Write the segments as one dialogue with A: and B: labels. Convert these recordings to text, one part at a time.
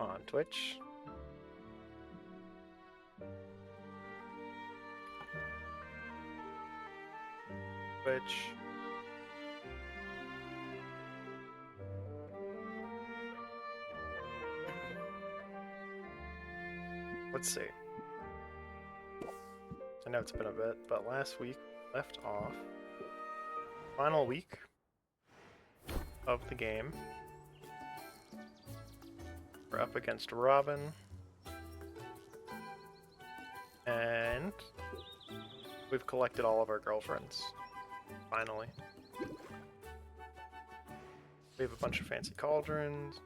A: on Twitch. Let's see. I know it's been a bit, but last week left off. Final week of the game. We're up against Robin. And we've collected all of our girlfriends. Finally. We have a bunch of fancy cauldrons.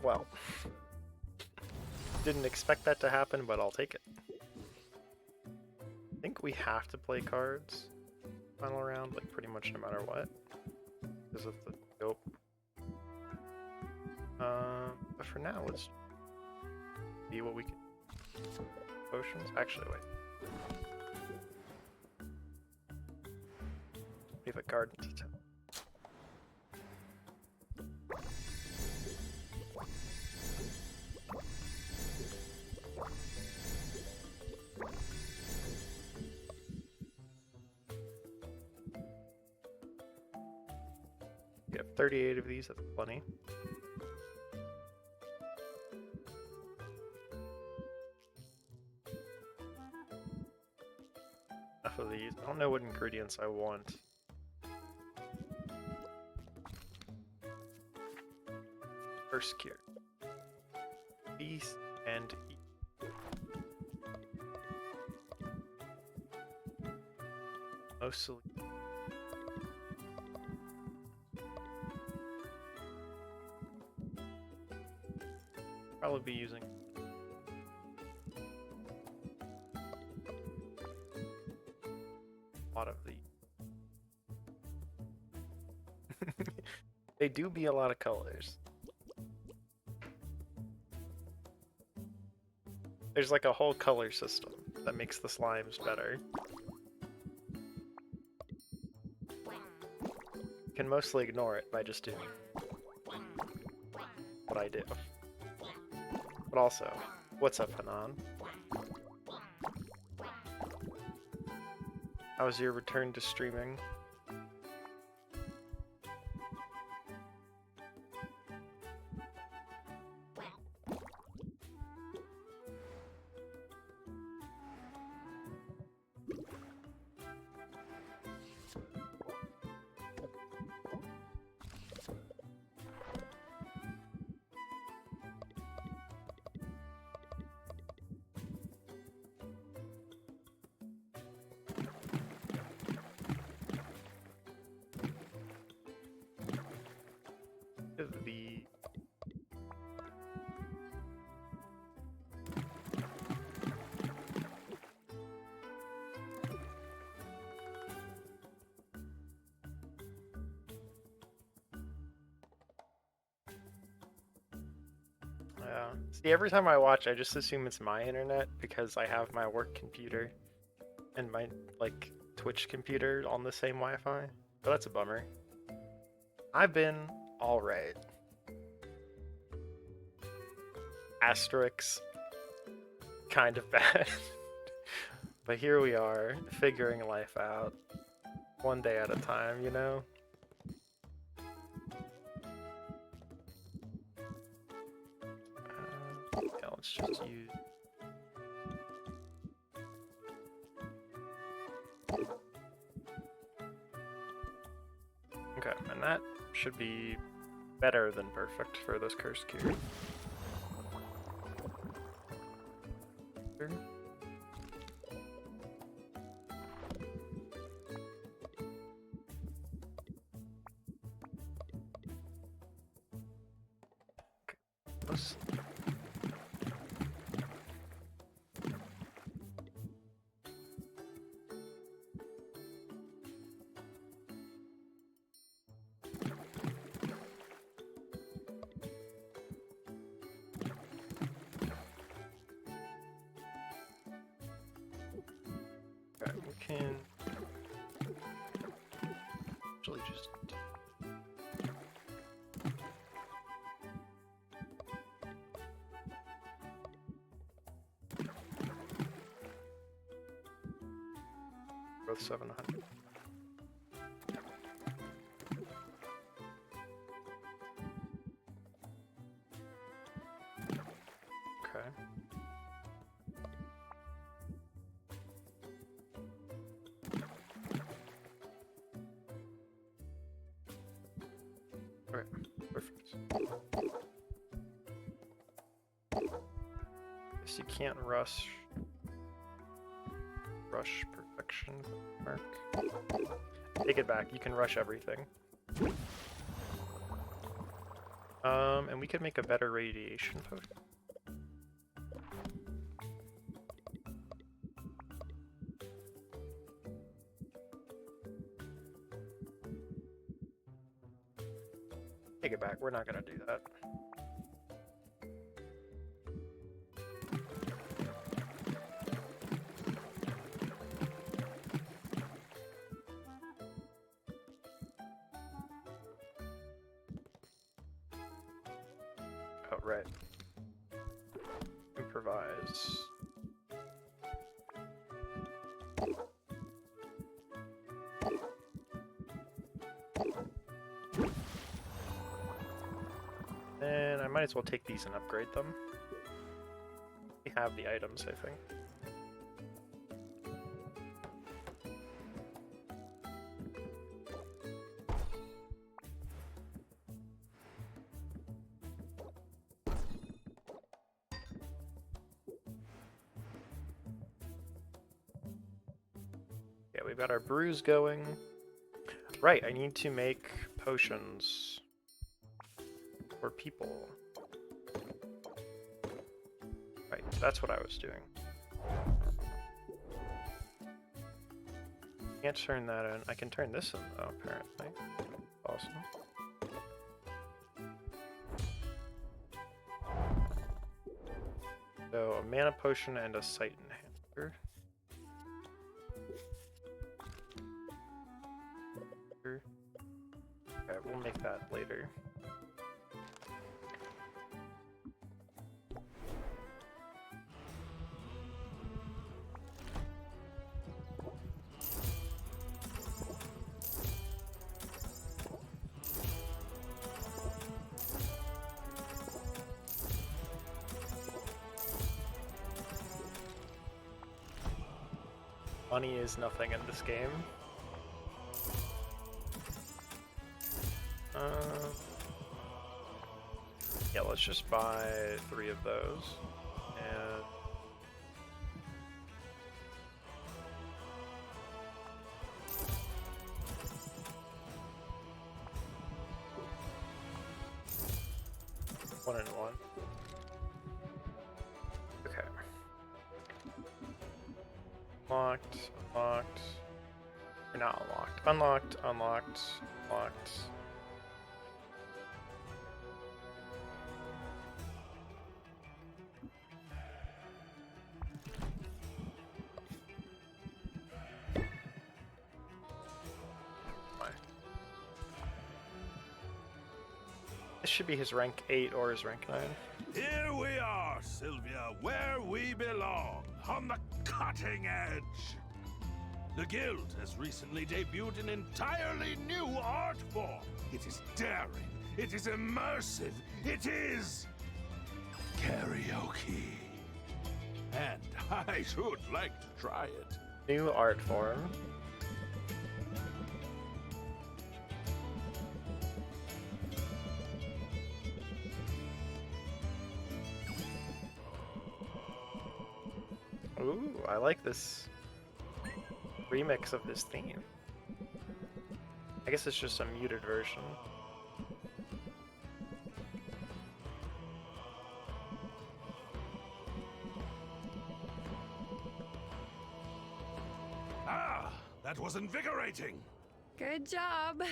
A: Well, didn't expect that to happen, but I'll take it. I think we have to play cards final round, like pretty much no matter what, because of the dope. But for now, let's see what we can. Potions? Actually, wait. We have a garden detail. We have 38 of these, that's plenty. Enough of these. I don't know what ingredients I want. First cure. Feast and eat. Mostly. Probably be using a lot of these. They do be a lot of colors. There's like a whole color system that makes the slimes better. You can mostly ignore it by just doing what I do. But also, what's up, Hanan? How was your return to streaming? The see, every time I watch, I just assume it's my internet because I have my work computer and my like Twitch computer on the same Wi-Fi. But that's a bummer. I've been alright. Asterix, kind of bad. But here we are, figuring life out. One day at a time, you know? Yeah, let's just use... Okay, and that should be better than perfect for this cursed cure. we can actually just both 700. Okay. Alright, perfect. Guess you can't rush perfection mark. Take it back, you can rush everything. And we could make a better radiation potion. Take it back, we're not gonna do that. Oh, right. Improvise. And I might as well take these and upgrade them. We have the items, I think. Yeah, we've got our brews going. Right, I need to make potions for people. Right, that's what I was doing. Can't turn that in. I can turn this in though, apparently. Awesome. So, a mana potion and a sight enhancer. Okay, we'll make that later. Money is nothing in this game. Yeah, let's just buy 3 of those. And one and one. Okay. Unlocked, unlocked. Or not unlocked. Unlocked, unlocked, unlocked. This should be his rank 8 or his rank 9.
B: Here we are, Sylvia, where we belong, on the cutting edge. The Guild has recently debuted an entirely new art form. It is daring, it is immersive, it is karaoke. And I should like to try it.
A: New art form. Ooh, I like this remix of this theme. I guess it's just a muted version.
B: Ah, that was invigorating.
C: Good job.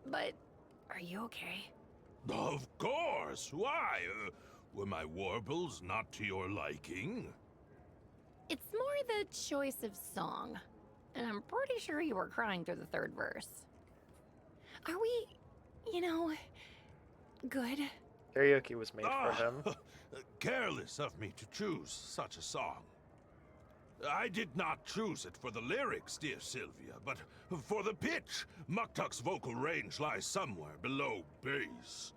C: But are you okay?
B: Of course. Why? Were my warbles not to your liking?
C: It's more the choice of song. And I'm pretty sure you were crying through the third verse. Are we, good?
A: Karaoke was made for him.
B: Careless of me to choose such a song. I did not choose it for the lyrics, dear Sylvia, but for the pitch. Muktuk's vocal range lies somewhere below bass.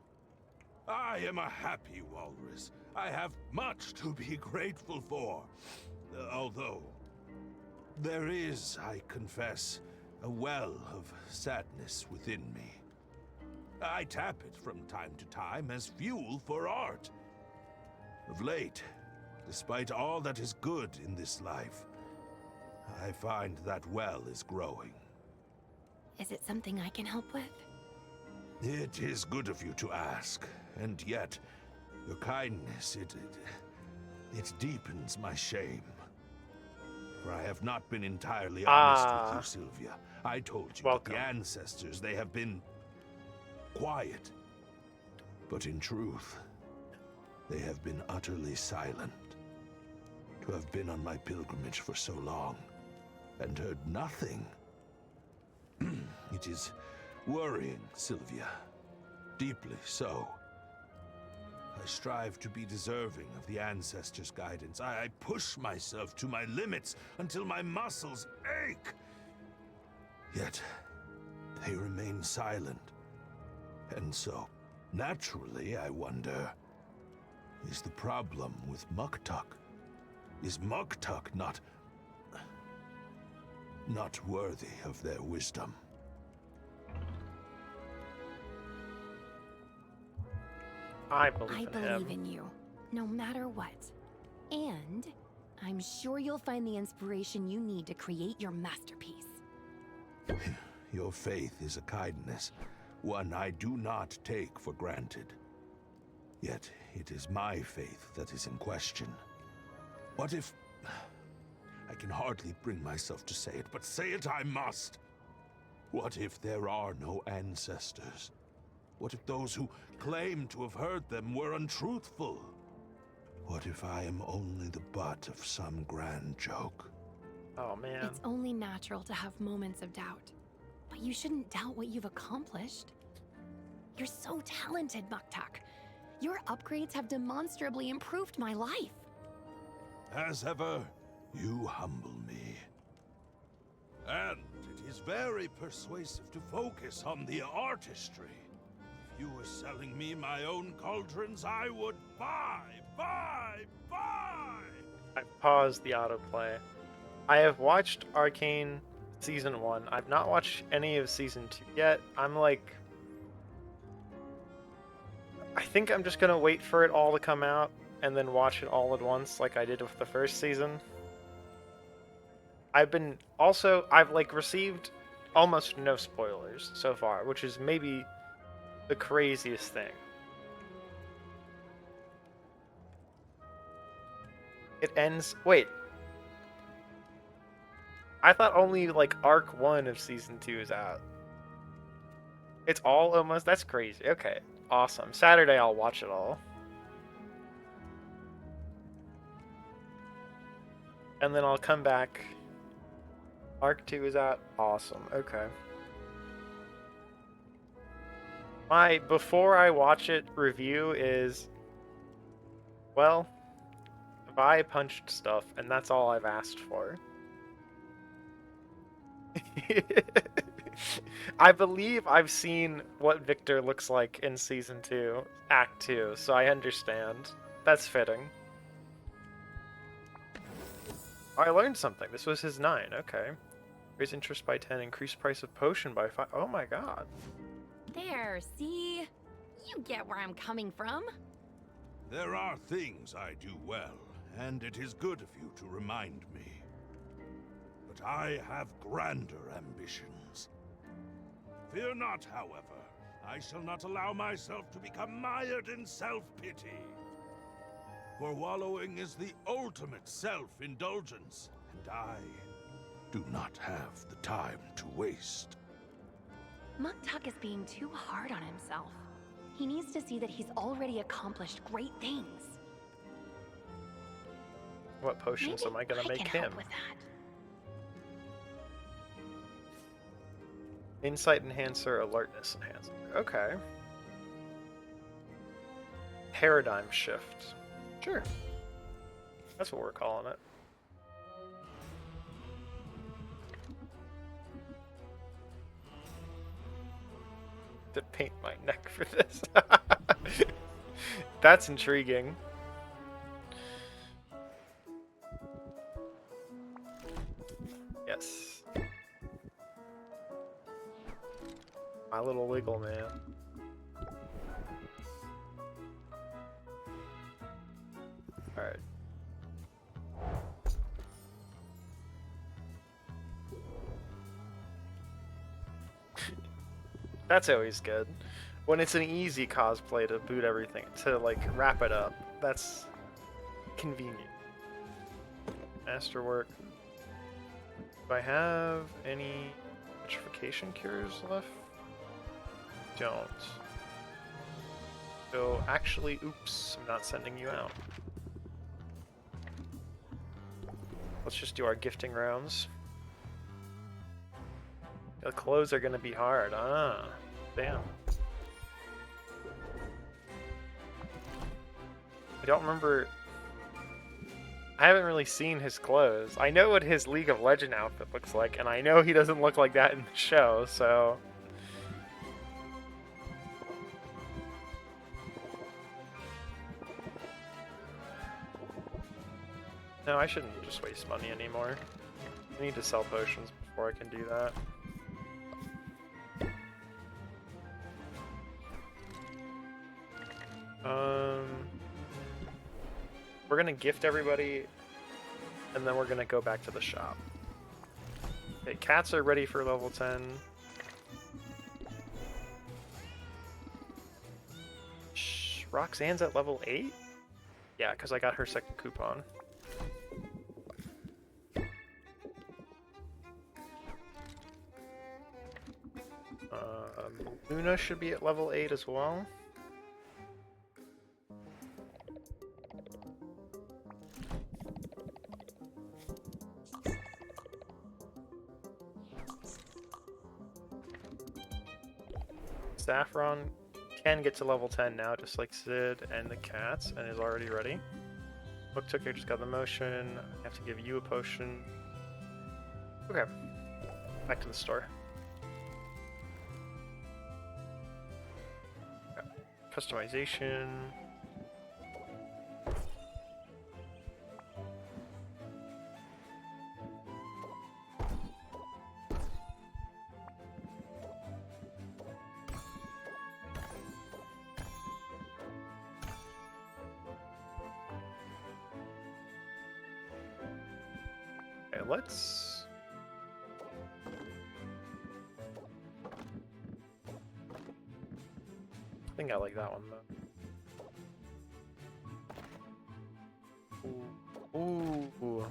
B: I am a happy walrus. I have much to be grateful for. Although, there is, I confess, a well of sadness within me. I tap it from time to time as fuel for art. Of late, despite all that is good in this life, I find that well is growing.
C: Is it something I can help with?
B: It is good of you to ask, and yet, your kindness, it deepens my shame. For I have not been entirely honest with you, Sylvia. I told you that the ancestors, they have been quiet. But in truth, they have been utterly silent. To have been on my pilgrimage for so long and heard nothing. It is worrying, Sylvia. Deeply so. I strive to be deserving of the ancestors' guidance. I push myself to my limits until my muscles ache. Yet, they remain silent. And so, naturally, I wonder, is the problem with Muktuk? Is Muktuk not worthy of their wisdom?
A: I believe
C: in you, no matter what. And I'm sure you'll find the inspiration you need to create your masterpiece.
B: Your faith is a kindness, one I do not take for granted. Yet it is my faith that is in question. What if... I can hardly bring myself to say it, but say it I must. What if there are no ancestors? What if those who claim to have heard them were untruthful? What if I am only the butt of some grand joke?
A: Oh, man.
C: It's only natural to have moments of doubt. But you shouldn't doubt what you've accomplished. You're so talented, Muktuk. Your upgrades have demonstrably improved my life.
B: As ever, you humble me. And it is very persuasive to focus on the artistry. If you were selling me my own cauldrons, I would buy!
A: I paused the autoplay. I have watched Arcane Season 1. I've not watched any of Season 2 yet. I think I'm just gonna wait for it all to come out and then watch it all at once like I did with the first season. I've received almost no spoilers so far, which is maybe the craziest thing. It ends... Wait. I thought only, Arc 1 of Season 2 is out. It's all almost... That's crazy. Okay. Awesome. Saturday I'll watch it all. And then I'll come back. Arc 2 is out. Awesome. Okay. My before I watch it review is... Well... I punched stuff, and that's all I've asked for. I believe I've seen what Victor looks like in Season 2, Act 2, so I understand. That's fitting. Oh, I learned something. This was his 9, okay. Raise interest by 10, increase price of potion by 5. Oh my god.
C: There, see? You get where I'm coming from.
B: There are things I do well, and it is good of you to remind me. But I have grander ambitions. Fear not, however. I shall not allow myself to become mired in self-pity. For wallowing is the ultimate self-indulgence, and I do not have the time to waste.
C: Muktuk is being too hard on himself. He needs to see that he's already accomplished great things.
A: What potions
C: Maybe
A: am I gonna make
C: can
A: him?
C: help with that.
A: Insight enhancer, alertness enhancer. Okay. Paradigm shift. Sure. That's what we're calling it. To paint my neck for this. That's intriguing. Yes. My little wiggle man. Alright. That's always good. When it's an easy cosplay to boot everything, to like wrap it up, that's convenient. Masterwork. Do I have any petrification cures left? Don't. So actually, oops, I'm not sending you out. Let's just do our gifting rounds. The clothes are gonna be hard. Ah, damn. I don't remember. I haven't really seen his clothes. I know what his League of Legends outfit looks like, and I know he doesn't look like that in the show, so. No, I shouldn't just waste money anymore. I need to sell potions before I can do that. We're gonna gift everybody, and then we're gonna go back to the shop. Okay, cats are ready for level 10. Roxanne's at level 8? Yeah, because I got her second coupon. Luna should be at level 8 as well. Saffron can get to level 10 now, just like Sid and the cats, and is already ready. Book Took just got the motion. I have to give you a potion. Okay. Back to the store. Okay. Customization. Okay, let's... I think I like that one, though. Ooh.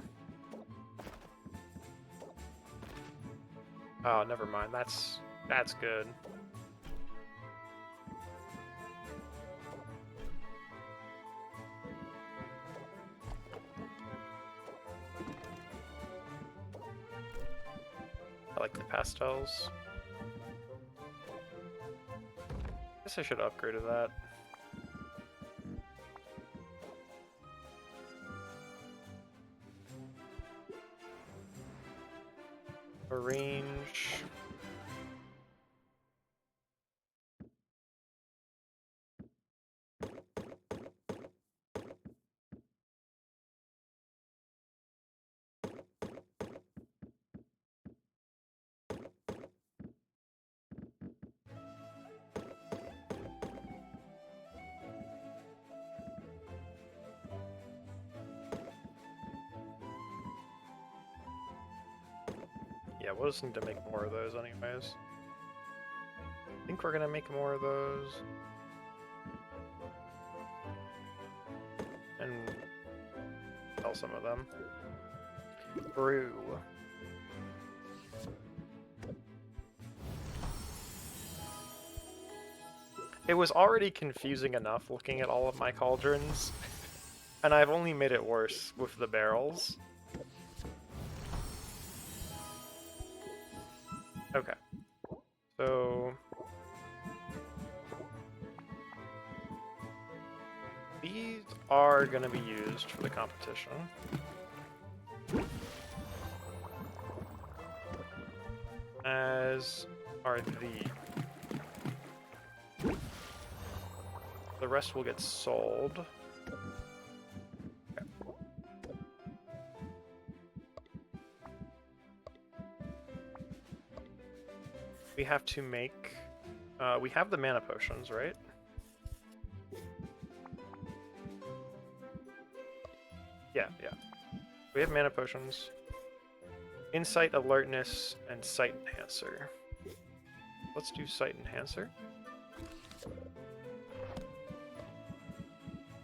A: Oh, never mind. That's good. I like the pastels. Guess I should upgrade to that. Arrange. Yeah, we'll just need to make more of those anyways. I think we're gonna make more of those. And sell some of them. Brew. It was already confusing enough looking at all of my cauldrons. And I've only made it worse with the barrels. Okay. So... these are going to be used for the competition. As are the... the rest will get sold. We have to make... we have the mana potions, right? Yeah. We have mana potions. Insight, alertness, and sight enhancer. Let's do sight enhancer.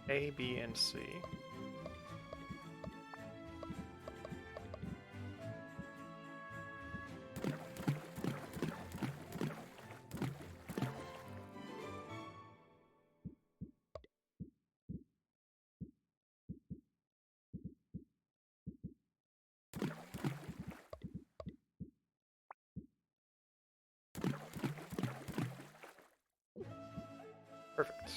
A: A, B, and C. Perfect.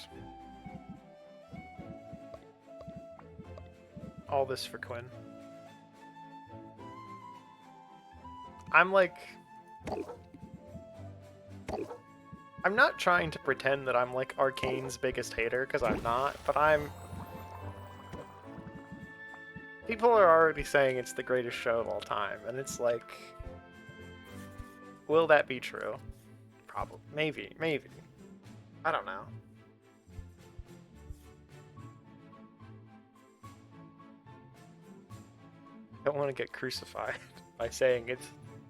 A: All this for Quinn. I'm like... I'm not trying to pretend that I'm like Arcane's biggest hater, because I'm not, but I'm... people are already saying it's the greatest show of all time, and it's like... will that be true? Probably. Maybe. I don't know. Don't want to get crucified by saying it's,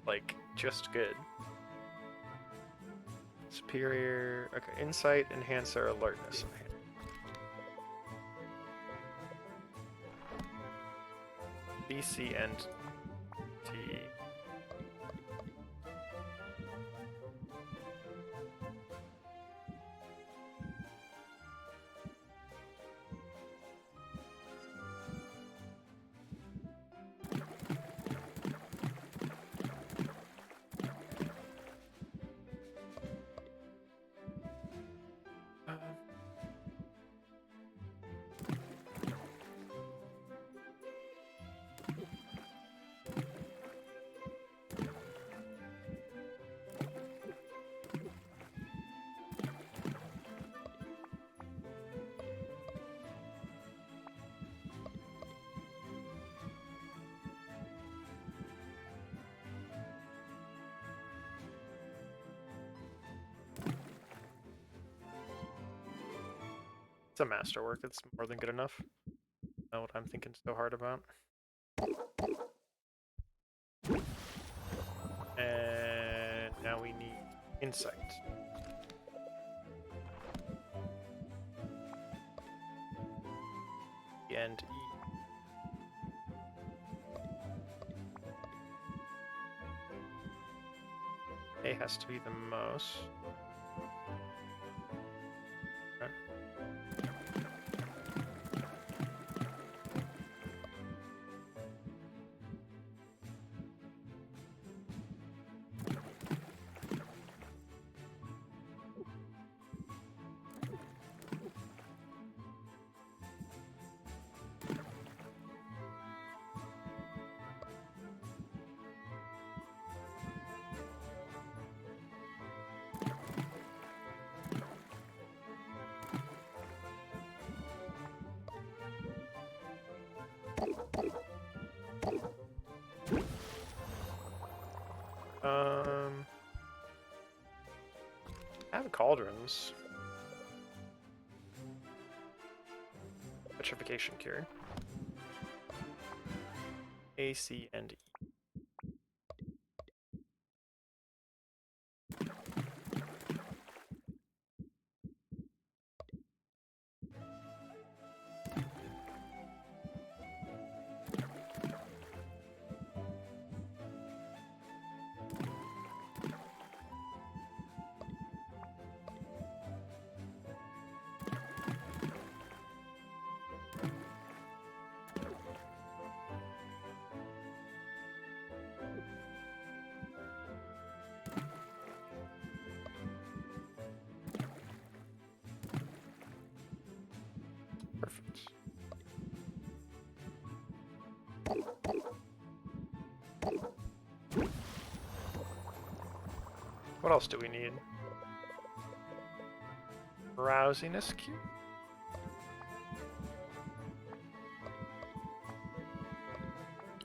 A: like, just good. Superior... okay, insight, enhancer, alertness. B, C, and T. It's a masterwork. It's more than good enough. Know what I'm thinking so hard about. And now we need insight. And E. A has to be the most. Okay. I have cauldrons. Petrification cure. A, C, and E. What else do we need? Rousiness cube?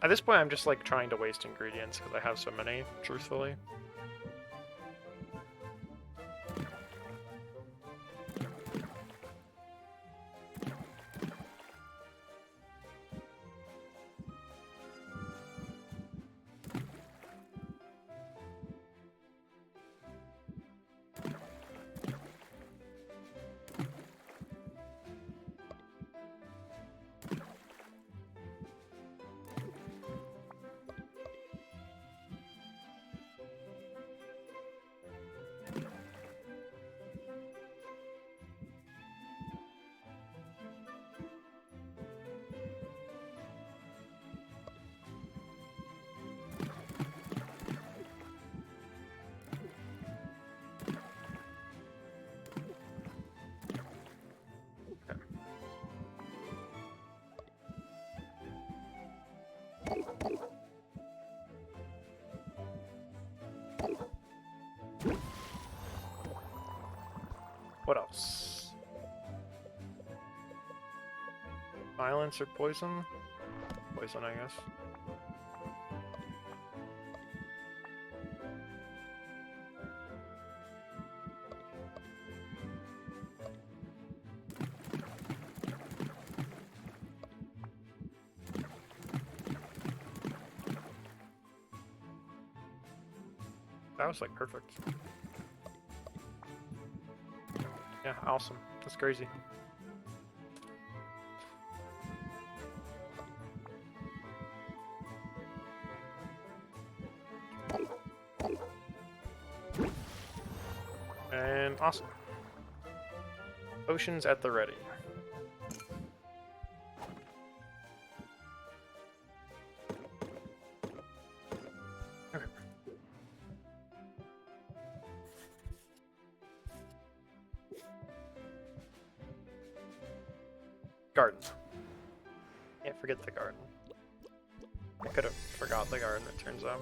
A: At this point, I'm just like trying to waste ingredients because I have so many, truthfully. What else? Violence or poison? Poison, I guess. That was like perfect. Yeah, awesome. That's crazy. And awesome. Potions at the ready. Okay. Garden. Can't forget the garden. I could have forgot the garden, it turns out.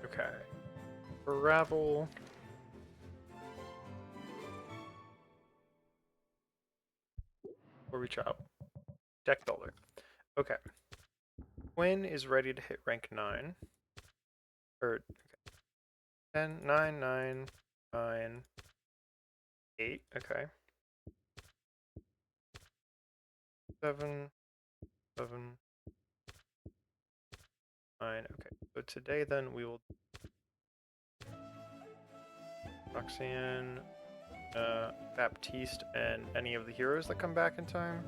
A: Okay. Gravel. Or reach out. Deck builder. Okay. Quinn is ready to hit rank 9. Or okay. 10, 9, 9, 9, 8. Okay. 7, 7, 9. Okay. So today then we will Roxanne, Baptiste, and any of the heroes that come back in time.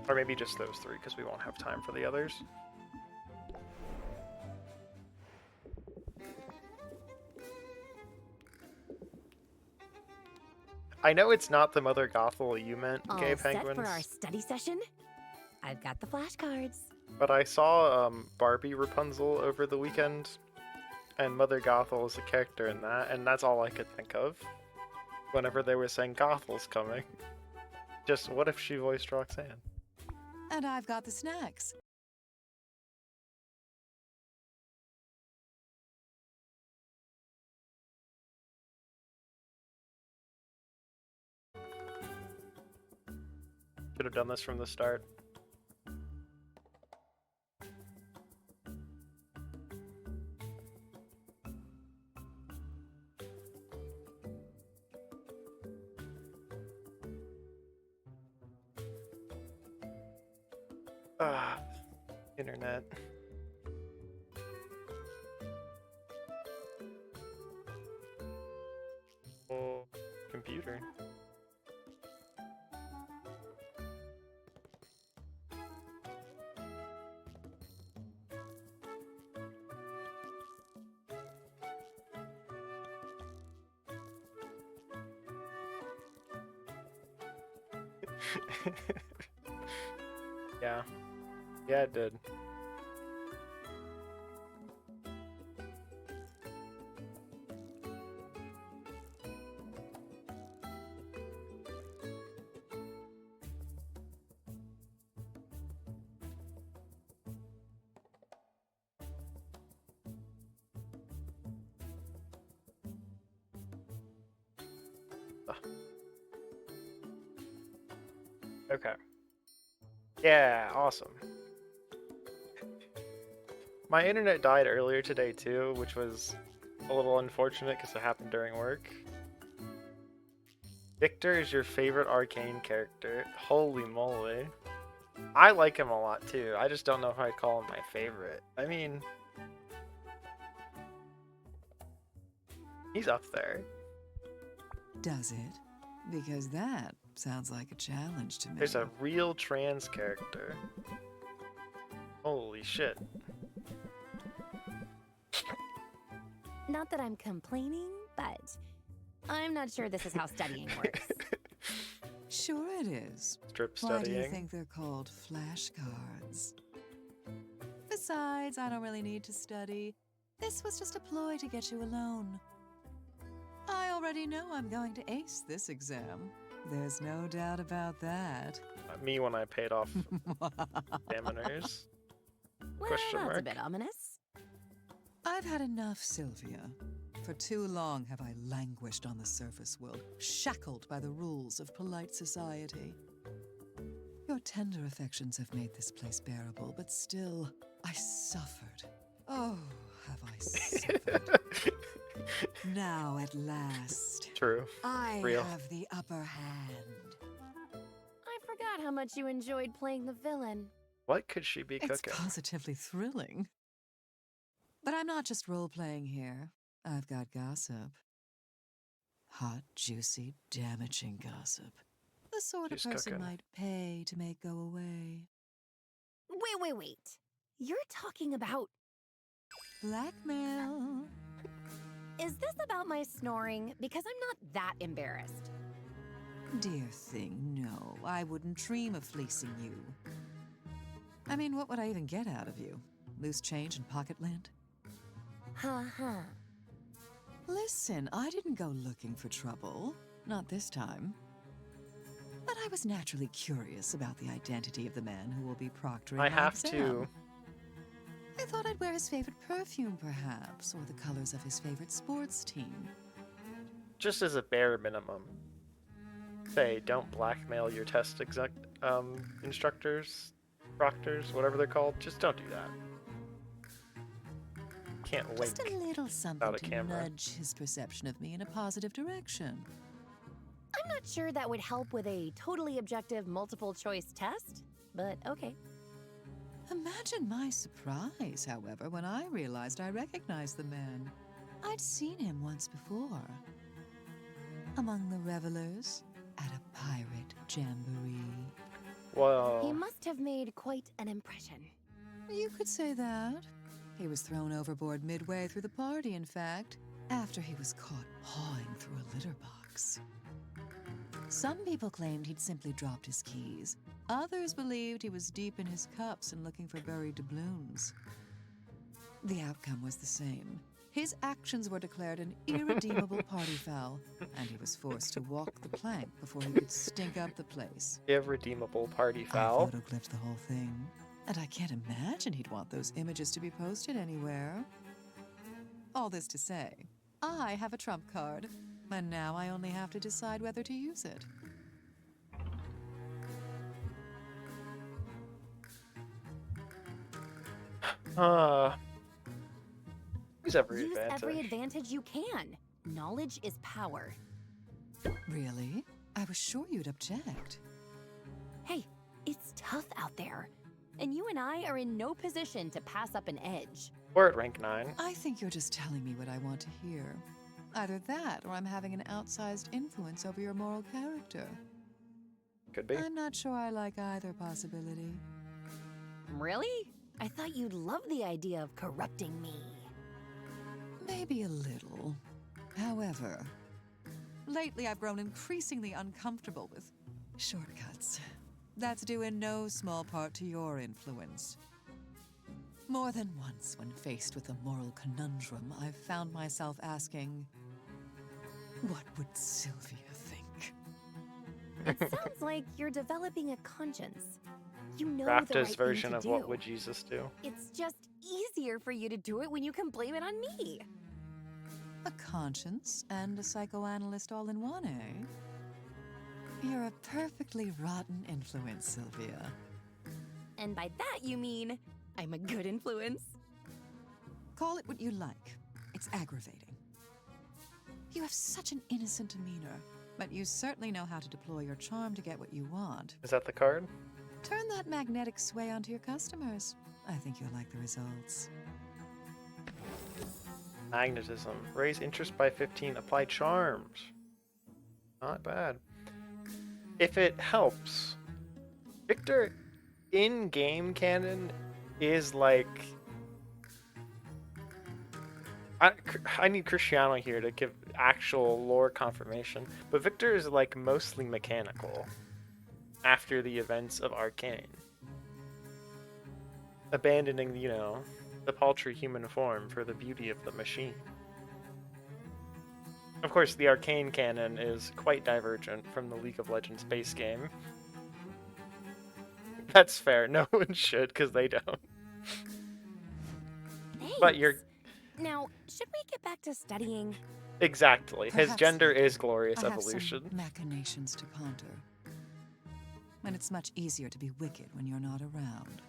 A: Or maybe just those 3, because we won't have time for the others. I know it's not the Mother Gothel you meant, Gay Penguins.
D: All set for our study session? I've got the flashcards.
A: But I saw Barbie Rapunzel over the weekend, and Mother Gothel is a character in that, and that's all I could think of whenever they were saying Gothel's coming. Just what if she voiced Roxanne?
E: And I've got the snacks.
A: Should have done this from the start. Ah, internet. Oh, computer. Yeah. Yeah, it did. Okay. Yeah, awesome. My internet died earlier today too, which was a little unfortunate because it happened during work. Victor is your favorite arcane character. Holy moly. I like him a lot too. I just don't know if I'd call him my favorite. I mean, he's up there.
E: Does it? Because that sounds like a challenge to me.
A: There's a real trans character. Holy shit.
D: Not that I'm complaining, but I'm not sure this is how studying works.
E: Sure it is.
A: Strip
E: Why do
A: studying.
E: you think they're called flashcards? Besides, I don't really need to study. This was just a ploy to get you alone. I already know I'm going to ace this exam. There's no doubt about that.
A: Me when I paid off examiners.
D: Well,
A: Question
D: that's a
A: mark.
D: bit ominous.
E: I've had enough, Sylvia. For too long have I languished on the surface world, shackled by the rules of polite society. Your tender affections have made this place bearable, but still, I suffered. Oh, have I suffered. Now, at last,
A: True.
E: I
A: Real.
E: have the upper hand.
D: I forgot how much you enjoyed playing the villain.
A: What could she be
E: It's
A: cooking?
E: positively thrilling. But I'm not just role-playing here. I've got gossip. Hot, juicy, damaging gossip. The sort
A: She's
E: of person
A: cooking.
E: might pay to make go away.
D: Wait. You're talking about...
E: Blackmail.
D: Is this about my snoring? Because I'm not that embarrassed.
E: Dear thing, no. I wouldn't dream of fleecing you. I mean, what would I even get out of you? Loose change and pocket lint?
D: Huh.
E: Listen, I didn't go looking for trouble. Not this time. But I was naturally curious about the identity of the man who will be proctoring
A: I
E: my
A: have
E: exam.
A: to.
E: I thought I'd wear his favorite perfume, perhaps, or the colors of his favorite sports team.
A: Just as a bare minimum. Say, don't blackmail your test instructors, proctors, whatever they're called. Just don't do that. Can't wink.
E: Just a little something
A: a
E: to
A: camera.
E: nudge his perception of me in a positive direction.
D: I'm not sure that would help with a totally objective multiple choice test, but okay.
E: Imagine my surprise, however, when I realized I recognized the man. I'd seen him once before. Among the revelers at a pirate jamboree.
D: He
A: Well,
D: must have made quite an impression.
E: You could say that. He was thrown overboard midway through the party, in fact, after he was caught pawing through a litter box. Some people claimed he'd simply dropped his keys. Others believed he was deep in his cups and looking for buried doubloons. The outcome was the same. His actions were declared an irredeemable party foul, and he was forced to walk the plank before he could stink up the place.
A: irredeemable party
E: I
A: foul.
E: photoglyphed the whole thing, and I can't imagine he'd want those images to be posted anywhere. All this to say, I have a trump card, and now I only have to decide whether to use it.
A: Use every
D: Use
A: advantage.
D: every advantage you can. Knowledge is power.
E: Really? I was sure you'd object.
D: Hey, it's tough out there. And you and I are in no position to pass up an edge.
A: We're at rank 9.
E: I think you're just telling me what I want to hear. Either that, or I'm having an outsized influence over your moral character.
A: Could be.
E: I'm not sure I like either possibility.
D: Really? I thought you'd love the idea of corrupting me.
E: Maybe a little. However, lately I've grown increasingly uncomfortable with shortcuts. That's due in no small part to your influence. More than once, when faced with a moral conundrum, I've found myself asking, what would Sylvia think?
D: It sounds like you're developing a conscience. You know
A: Rapta's
D: the right
A: version
D: thing to
A: of
D: do.
A: what would Jesus do?
D: It's just easier for you to do it when you can blame it on me.
E: A conscience and a psychoanalyst all in one, eh? You're a perfectly rotten influence, Sylvia.
D: And by that you mean I'm a good influence.
E: Call it what you like. It's aggravating. You have such an innocent demeanor, but you certainly know how to deploy your charm to get what you want.
A: Is that the card?
E: Turn that magnetic sway onto your customers. I think you'll like the results.
A: Magnetism. Raise interest by 15. Apply charms. Not bad. If it helps, Victor in game canon is like. I need Cristiano here to give actual lore confirmation, but Victor is like mostly mechanical after the events of Arcane. Abandoning, you know, the paltry human form for the beauty of the machine. Of course, the Arcane canon is quite divergent from the League of Legends base game. That's fair, no one should, because they don't. But you're...
D: Now, should we get back to studying?
A: Exactly. His
E: Perhaps
A: gender is Glorious
E: I have
A: Evolution.
E: some machinations to ponder. And it's much easier to be wicked when you're not around.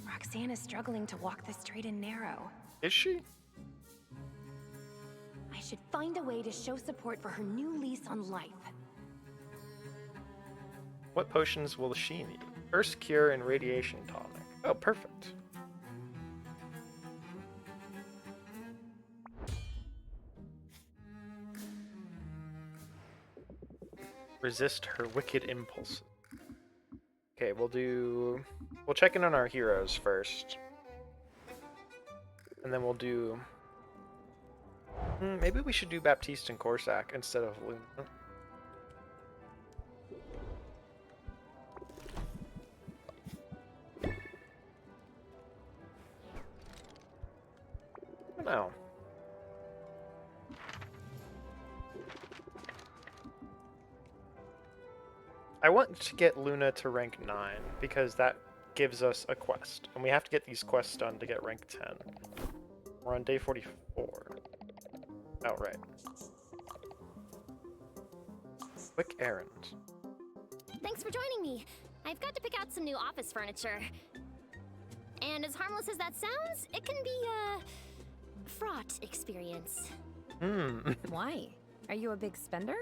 C: Roxanne is struggling to walk the straight and narrow.
A: Is she?
C: I should find a way to show support for her new lease on life.
A: What potions will she need? First Cure and Radiation Tonic. Oh, perfect. Resist her wicked impulses. Okay, we'll check in on our heroes first. And then we'll do... maybe we should do Baptiste and Corsac instead of Luna. No. I want to get Luna to rank 9 because that gives us a quest. And we have to get these quests done to get rank 10. We're on day 44. Oh, right. Quick errand.
F: Thanks for joining me. I've got to pick out some new office furniture. And as harmless as that sounds, it can be a fraught experience.
D: Why? Are you a big spender?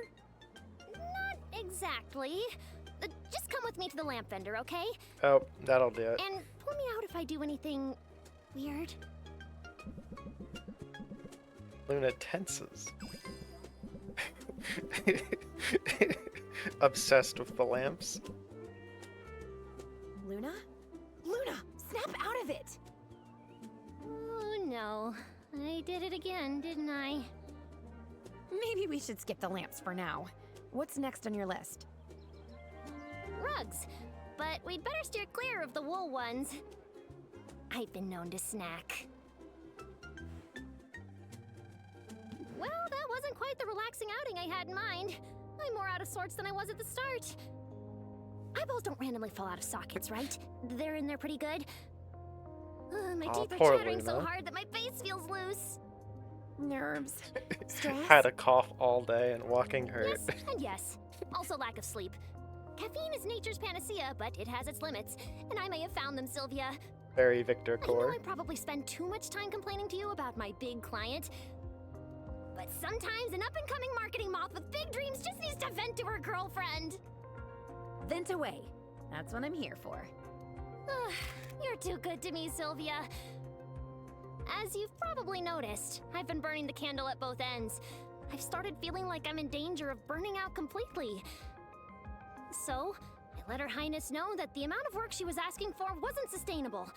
F: Not exactly. Just come with me to the lamp vendor, okay?
A: Oh, that'll do it.
F: And pull me out if I do anything weird.
A: Luna tenses. Obsessed with the lamps.
D: Luna? Luna, snap out of it!
F: Oh no. I did it again, didn't I?
D: Maybe we should skip the lamps for now. What's next on your list?
F: Rugs. But we'd better steer clear of the wool ones. I've been known to snack. Well, that wasn't quite the relaxing outing I had in mind. I'm more out of sorts than I was at the start. Eyeballs don't randomly fall out of sockets, right? They're in there pretty good. My
A: Aw,
F: teeth are
A: poor
F: chattering so
A: Luna.
F: hard that my face feels loose.
D: Nerves. Stress?
A: Had a cough all day and walking hurt.
F: Yes, and yes. Also lack of sleep. Caffeine is nature's panacea, but it has its limits. And I may have found them, Sylvia.
A: Very Victor
F: I know
A: core.
F: I probably spend too much time complaining to you about my big client. But sometimes an up-and-coming marketing moth with big dreams just needs to vent to her girlfriend.
D: Vent away. That's what I'm here for.
F: You're too good to me, Sylvia. As you've probably noticed, I've been burning the candle at both ends. I've started feeling like I'm in danger of burning out completely. So, I let Her Highness know that the amount of work she was asking for wasn't sustainable.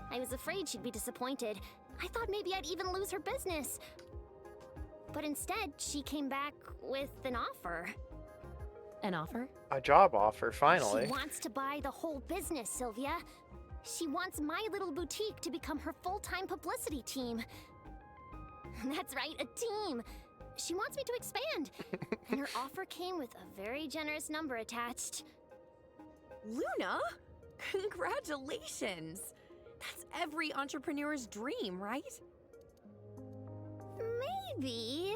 F: I was afraid she'd be disappointed. I thought maybe I'd even lose her business. But instead, she came back with an offer.
D: An offer?
A: A job offer, finally.
F: She wants to buy the whole business, Sylvia. She wants my little boutique to become her full-time publicity team. That's right, a team. She wants me to expand. And her offer came with a very generous number attached.
D: Luna? Congratulations! That's every entrepreneur's dream, right?
F: Maybe.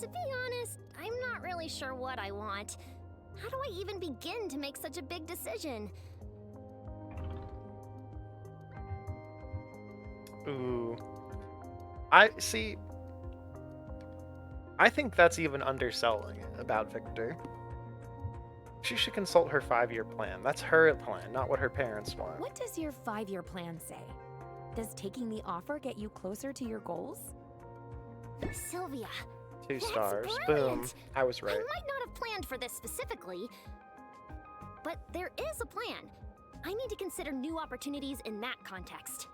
F: To be honest, I'm not really sure what I want. How do I even begin to make such a big decision?
A: Ooh. I think that's even underselling it about Victor. She should consult her 5-year plan. That's her plan, not what her parents want.
D: What does your 5-year plan say? Does taking the offer get you closer to your goals?
F: Sylvia.
A: 2
F: That's
A: stars. Boom.
F: brilliant.
A: I was right.
F: I might not have planned for this specifically, but there is a plan. I need to consider new opportunities in that context.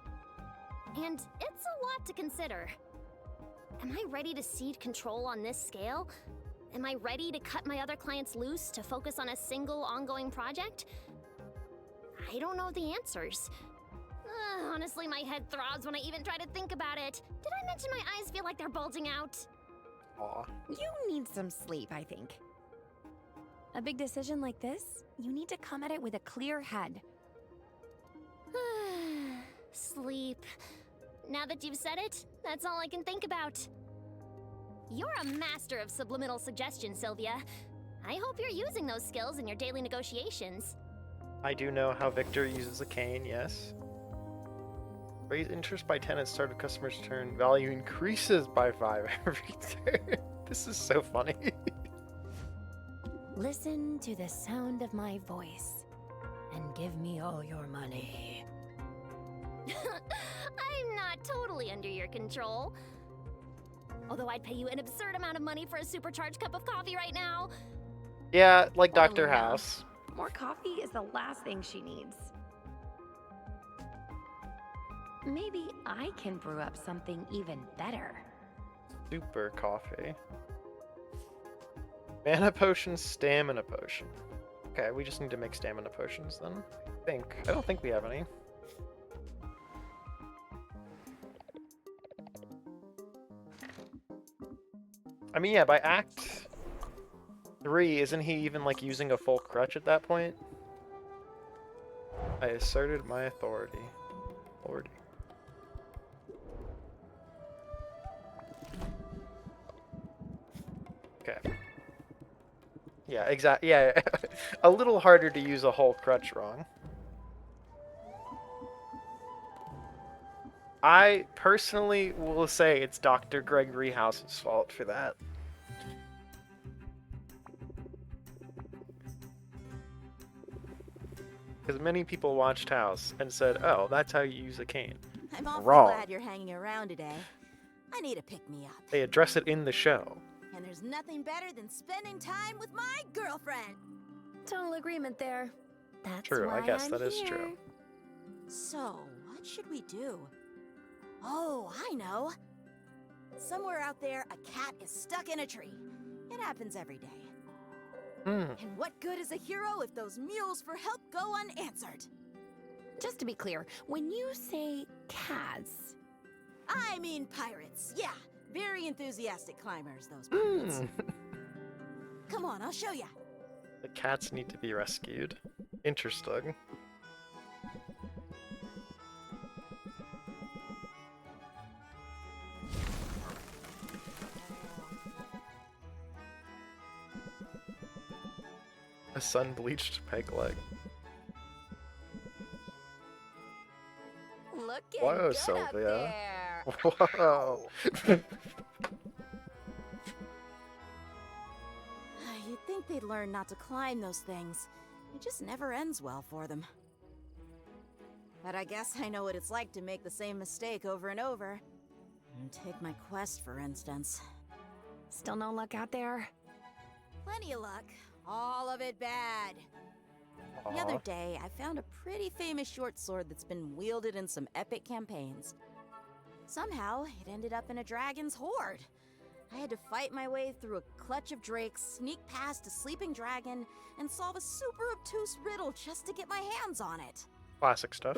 F: And it's a lot to consider. Am I ready to cede control on this scale? Am I ready to cut my other clients loose to focus on a single ongoing project? I don't know the answers. Honestly, my head throbs when I even try to think about it. Did I mention my eyes feel like they're bulging out?
A: Aw.
D: You need some sleep, I think. A big decision like this, you need to come at it with a clear head.
F: Sleep. Now that you've said it, that's all I can think about. You're a master of subliminal suggestion, Sylvia. I hope you're using those skills in your daily negotiations.
A: I do know how Victor uses a cane, yes. Raise interest by 10 at start of customer's turn. Value increases by 5 every turn. This is so funny.
D: Listen to the sound of my voice and give me all your money.
F: I'm not totally under your control. Although I'd pay you an absurd amount of money for a supercharged cup of coffee right now.
A: Yeah, like Dr.
D: no.
A: House.
D: More coffee is the last thing she needs. Maybe I can brew up something even better.
A: Super coffee. Mana potion, stamina potion. Okay, we just need to make stamina potions then. I don't think we have any. I mean, yeah, by Act 3, isn't he even, like, using a full crutch at that point? I asserted my authority. Okay. Yeah, exactly. Yeah, a little harder to use a whole crutch wrong. I personally will say it's Dr. Gregory House's fault for that. Because many people watched House and said, oh, that's how you use a cane.
G: I'm awfully
A: Wrong.
G: glad you're hanging around today. I need a pick-me-up.
A: They address it in the show.
G: And there's nothing better than spending time with my girlfriend.
D: Total agreement there.
G: That's
A: True, I
G: why
A: guess
G: I'm
A: that is
G: here.
A: true.
G: So, what should we do? Oh, I know. Somewhere out there, a cat is stuck in a tree. It happens every day. And what good is a hero if those mules for help go unanswered?
D: Just to be clear, when you say cats,
G: I mean pirates. Yeah, very enthusiastic climbers, those pirates. Come on, I'll show ya.
A: The cats need to be rescued. Interesting. A sun-bleached peg leg.
G: Looking
A: Whoa,
G: good up
A: Sylvia.
G: there.
A: Whoa.
G: You'd think they'd learn not to climb those things. It just never ends well for them. But I guess I know what it's like to make the same mistake over and over. Take my quest, for instance.
D: still no luck out there?
G: Plenty of luck. All of it bad. The other day, I found a pretty famous short sword that's been wielded in some epic campaigns. Somehow, it ended up in a dragon's hoard. I had to fight my way through a clutch of drakes, sneak past a sleeping dragon, and solve a super obtuse riddle just to get my hands on it.
A: Classic stuff.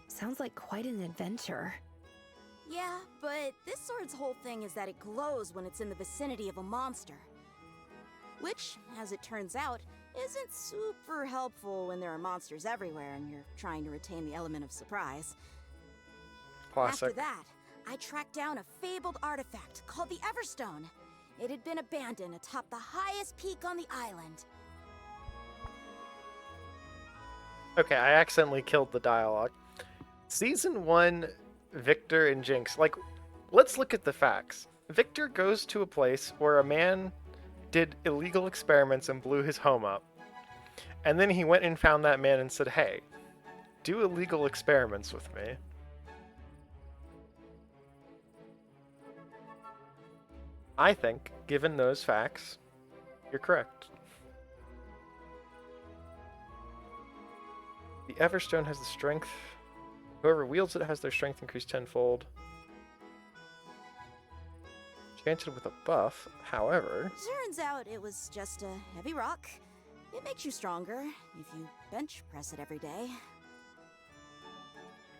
D: Sounds like quite an adventure.
G: Yeah, but this sword's whole thing is that it glows when it's in the vicinity of a monster. Which, as it turns out, isn't super helpful when there are monsters everywhere and you're trying to retain the element of surprise.
A: Classic.
G: After that, I tracked down a fabled artifact called the Everstone. It had been abandoned atop the highest peak on the island.
A: Okay, I accidentally killed the dialogue. Season 1, Victor and Jinx. Like, let's look at the facts. Victor goes to a place where a man did illegal experiments and blew his home up. And then he went and found that man and said, hey, do illegal experiments with me. I think, given those facts, you're correct. The Everstone has the strength. Whoever wields it has their strength increased tenfold. Enchanted with a buff, however...
G: Turns out it was just a heavy rock. It makes you stronger if you bench press it every day.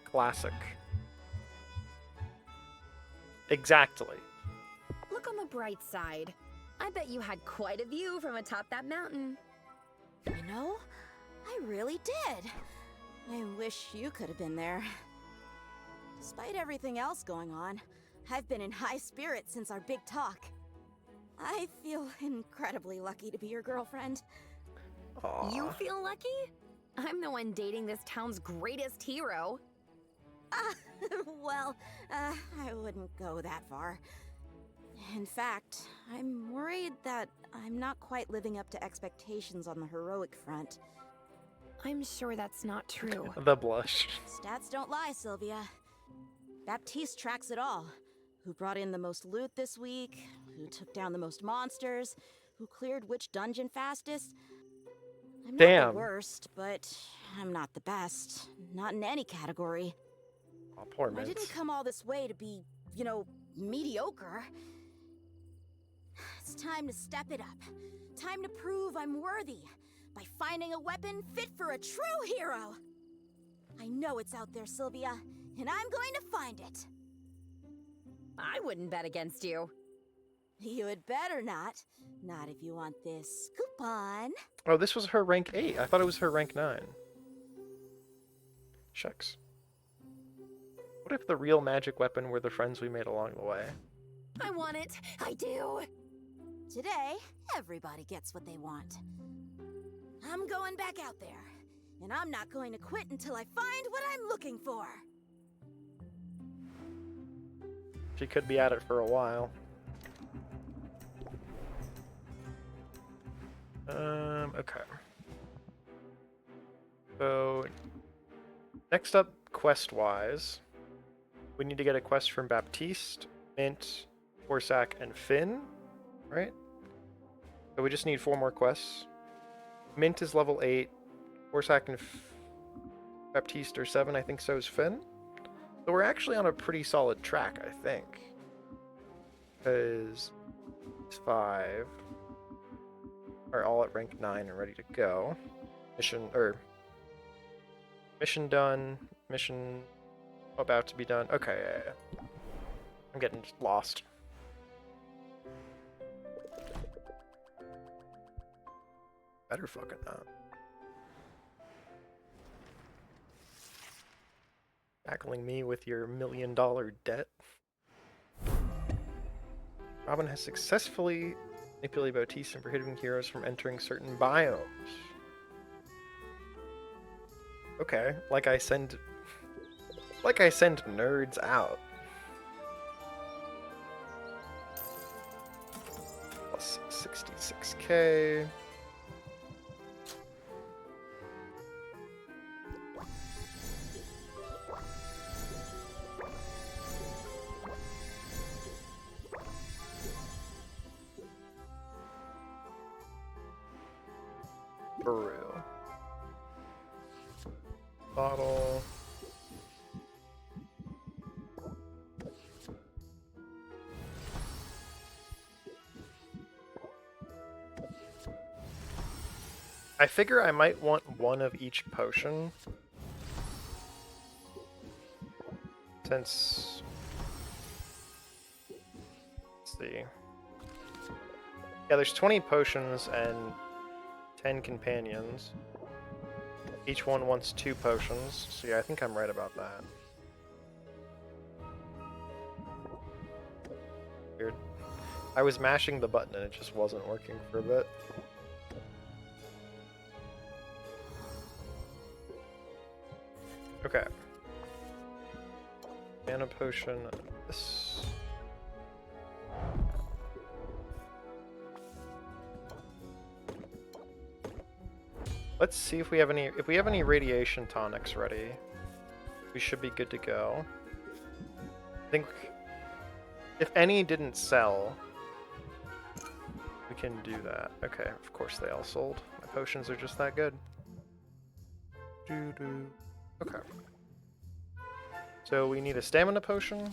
A: Classic. Exactly.
D: Look on the bright side. I bet you had quite a view from atop that mountain.
G: You know, I really did. I wish you could have been there. Despite everything else going on, I've been in high spirits since our big talk. I feel incredibly lucky to be your girlfriend.
A: Aww.
D: You feel lucky? I'm the one dating this town's greatest hero.
G: Well, I wouldn't go that far. In fact, I'm worried that I'm not quite living up to expectations on the heroic front.
D: I'm sure that's not true.
A: The blush.
G: Stats don't lie, Sylvia. Baptiste tracks it all. Who brought in the most loot this week, who took down the most monsters, who cleared which dungeon fastest. I'm not
A: Damn.
G: the worst, but I'm not the best. Not in any category.
A: Oh, poor
G: I
A: Mint.
G: didn't come all this way to be, mediocre. It's time to step it up. Time to prove I'm worthy by finding a weapon fit for a true hero. I know it's out there, Sylvia, and I'm going to find it.
D: I wouldn't bet against you.
G: You had better not. Not if you want this coupon.
A: Oh, this was her rank 8. I thought it was her rank 9. Shucks. What if the real magic weapon were the friends we made along the way?
D: I want it. I do.
G: Today, everybody gets what they want. I'm going back out there, and I'm not going to quit until I find what I'm looking for.
A: She could be at it for a while. Okay. So, next up, quest-wise, we need to get a quest from Baptiste, Mint, Corsac, and Finn, right? So we just need 4 more quests. Mint is level 8, Corsac and Baptiste are 7, I think so is Finn. So we're actually on a pretty solid track, I think. Because 5 are all at rank 9 and ready to go. Mission done. Mission about to be done. Okay, yeah. I'm getting lost. Better fucking not. Tackling me with your $1 million debt. Robin has successfully manipulated Baptiste and prohibiting heroes from entering certain biomes. Okay, like I send nerds out. Plus 66k. Brew. Bottle. I figure I might want one of each potion. Since... Let's see. Yeah, there's 20 potions and 10 companions. Each one wants 2 potions, so yeah, I think I'm right about that. Weird. I was mashing the button and it just wasn't working for a bit. Okay. Mana potion, this. Let's see if we have any radiation tonics ready. We should be good to go. I think if any didn't sell, we can do that. Okay, of course they all sold. My potions are just that good. Doo-doo. Okay. So we need a stamina potion.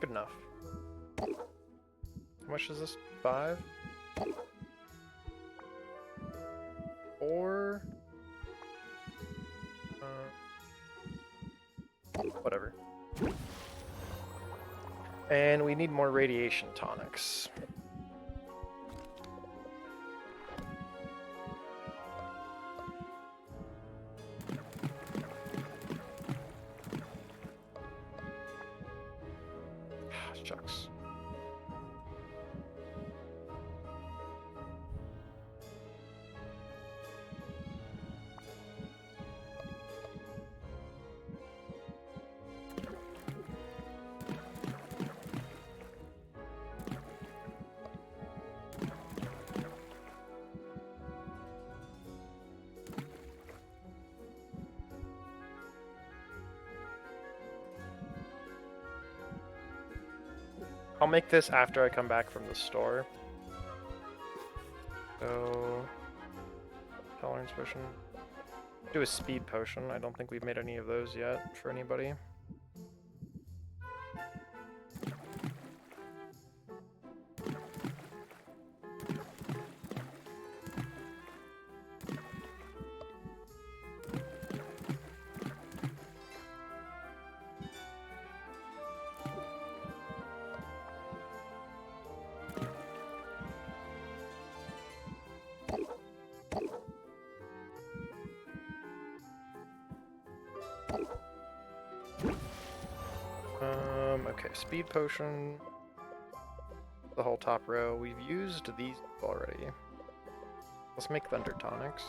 A: Good enough. How much is this? 5? 4? Whatever. And we need more radiation tonics. Shucks. I'll make this after I come back from the store. So, tolerance potion. Do a speed potion. I don't think we've made any of those yet for anybody. Okay, speed potion. The whole top row. We've used these already. Let's make thunder tonics.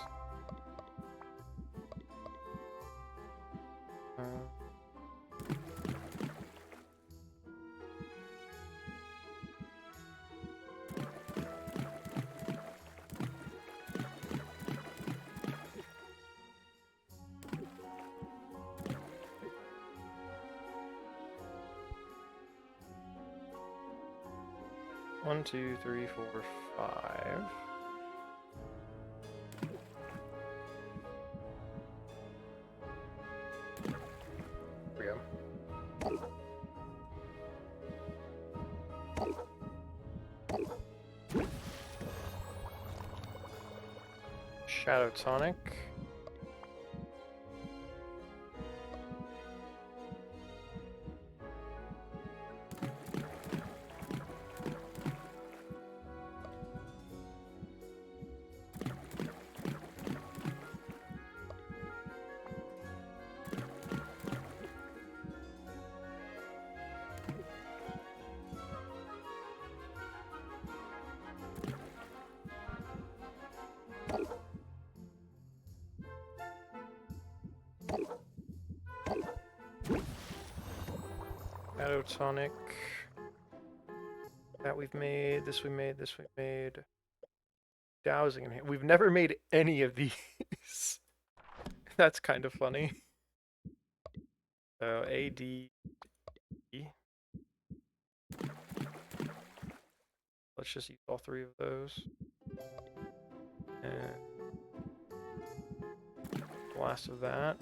A: One, two, three, 4, 5. There we go. Shadow tonic. Catatonic. That we've made. This we made. This we made. Dowsing in here. We've never made any of these. That's kind of funny. So AD. Let's just use all three of those. And last of that.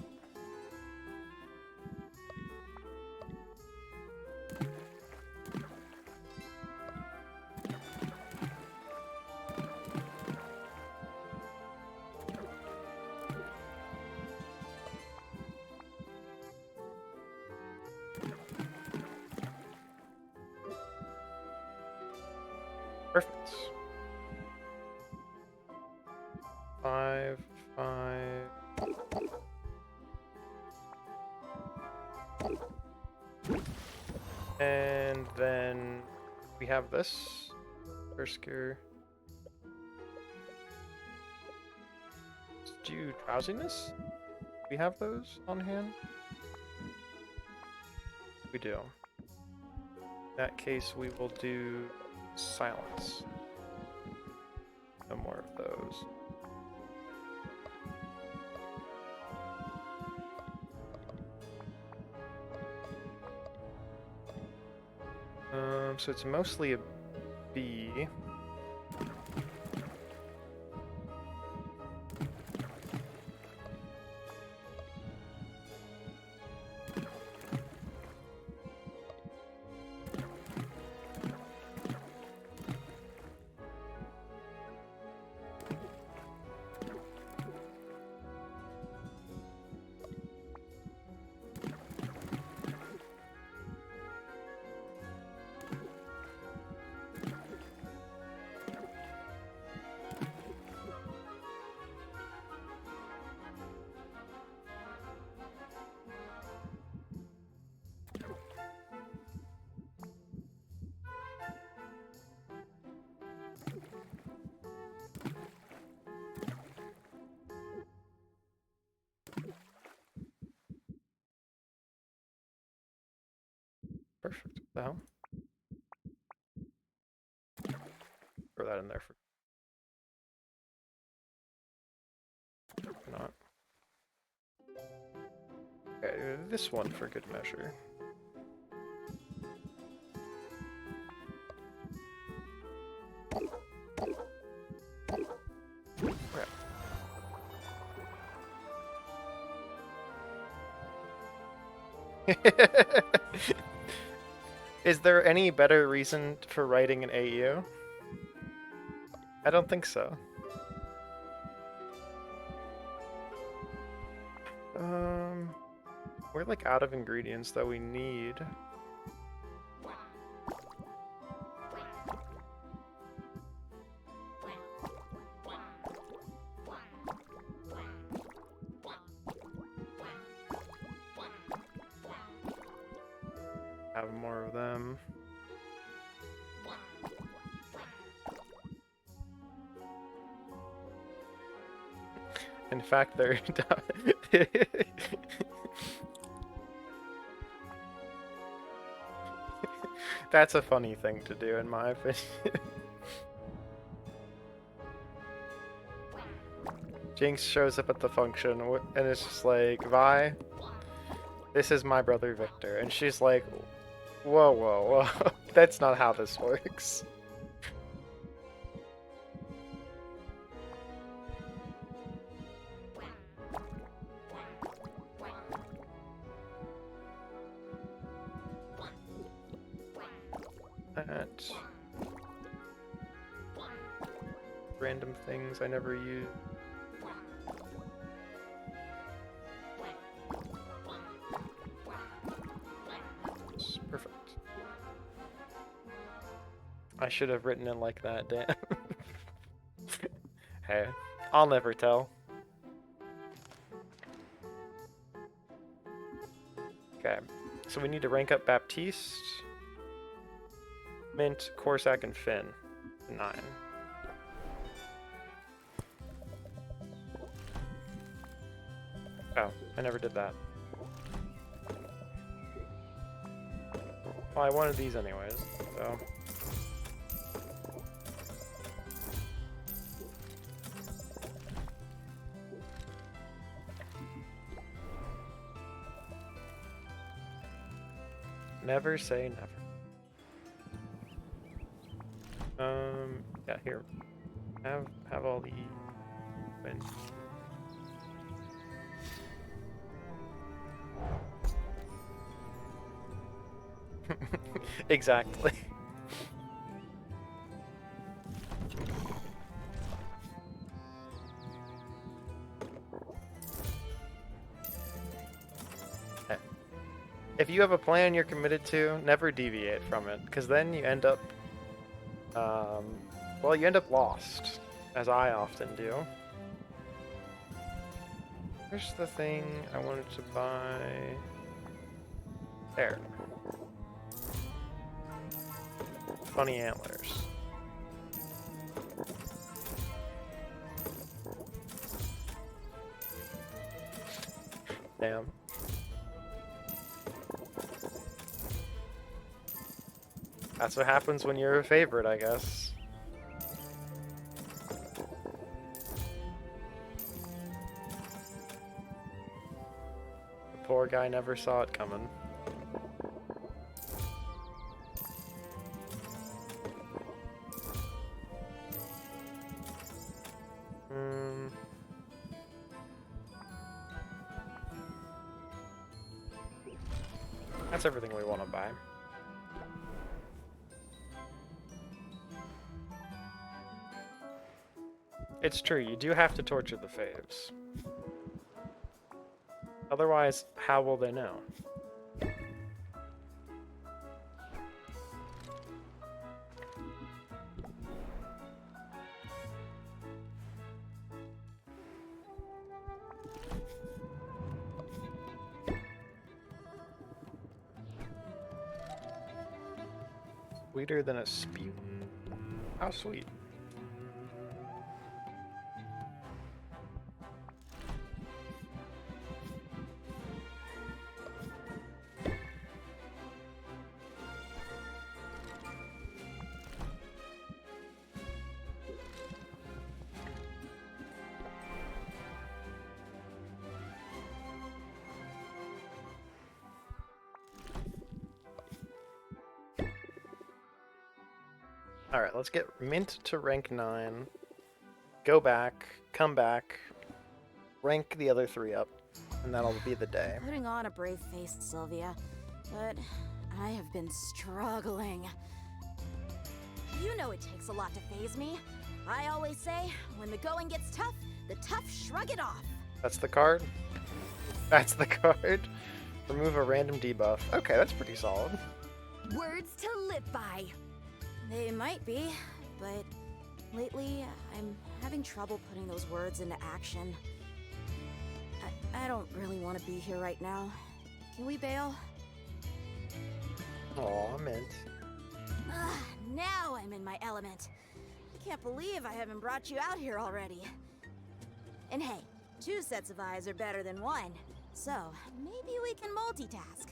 A: Perfect. 5, 5. And then we have this. First gear. Let's do drowsiness. We have those on hand? We do. In that case, we will do silence. No more of those. So it's mostly a B. Perfect. What the hell? Throw that in there for not. Okay, this one for good measure. Is there any better reason for writing an AU? I don't think so. We're like out of ingredients that we need. Have more of them. In fact, they're that's a funny thing to do, in my opinion. Jinx shows up at the function, and it's just like, Vi, this is my brother Victor. And she's like, whoa, whoa, whoa. That's not how this works. That. Random things I never use. Perfect. I should have written it like that, damn. Hey, I'll never tell. Okay, so we need to rank up Baptiste, Mint, Corsac, and Finn. 9. Oh, I never did that. Well, I wanted these anyways, so. Never say never. Yeah, here. Have all the win. Exactly. If you have a plan you're committed to, never deviate from it, because then you end up, well, you end up lost, as I often do. Here's the thing I wanted to buy. There. Funny antlers. Damn. That's what happens when you're a favorite, I guess. The poor guy never saw it coming. That's everything we want to buy. It's true, you do have to torture the faves. Otherwise, how will they know? Sweeter than a spew. How sweet. Alright, let's get mint to rank 9. Go back, come back, rank the other 3 up, and that'll be the day.
G: Putting on a brave face, Sylvia, but I have been struggling. You know it takes a lot to faze me. I always say, when the going gets tough, the tough shrug it off.
A: That's the card? That's the card? Remove a random debuff. Okay, that's pretty solid.
D: Words to live by.
G: They might be, but lately I'm having trouble putting those words into action. I don't really want to be here right now. Can we bail?
A: Aw, mint.
G: Now I'm in my element. I can't believe I haven't brought you out here already. And hey, 2 sets of eyes are better than 1, so maybe we can multitask.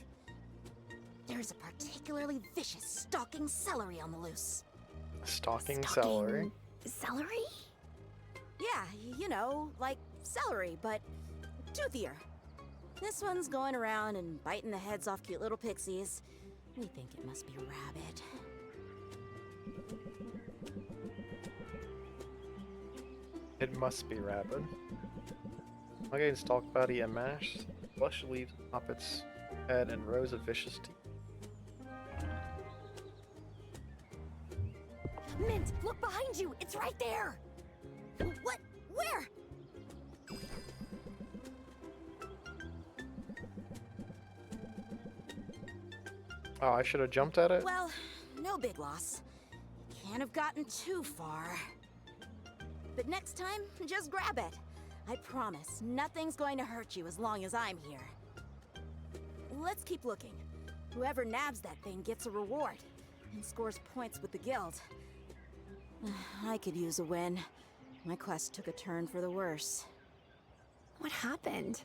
G: There's a particularly vicious stalking celery on the loose.
A: Stalking celery?
C: Celery?
G: Yeah, you know, like celery, but toothier. This one's going around and biting the heads off cute little pixies. We think it must be rabbit.
A: It must be rabid. Okay, stalk body and mash. Flesh leaves off its head and rows of vicious teeth.
D: Mint, look behind you. It's right there.
G: What? Where?
A: Oh, I should have jumped at it?
G: Well, no big loss. Can't have gotten too far. But next time, just grab it. I promise, nothing's going to hurt you as long as I'm here. Let's keep looking. Whoever nabs that thing gets a reward and scores points with the guild. I could use a win. My quest took a turn for the worse.
C: What happened?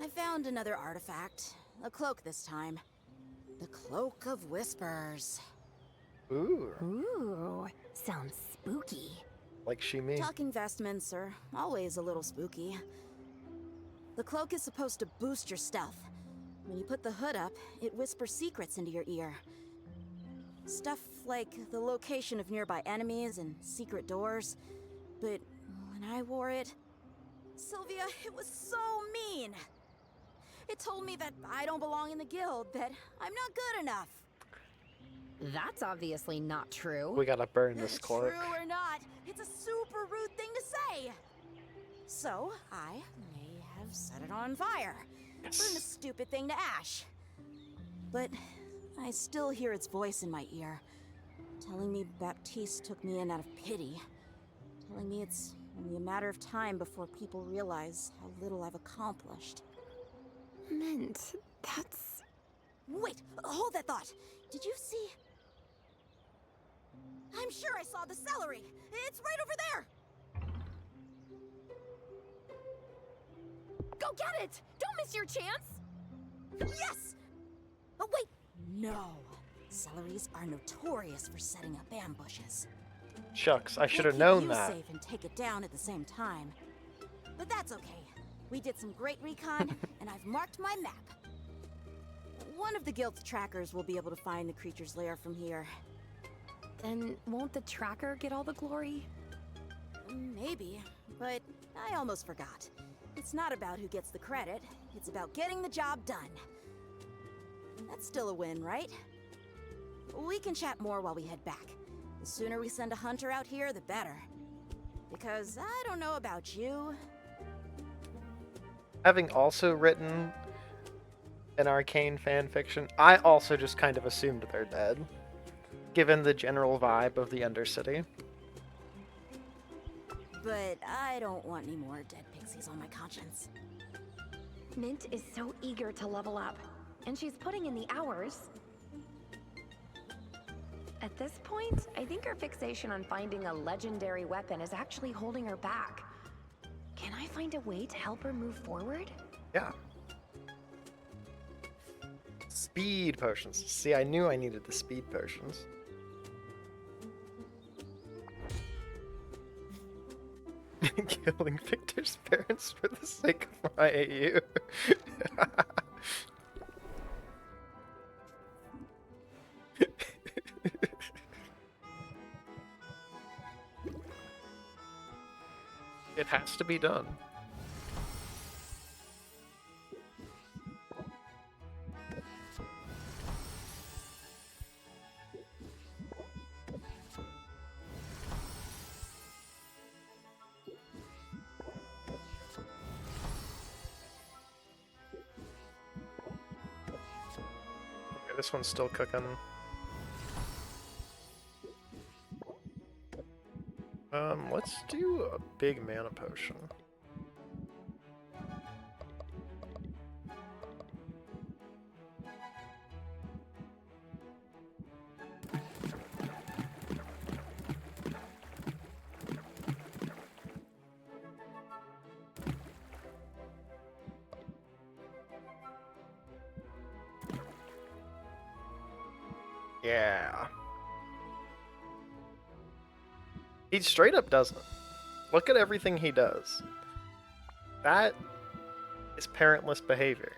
G: I found another artifact. A cloak this time. The Cloak of Whispers.
A: Ooh,
D: Ooh, sounds spooky.
A: like she me.
G: Talking vestments are always a little spooky. The cloak is supposed to boost your stealth. When you put the hood up, it whispers secrets into your ear. Stuff like the location of nearby enemies and secret doors. But when I wore it, Sylvia, it was so mean. It told me that I don't belong in the guild, that I'm not good enough.
D: That's obviously not true.
A: We gotta burn this cloak.
G: True or not, it's a super rude thing to say. So, I may have set it on fire. Burned the stupid thing to ash. But I still hear its voice in my ear, telling me Baptiste took me in out of pity. Telling me it's only a matter of time before people realize how little I've accomplished.
C: Mint, that's...
G: Wait, hold that thought. Did you see? I'm sure I saw the celery. It's right over there.
D: Go get it! Don't miss your chance!
G: Yes! Oh, wait! No. Celeries are notorious for setting up ambushes.
A: Shucks, I should have
G: Can't
A: known
G: keep you
A: that.
G: safe and take it down at the same time. But that's okay. We did some great recon, and I've marked my map. One of the guild's trackers will be able to find the creature's lair from here.
C: Then won't the tracker get all the glory?
G: Maybe, but I almost forgot. It's not about who gets the credit, it's about getting the job done. That's still a win, right? We can chat more while we head back. The sooner we send a hunter out here, the better. Because I don't know about you.
A: Having also written an arcane fanfiction, I also just kind of assumed they're dead, given the general vibe of the Undercity.
G: But I don't want any more dead pixies on my conscience.
C: Mint is so eager to level up, and she's putting in the hours. At this point, I think her fixation on finding a legendary weapon is actually holding her back. Can I find a way to help her move forward?
A: Yeah. Speed potions. See, I knew I needed the speed potions. Killing Victor's parents for the sake of my AU. It has to be done. Okay, this one's still cooking. Let's do a big mana potion. Yeah. He straight up doesn't. Look at everything he does. That is parentless behavior.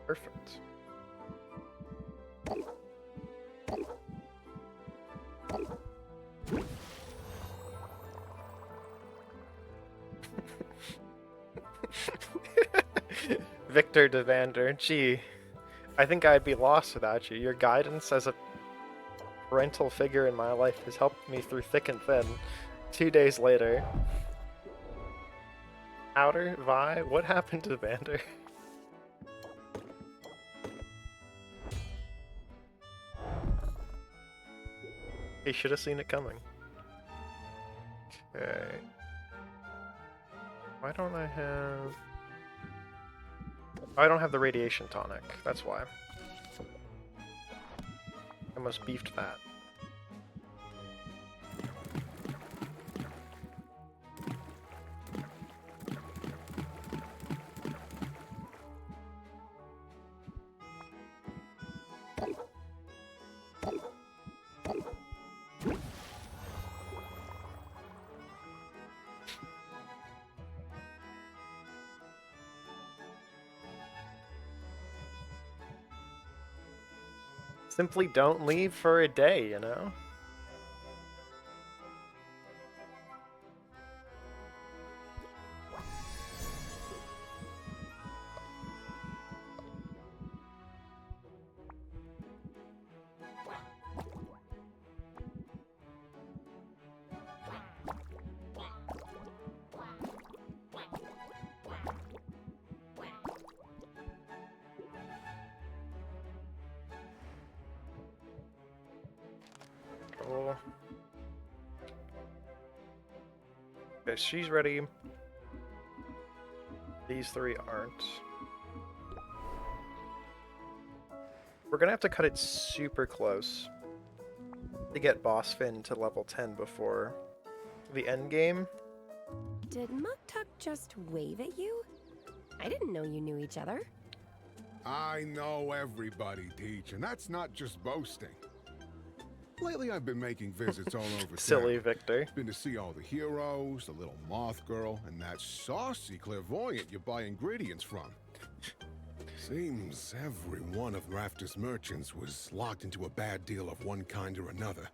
A: Perfect. Victor Devander, gee, I think I'd be lost without you. Your guidance as a parental figure in my life has helped me through thick and thin. 2 days later. Outer, Vi, what happened to Vander? He should have seen it coming. Okay. Why don't I have... I don't have the radiation tonic. That's why. I almost beefed that. Simply don't leave for a day, you know? Cool. Okay, she's ready. These three aren't. We're gonna have to cut it super close to get Boss Finn to level 10 before the end game.
H: Did Muktuk just wave at you? I didn't know you knew each other.
I: I know everybody, Teach, and that's not just boasting. Lately, I've been making visits all over
A: Silly
I: town.
A: Victor.
I: Been to see all the heroes, the little moth girl, and that saucy clairvoyant you buy ingredients from. Seems every one of Rafter's merchants was locked into a bad deal of one kind or another.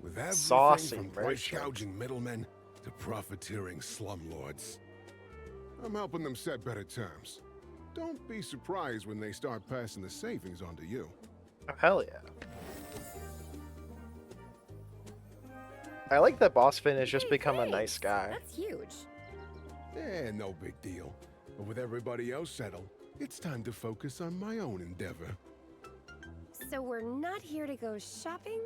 I: With everything
A: Saucy
I: from price
A: merchant.
I: gouging middlemen to profiteering slumlords. I'm helping them set better terms. Don't be surprised when they start passing the savings on to you.
A: Oh, hell yeah. I like that Boss Finn has just
H: Hey,
A: become a
H: thanks.
A: nice guy.
H: That's huge.
I: No big deal. But with everybody else settled, it's time to focus on my own endeavor.
H: So we're not here to go shopping?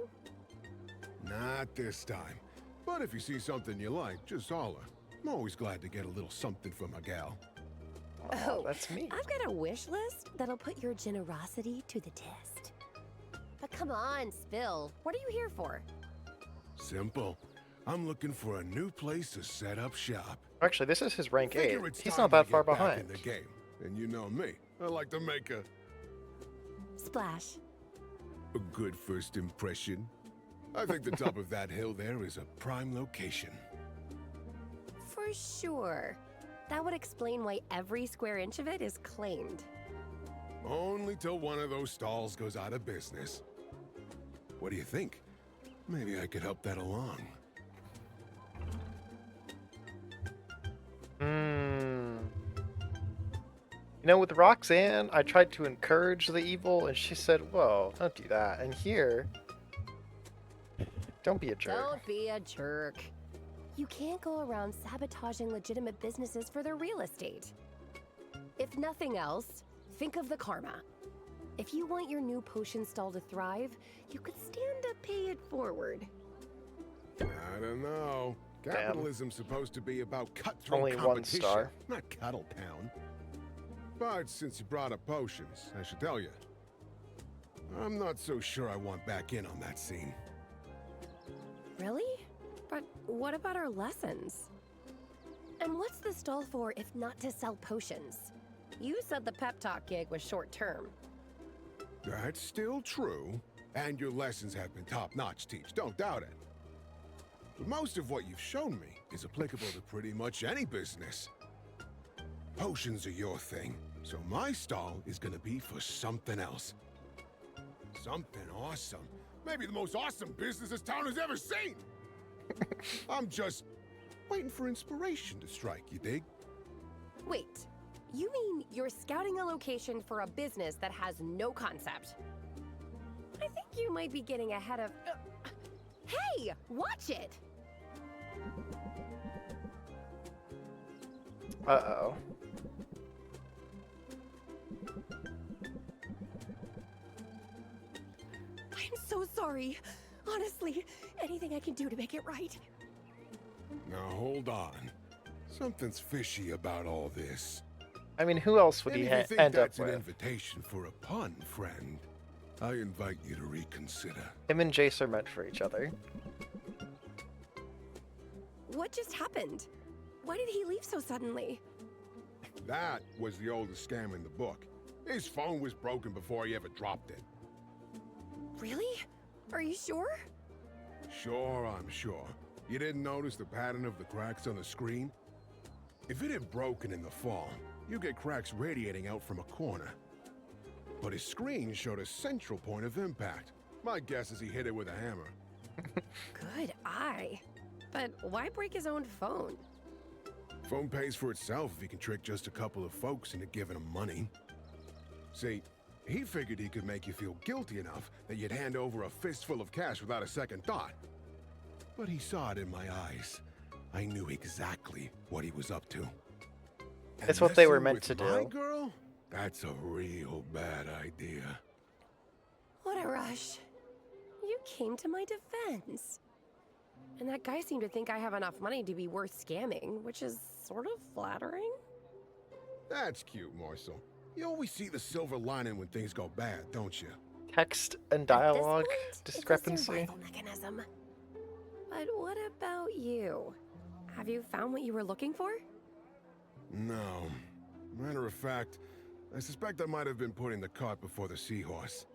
I: Not this time. But if you see something you like, just holler. I'm always glad to get a little something for my gal.
A: Oh, that's me.
H: I've got a wish list that'll put your generosity to the test. But come on, Spill. What are you here for?
I: Simple. I'm looking for a new place to set up shop.
A: Actually, this is his rank 8.
I: Figure it's
A: He's
I: time
A: not that
I: to
A: far
I: get back
A: behind.
I: in the game. And you know me. I like to make a
H: Splash.
I: good first impression. I think the top of that hill there is a prime location.
H: For sure. That would explain why every square inch of it is claimed.
I: Only till one of those stalls goes out of business. What do you think? Maybe I could help that along.
A: You know, with Roxanne, I tried to encourage the evil, and she said, whoa, don't do that. And here, don't be a jerk.
H: Don't be a jerk. You can't go around sabotaging legitimate businesses for their real estate. If nothing else, think of the karma. If you want your new potion stall to thrive, you could stand to pay it forward.
I: I don't know.
A: Damn.
I: Capitalism's supposed to be about cutthroat
A: Only one
I: competition,
A: star.
I: not Cuddle Town. But since you brought up potions, I should tell you, I'm not so sure I want back in on that scene.
H: Really? But what about our lessons? And what's the stall for if not to sell potions? You said the pep talk gig was short term.
I: That's still true. And your lessons have been top-notch, Teach. Don't doubt it. But most of what you've shown me is applicable to pretty much any business. Potions are your thing, so my stall is gonna be for something else. Something awesome. Maybe the most awesome business this town has ever seen! I'm just waiting for inspiration to strike, you dig?
H: Wait, you mean you're scouting a location for a business that has no concept? I think you might be getting ahead of... Hey, watch it!
A: Uh-oh.
H: I'm so sorry. Honestly, anything I can do to make it right.
I: Now hold on. Something's fishy about all this.
A: I mean, who else would
I: And
A: he
I: if you think
A: end up
I: that's an
A: with?
I: invitation for a pun, friend, I invite you to reconsider.
A: Him and Jace are meant for each other.
H: What just happened? Why did he leave so suddenly?
I: That was the oldest scam in the book. His phone was broken before he ever dropped it.
H: Really? Are you sure?
I: Sure, I'm sure. You didn't notice the pattern of the cracks on the screen? If it had broken in the fall, you get cracks radiating out from a corner. But his screen showed a central point of impact. My guess is he hit it with a hammer.
H: Good eye. But why break his own phone?
I: Phone pays for itself if he can trick just a couple of folks into giving him money. See, he figured he could make you feel guilty enough that you'd hand over a fistful of cash without a second thought. But he saw it in my eyes. I knew exactly what he was up to. And
A: It's what they were
I: messing
A: meant
I: with
A: to
I: my
A: do.
I: girl? That's a real bad idea.
H: What a rush. You came to my defense. And that guy seemed to think I have enough money to be worth scamming, which is sort of flattering.
I: That's cute, Marcel. You always see the silver lining when things go bad, don't you?
A: Text and
H: At
A: dialogue
H: this point, it's a
A: discrepancy.
H: survival mechanism. But what about you? Have you found what you were looking for?
I: No. Matter of fact, I suspect I might have been putting the cart before the seahorse.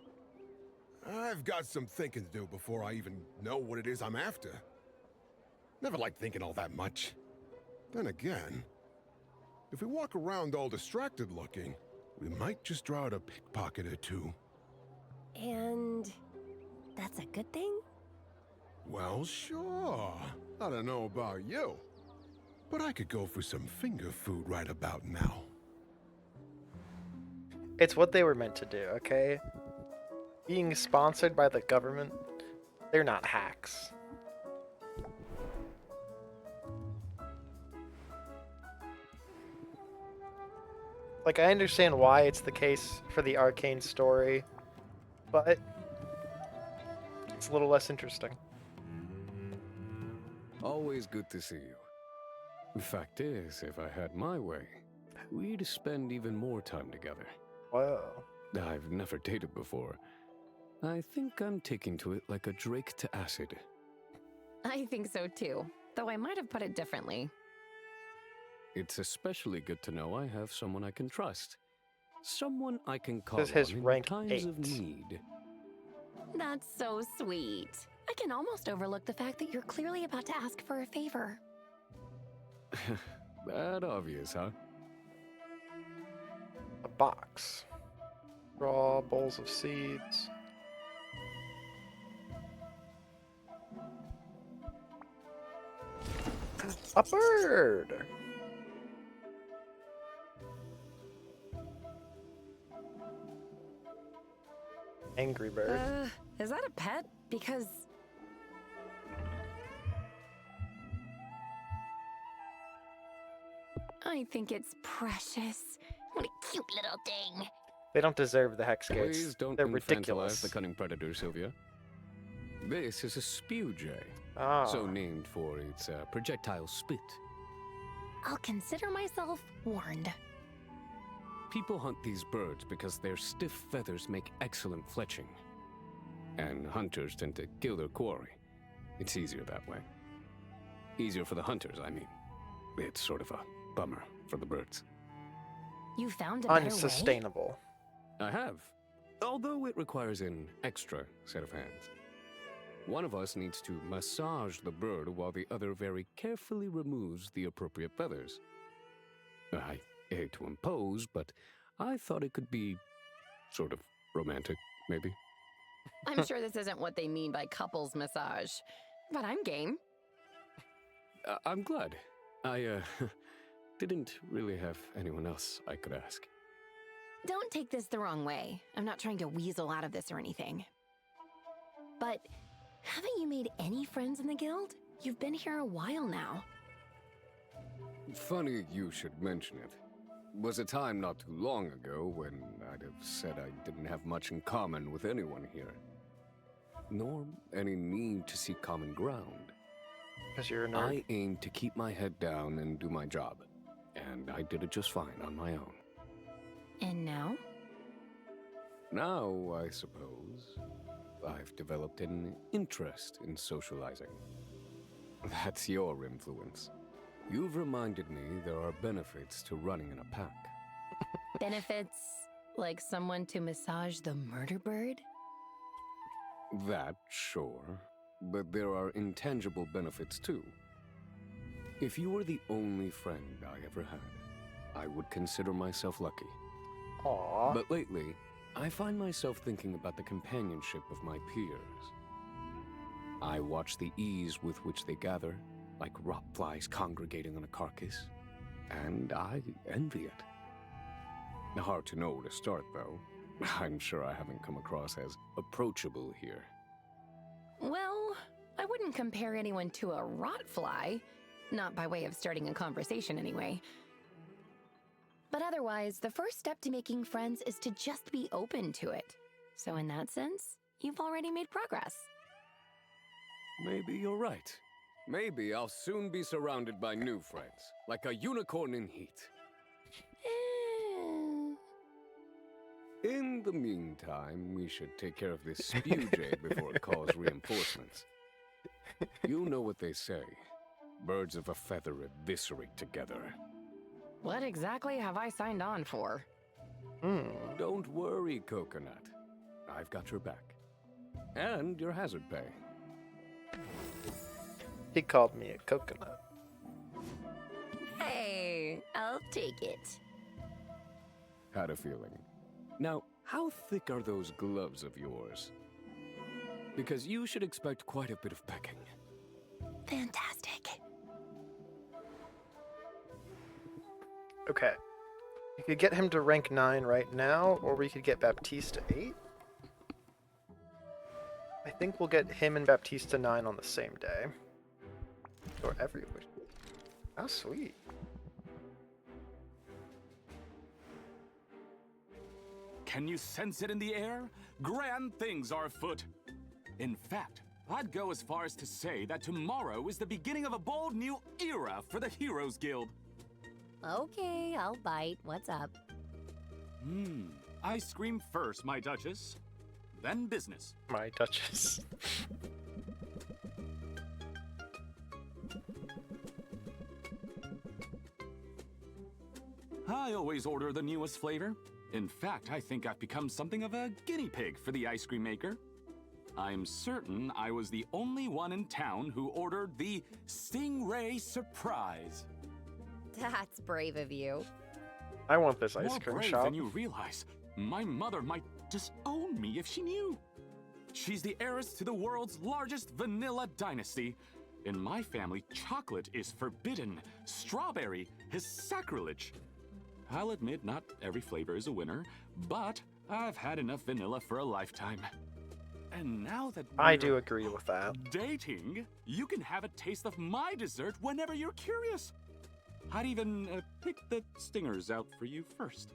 I: I've got some thinking to do before I even know what it is I'm after. Never liked thinking all that much. Then again, if we walk around all distracted looking, we might just draw out a pickpocket or two.
H: And that's a good thing?
I: Well, sure. I don't know about you, but I could go for some finger food right about now.
A: It's what they were meant to do, okay? Being sponsored by the government, they're not hacks. Like, I understand why it's the case for the Arcane story, but it's a little less interesting.
J: Always good to see you. The fact is, if I had my way, we'd spend even more time together.
A: Whoa.
J: I've never dated before. I think I'm taking to it like a Drake to acid.
D: I think so too, though I might have put it differently.
J: It's especially good to know I have someone I can trust. Someone I can call
A: This is his
J: on in
A: rank
J: times of
A: 8.
J: need.
D: That's so sweet. I can almost overlook the fact that you're clearly about to ask for a favor.
J: That obvious, huh?
A: A box. Raw bowls of seeds. A bird! Angry bird.
H: Is that a pet? Because
D: I think it's precious.
F: What a cute little thing.
A: They don't deserve the hex gates.
J: Please don't
A: They're
J: infantilize
A: ridiculous.
J: the cunning predator, Sylvia. This is a spew jay,
A: Ah.
J: so named for its projectile spit.
D: I'll consider myself warned.
J: People hunt these birds because their stiff feathers make excellent fletching. And hunters tend to kill their quarry. It's easier that way. Easier for the hunters, I mean. It's sort of a bummer for the birds.
D: You found a better way?
A: Unsustainable.
J: I have. Although it requires an extra set of hands. One of us needs to massage the bird while the other very carefully removes the appropriate feathers. I hate to impose, but I thought it could be sort of romantic, maybe.
D: I'm sure this isn't what they mean by couples massage, but I'm game.
J: I'm glad. I didn't really have anyone else I could ask.
D: Don't take this the wrong way. I'm not trying to weasel out of this or anything. But haven't you made any friends in the guild? You've been here a while now.
J: Funny you should mention it. Was a time not too long ago when I'd have said I didn't have much in common with anyone here. nor any need to seek common ground.
A: Because you're a nerd.
J: I aim to keep my head down and do my job, and I did it just fine on my own.
D: And now?
J: Now, I suppose, I've developed an interest in socializing. That's your influence. You've reminded me there are benefits to running in a pack.
D: Benefits like someone to massage the murder bird?
J: That, sure. But there are intangible benefits too. If you were the only friend I ever had, I would consider myself lucky.
A: Aww.
J: But lately, I find myself thinking about the companionship of my peers. I watch the ease with which they gather, like rot flies congregating on a carcass, and I envy it. Hard to know where to start, though. I'm sure I haven't come across as approachable here.
D: Well, I wouldn't compare anyone to a rot fly. Not by way of starting a conversation, anyway. But otherwise, the first step to making friends is to just be open to it. So in that sense, you've already made progress.
J: Maybe you're right. Maybe I'll soon be surrounded by new friends, like a unicorn in heat. In the meantime, we should take care of this spew jade before it calls reinforcements. You know what they say. Birds of a feather eviscerate together.
D: What exactly have I signed on for?
J: Don't worry, Coconut. I've got your back. And your hazard pay.
A: He called me a coconut.
D: Hey, I'll take it.
J: Had a feeling. Now, how thick are those gloves of yours? Because you should expect quite a bit of pecking.
D: Fantastic.
A: Okay. We could get him to rank 9 right now, or we could get Baptiste to 8. I think we'll get him and Baptiste to 9 on the same day. Or every week. How sweet.
B: Can you sense it in the air? Grand things are afoot. In fact, I'd go as far as to say that tomorrow is the beginning of a bold new era for the Heroes Guild.
H: Okay, I'll bite. What's up?
B: Ice cream first, my Duchess. Then business.
A: My Duchess.
B: I always order the newest flavor. In fact, I think I've become something of a guinea pig for the ice cream maker. I'm certain I was the only one in town who ordered the Stingray Surprise.
H: That's brave of you.
A: I want this ice
B: More
A: cream
B: brave
A: shop.
B: than you realize. My mother might disown me if she knew. She's the heiress to the world's largest vanilla dynasty. In my family, chocolate is forbidden. Strawberry is sacrilege. I'll admit not every flavor is a winner, but I've had enough vanilla for a lifetime. And now that
A: I do agree with that.
B: dating, you can have a taste of my dessert whenever you're curious. I'd even pick the stingers out for you first.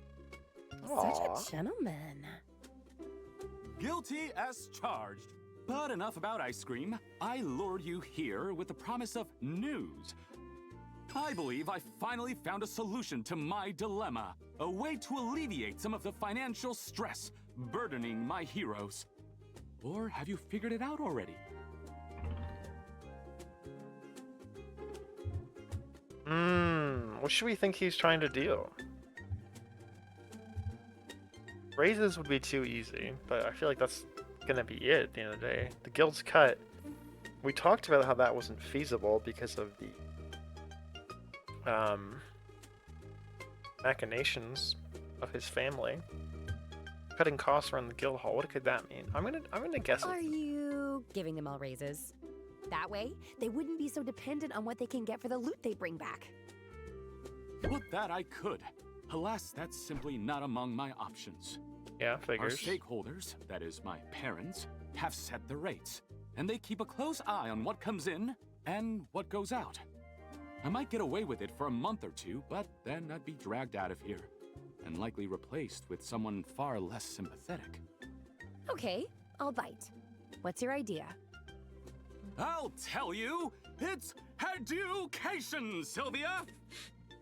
H: Such a gentleman.
B: Guilty as charged. But enough about ice cream. I lured you here with the promise of news. I believe I finally found a solution to my dilemma. A way to alleviate some of the financial stress burdening my heroes. Or have you figured it out already?
A: What should we think he's trying to do? Raises would be too easy, but I feel like that's gonna be it at the end of the day. The guild's cut. We talked about how that wasn't feasible because of the machinations of his family. Cutting costs around the guild hall. What could that mean? I'm gonna guess.
H: Are you giving them all raises? That way, they wouldn't be so dependent on what they can get for the loot they bring back.
B: Would that I could. Alas, that's simply not among my options.
A: Yeah,
B: Our
A: figures.
B: stakeholders, that is my parents, have set the rates, and they keep a close eye on what comes in and what goes out. I might get away with it for a month or two, but then I'd be dragged out of here, and likely replaced with someone far less sympathetic.
H: Okay, I'll bite. What's your idea?
K: I'll tell you! It's education, Sylvia!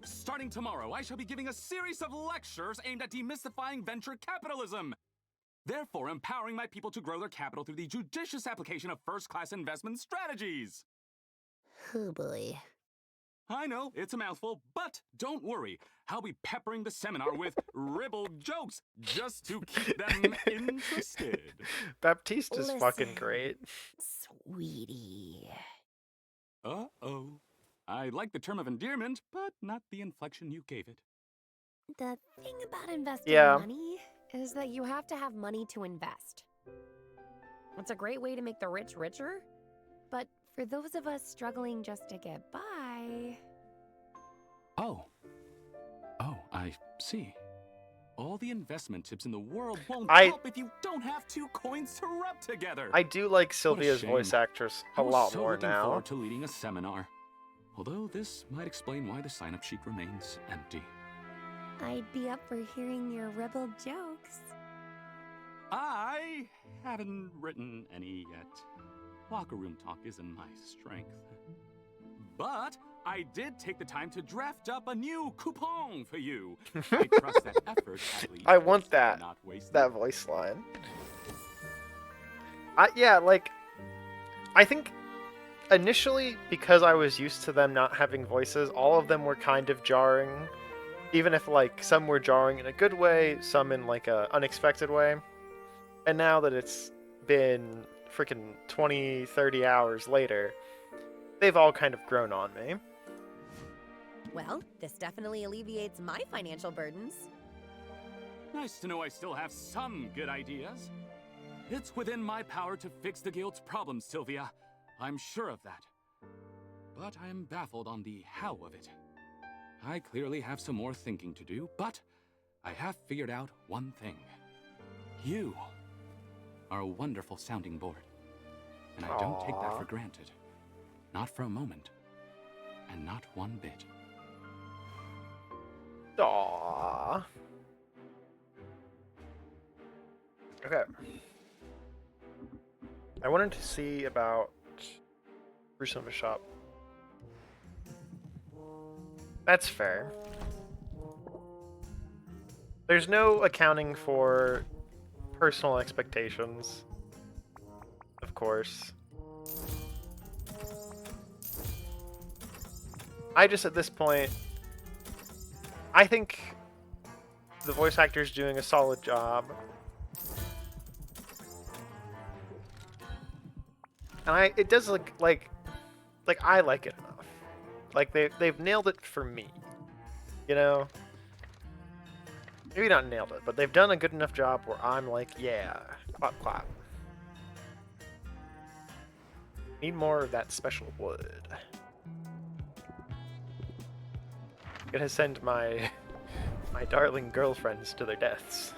K: Starting tomorrow, I shall be giving a series of lectures aimed at demystifying venture capitalism. Therefore, empowering my people to grow their capital through the judicious application of first-class investment strategies.
F: Oh boy.
K: I know, it's a mouthful, but don't worry. I'll be peppering the seminar with ribald jokes just to keep them interested.
A: Baptiste is fucking
F: Listen,
A: great.
F: Sweetie.
K: Uh-oh. I like the term of endearment, but not the inflection you gave it.
H: The thing about investing
A: Yeah.
H: money is that you have to have money to invest. It's a great way to make the rich richer, but for those of us struggling just to get by...
K: Oh, I see. All the investment tips in the world won't help if you don't have 2 coins to rub together.
A: I do like
K: What a
A: Sylvia's
K: shame.
A: voice actress a
K: I was
A: lot
K: so
A: more
K: looking
A: now.
K: forward to leading a seminar. Although this might explain why the sign-up sheet remains empty.
H: I'd be up for hearing your ribald jokes.
K: I haven't written any yet. Locker room talk isn't my strength. But I did take the time to draft up a new coupon for you. I trust that effort at least
A: I want that.
K: not wasted.
A: That voice line. Yeah, like, I think initially, because I was used to them not having voices, all of them were kind of jarring. Even if, like, some were jarring in a good way, some in, like, a unexpected way. And now that it's been freaking 20, 30 hours later, they've all kind of grown on me.
H: Well, this definitely alleviates my financial burdens.
K: Nice to know I still have some good ideas. It's within my power to fix the guild's problems, Sylvia. I'm sure of that. But I am baffled on the how of it. I clearly have some more thinking to do, but I have figured out one thing. You are a wonderful sounding board. And I don't take that for granted. Not for a moment. And not one bit.
A: Aww. Okay. I wanted to see about Gruesome Shop. That's fair. There's no accounting for personal expectations, of course. I just, at this point, I think the voice actor's doing a solid job. And it does look like I like it enough. Like they've nailed it for me. You know? Maybe not nailed it, but they've done a good enough job where I'm like, yeah, clap clap. Need more of that special wood. Gonna send my darling girlfriends to their deaths.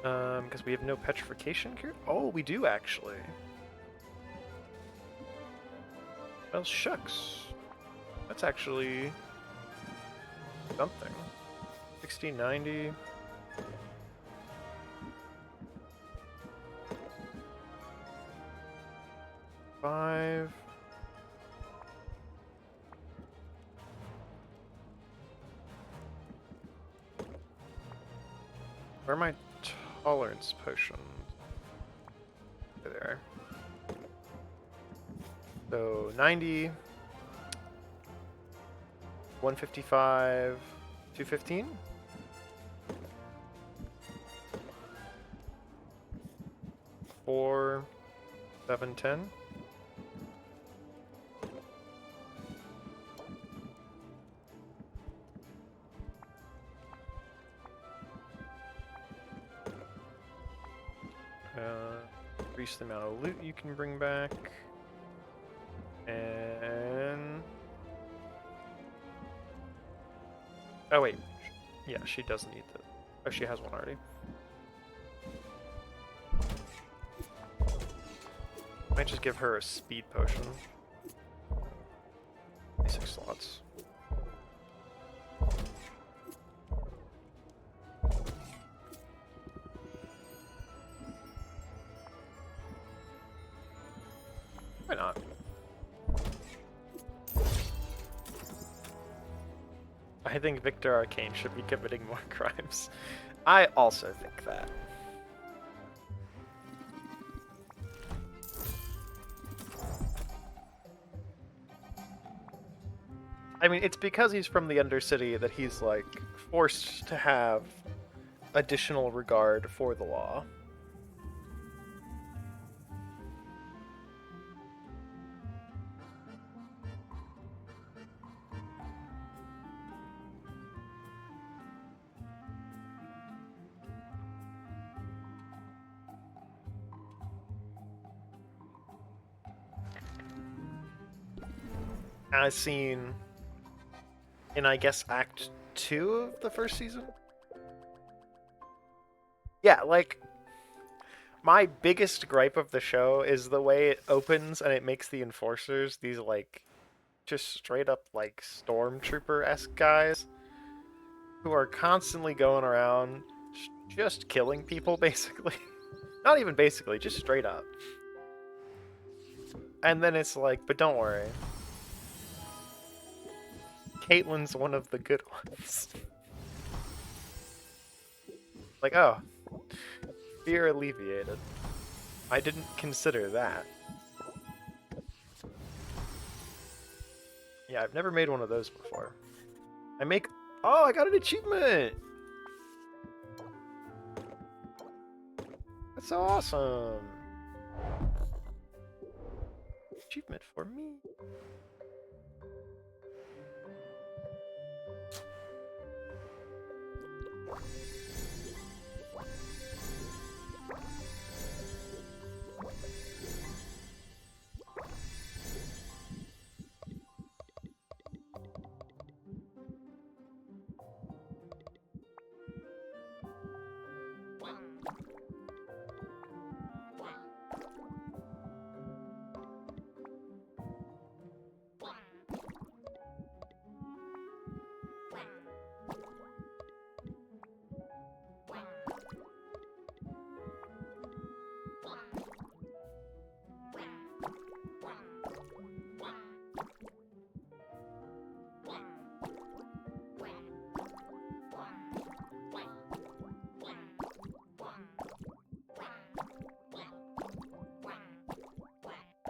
A: Because we have no petrification cure. Oh, we do actually. Well, shucks. That's actually something. 1690. Five. Where are my tolerance potions? There. So 90, 155, 215. Four, 710. Increase the amount of loot you can bring back. And... oh wait, yeah, she doesn't need the... oh, she has one already. Might just give her a speed potion. 6 slots. I think Victor Arcane should be committing more crimes. I also think that. I mean, it's because he's from the Undercity that he's, like, forced to have additional regard for the law. As seen in, I guess, Act 2 of the first season? Yeah, like, my biggest gripe of the show is the way it opens and it makes the enforcers these, like, just straight up, like, stormtrooper-esque guys who are constantly going around just killing people, basically. Not even basically, just straight up. And then it's like, but don't worry. Caitlin's one of the good ones. Like, oh, fear alleviated. I didn't consider that. Yeah, I've never made one of those before. Oh, I got an achievement! That's so awesome! Achievement for me.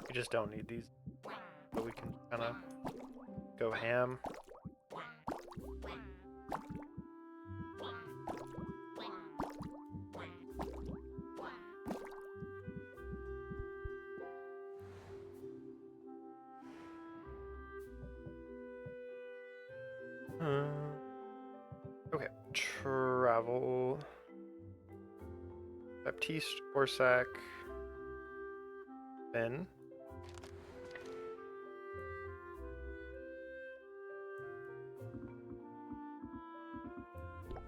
A: We just don't need these, but we can kind of go ham. Okay, travel. Baptiste, Orsak, Ben.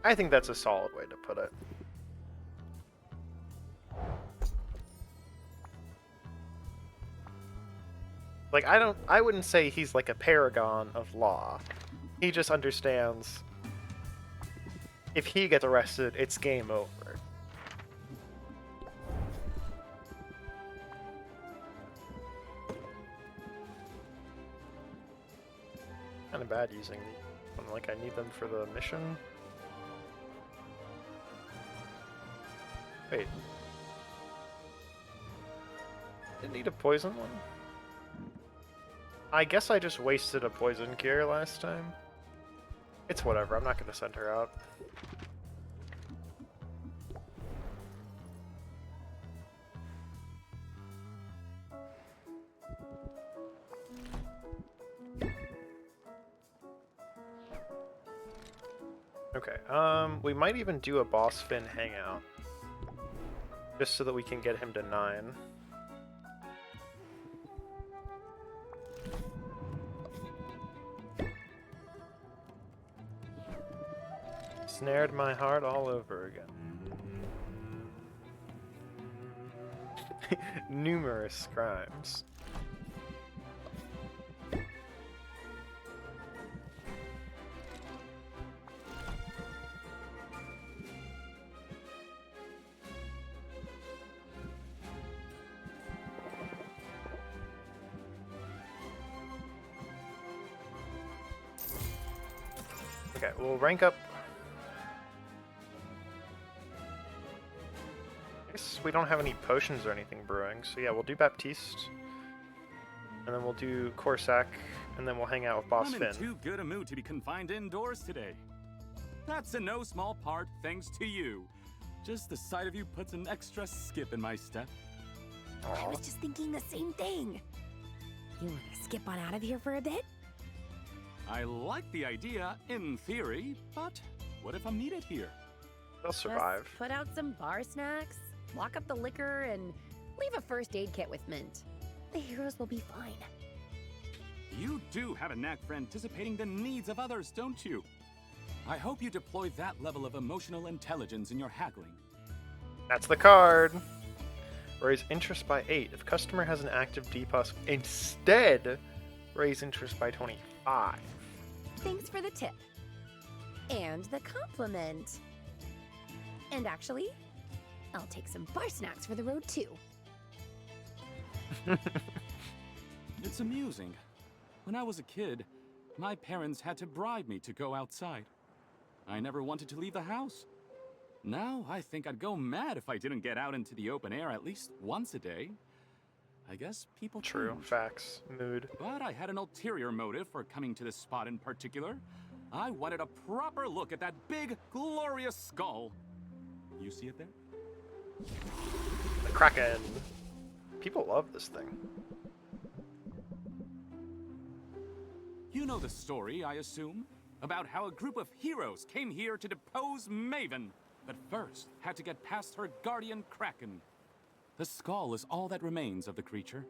A: I think that's a solid way to put it. Like, I wouldn't say he's like a paragon of law. He just understands if he gets arrested, it's game over. Kind of bad using these when, like, I need them for the mission. Wait. Didn't need a poison one? I guess I just wasted a poison cure last time. It's whatever, I'm not gonna send her out. Okay, we might even do a boss Finn hangout. Just so that we can get him to 9. Snared my heart all over again. Numerous crimes. Okay, we'll rank up. I guess we don't have any potions or anything brewing, so yeah, we'll do Baptiste. And then we'll do Corsac, and then we'll hang out with Boss
K: I'm
A: Finn.
K: in too good a mood to be confined indoors today. That's in no small part thanks to you. Just the sight of you puts an extra skip in my step.
H: I was just thinking the same thing. You want to skip on out of here for a bit?
K: I like the idea, in theory, but what if I'm needed here?
A: They'll survive.
H: Just put out some bar snacks, lock up the liquor, and leave a first aid kit with Mint. The heroes will be fine.
K: You do have a knack for anticipating the needs of others, don't you? I hope you deploy that level of emotional intelligence in your haggling.
A: That's the card. Raise interest by 8 if customer has an active DPOS. Instead, raise interest by 25.
H: Thanks for the tip. And the compliment. And actually, I'll take some bar snacks for the road too.
K: It's amusing. When I was a kid, my parents had to bribe me to go outside. I never wanted to leave the house. Now I think I'd go mad if I didn't get out into the open air at least once a day. I guess people
A: True.
K: change.
A: Facts. Mood.
K: But I had an ulterior motive for coming to this spot in particular. I wanted a proper look at that big, glorious skull. You see it there?
A: The Kraken. People love this thing.
K: You know the story, I assume? About how a group of heroes came here to depose Maven, but first had to get past her guardian Kraken. The skull is all that remains of the creature.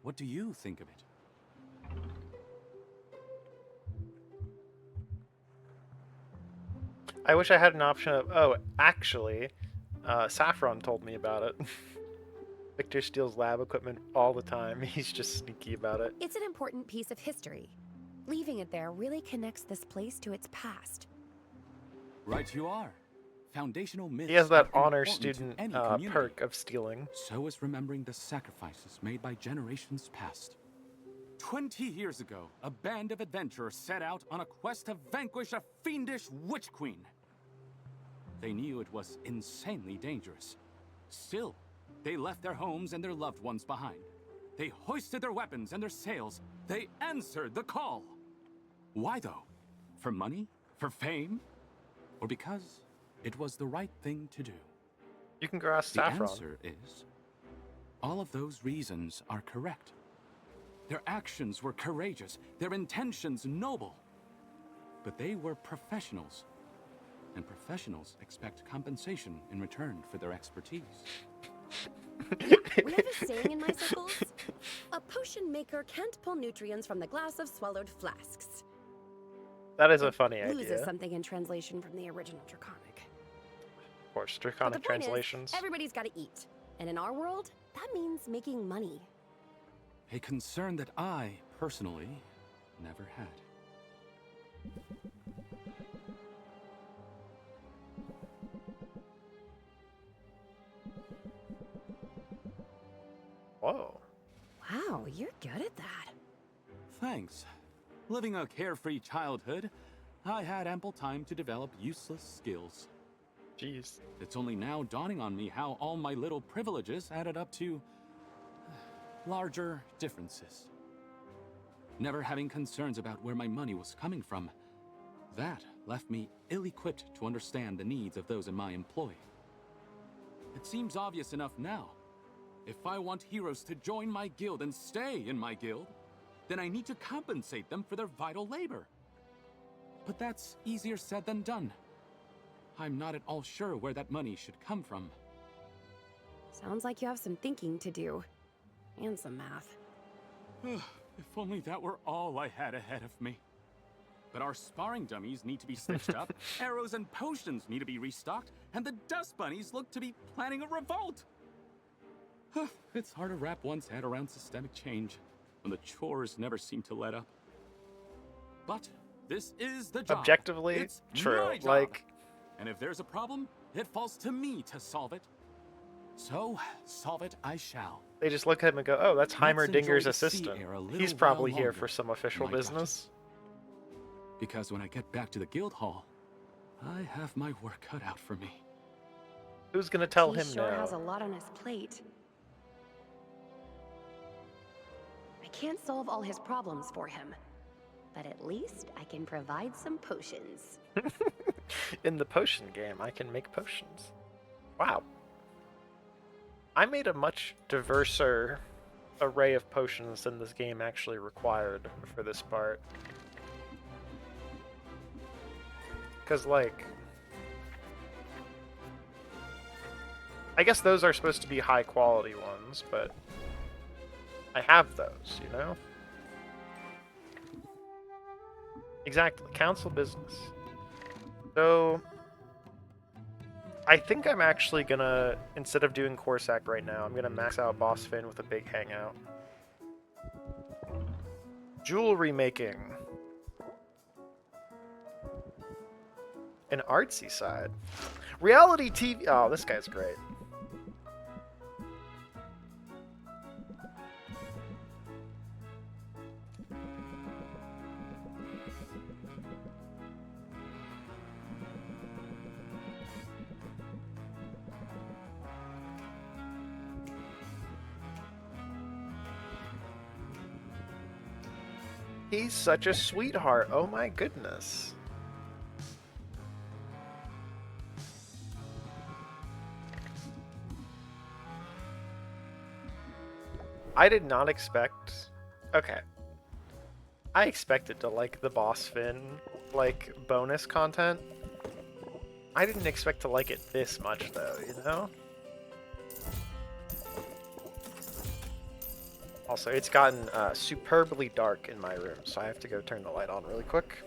K: What do you think of it?
A: I wish I had an option of, oh, actually, Saffron told me about it. Victor steals lab equipment all the time. He's just sneaky about it.
H: It's an important piece of history. Leaving it there really connects this place to its past.
K: Right you are. Foundational myths
A: He has that
K: are
A: honor
K: important to
A: student
K: any community.
A: perk of stealing.
K: So is remembering the sacrifices made by generations past. 20 years ago, a band of adventurers set out on a quest to vanquish a fiendish witch queen. They knew it was insanely dangerous. Still, they left their homes and their loved ones behind. They hoisted their weapons and their sails. They answered the call. Why though? For money? For fame? Or because it was the right thing to do?
A: You can go ask
K: The
A: Saffron.
K: answer is, all of those reasons are correct. Their actions were courageous, their intentions noble. But they were professionals. And professionals expect compensation in return for their expertise.
H: We have a saying in my circles. A potion maker can't pull nutrients from the glass of swallowed flasks.
A: That is a funny
H: Loses
A: idea.
H: something in translation from the original Draconic.
A: Of course,
H: But the
A: Draconic
H: point
A: translations.
H: is, everybody's got to eat. And in our world, that means making money.
K: A concern that I, personally, never had.
A: Whoa.
H: Wow, you're good at that.
K: Thanks. Living a carefree childhood, I had ample time to develop useless skills.
A: Jeez.
K: It's only now dawning on me how all my little privileges added up to larger differences. Never having concerns about where my money was coming from, that left me ill-equipped to understand the needs of those in my employ. It seems obvious enough now. If I want heroes to join my guild and stay in my guild, then I need to compensate them for their vital labor. But that's easier said than done. I'm not at all sure where that money should come from.
H: Sounds like you have some thinking to do. And some math.
K: If only that were all I had ahead of me. But our sparring dummies need to be stitched up, arrows and potions need to be restocked, and the dust bunnies look to be planning a revolt. It's hard to wrap one's head around systemic change when the chores never seem to let up. But this is the job.
A: Objectively,
K: It's
A: true.
K: my job.
A: Like,
K: And if there's a problem, it falls to me to solve it. So, solve it I shall.
A: they just look at him and go, oh, that's
K: Let's enjoy
A: Heimerdinger's
K: the sea
A: assistant.
K: air a little
A: He's probably
K: while
A: here
K: longer,
A: for some official
K: my
A: business.
K: Because when I get back to the guild hall, I have my work cut out for me.
A: Who's gonna tell
H: He
A: him
H: sure
A: no?
H: has a lot on his plate. I can't solve all his problems for him, but at least I can provide some potions.
A: In the potion game, I can make potions. Wow. I made a much diverser array of potions than this game actually required for this part. Because, like, I guess those are supposed to be high quality ones, but I have those, you know? Exactly, council business. So, I think I'm actually gonna, instead of doing Corsac right now, I'm gonna max out Boss Finn with a big hangout. Jewelry making. An artsy side. Reality TV. Oh, this guy's great. He's such a sweetheart. Oh my goodness. I did not expect... Okay. I expected to like the Boss Finn, like, bonus content. I didn't expect to like it this much, though, you know? Also, it's gotten superbly dark in my room, so I have to go turn the light on really quick.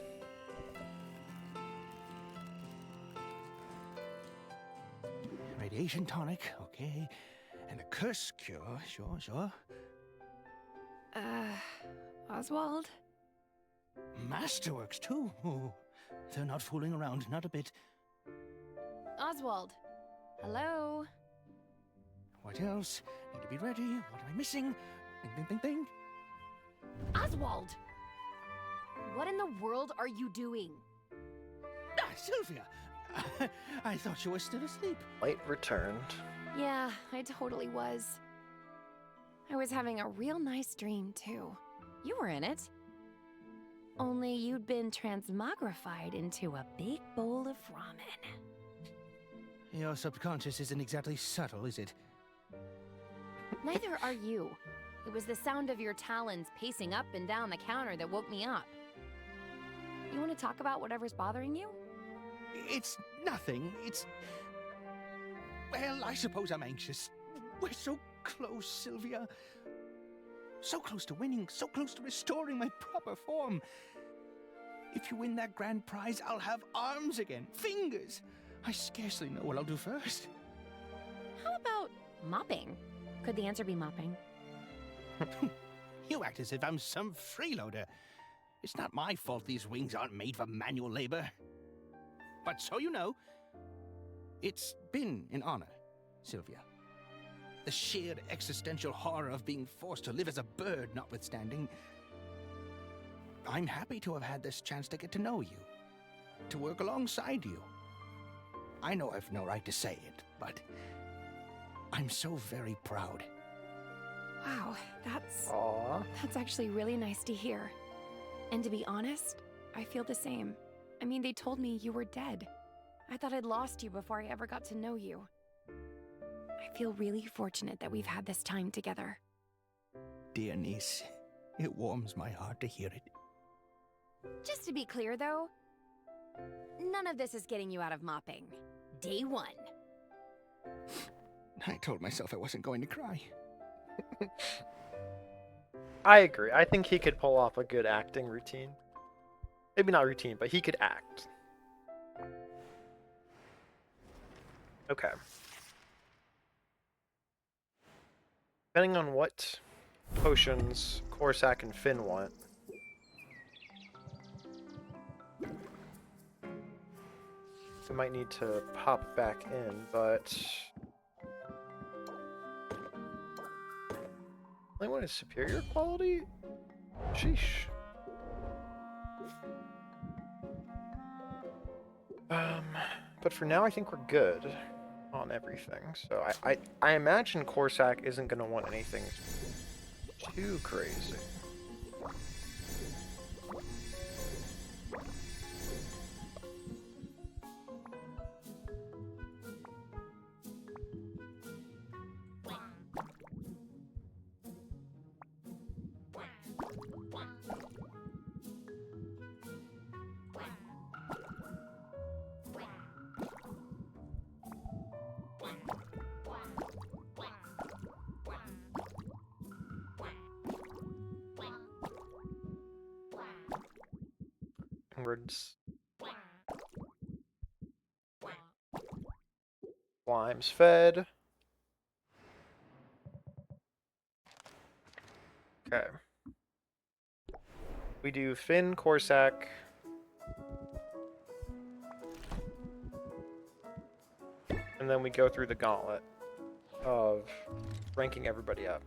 L: Radiation tonic, okay. And a curse cure, sure.
D: Oswald?
L: Masterworks, too. Oh, they're not fooling around, not a bit.
D: Oswald? Hello?
L: What else? Need to be ready. What am I missing? Bing, bing, bing, bing.
C: Oswald! What in the world are you doing?
L: Ah, Sylvia! I thought you were still asleep.
A: Light returned.
D: Yeah, I totally was. I was having a real nice dream, too. You were in it. Only you'd been transmogrified into a big bowl of ramen.
L: Your subconscious isn't exactly subtle, is it?
D: Neither are you. It was the sound of your talons pacing up and down the counter that woke me up. You want to talk about whatever's bothering you?
L: It's nothing. It's... Well, I suppose I'm anxious. We're so close, Sylvia. So close to winning, so close to restoring my proper form. If you win that grand prize, I'll have arms again, fingers. I scarcely know what I'll do first.
D: How about mopping? Could the answer be mopping?
L: You act as if I'm some freeloader. It's not my fault these wings aren't made for manual labor. But so you know, it's been an honor, Sylvia. The sheer existential horror of being forced to live as a bird notwithstanding, I'm happy to have had this chance to get to know you, to work alongside you. I know I've no right to say it, but I'm so very proud.
D: Wow,
A: Aww.
D: that's actually really nice to hear. And to be honest, I feel the same. I mean, they told me you were dead. I thought I'd lost you before I ever got to know you. I feel really fortunate that we've had this time together.
L: Dear niece, it warms my heart to hear it.
D: Just to be clear, though, none of this is getting you out of mopping. Day one.
L: I told myself I wasn't going to cry.
A: I agree. I think he could pull off a good acting routine. Maybe not routine, but he could act. Okay. Depending on what potions Corsac and Finn want. We might need to pop back in, but... Only one is superior quality? Sheesh. But for now, I think we're good on everything. So I imagine Corsac isn't going to want anything too crazy. Words. Slime's fed. Okay. We do Finn, Corsac. And then we go through the gauntlet of ranking everybody up.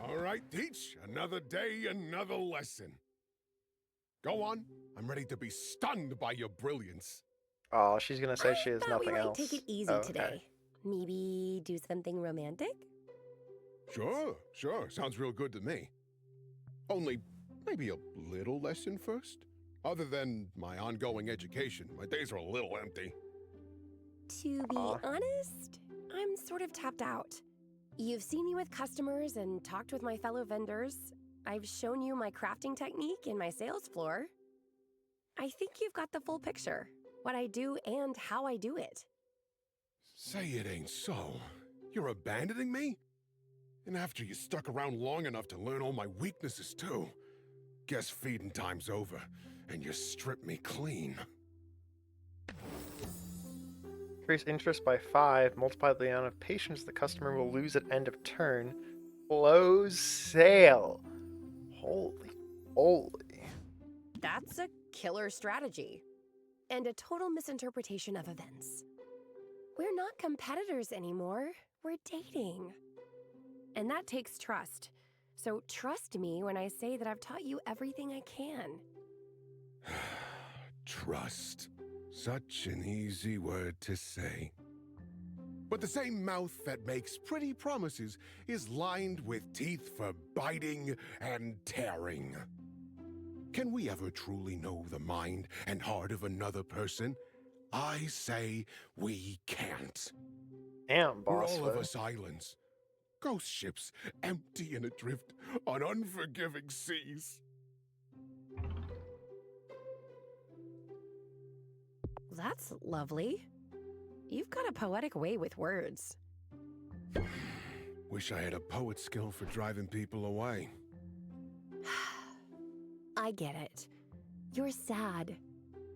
I: All right, Teach. Another day, another lesson. Go on. I'm ready to be stunned by your brilliance.
A: Oh, she's gonna say she has
H: thought we
A: nothing
H: might
A: else.
H: take it easy
A: Oh, okay.
H: today. Maybe do something romantic?
I: Sure. Sounds real good to me. Only maybe a little lesson first? Other than my ongoing education, my days are a little empty.
H: To be honest, I'm sort of tapped out. You've seen me with customers and talked with my fellow vendors. I've shown you my crafting technique and my sales floor. I think you've got the full picture, what I do and how I do it.
I: Say it ain't so. You're abandoning me? And after you stuck around long enough to learn all my weaknesses too. Guess feeding time's over, and you stripped me clean.
A: Increase interest by 5. Multiply the amount of patience the customer will lose at end of turn. Close sale. Holy.
H: That's a killer strategy. And a total misinterpretation of events. We're not competitors anymore. We're dating. And that takes trust. So trust me when I say that I've taught you everything I can.
I: Trust. Such an easy word to say. But the same mouth that makes pretty promises is lined with teeth for biting and tearing. Can we ever truly know the mind and heart of another person? I say we can't.
A: Damn,
I: We're
A: boss.
I: all of us islands. Ghost ships, empty and adrift on unforgiving seas.
H: That's lovely. You've got a poetic way with words.
I: Wish I had a poet's skill for driving people away.
H: I get it. You're sad.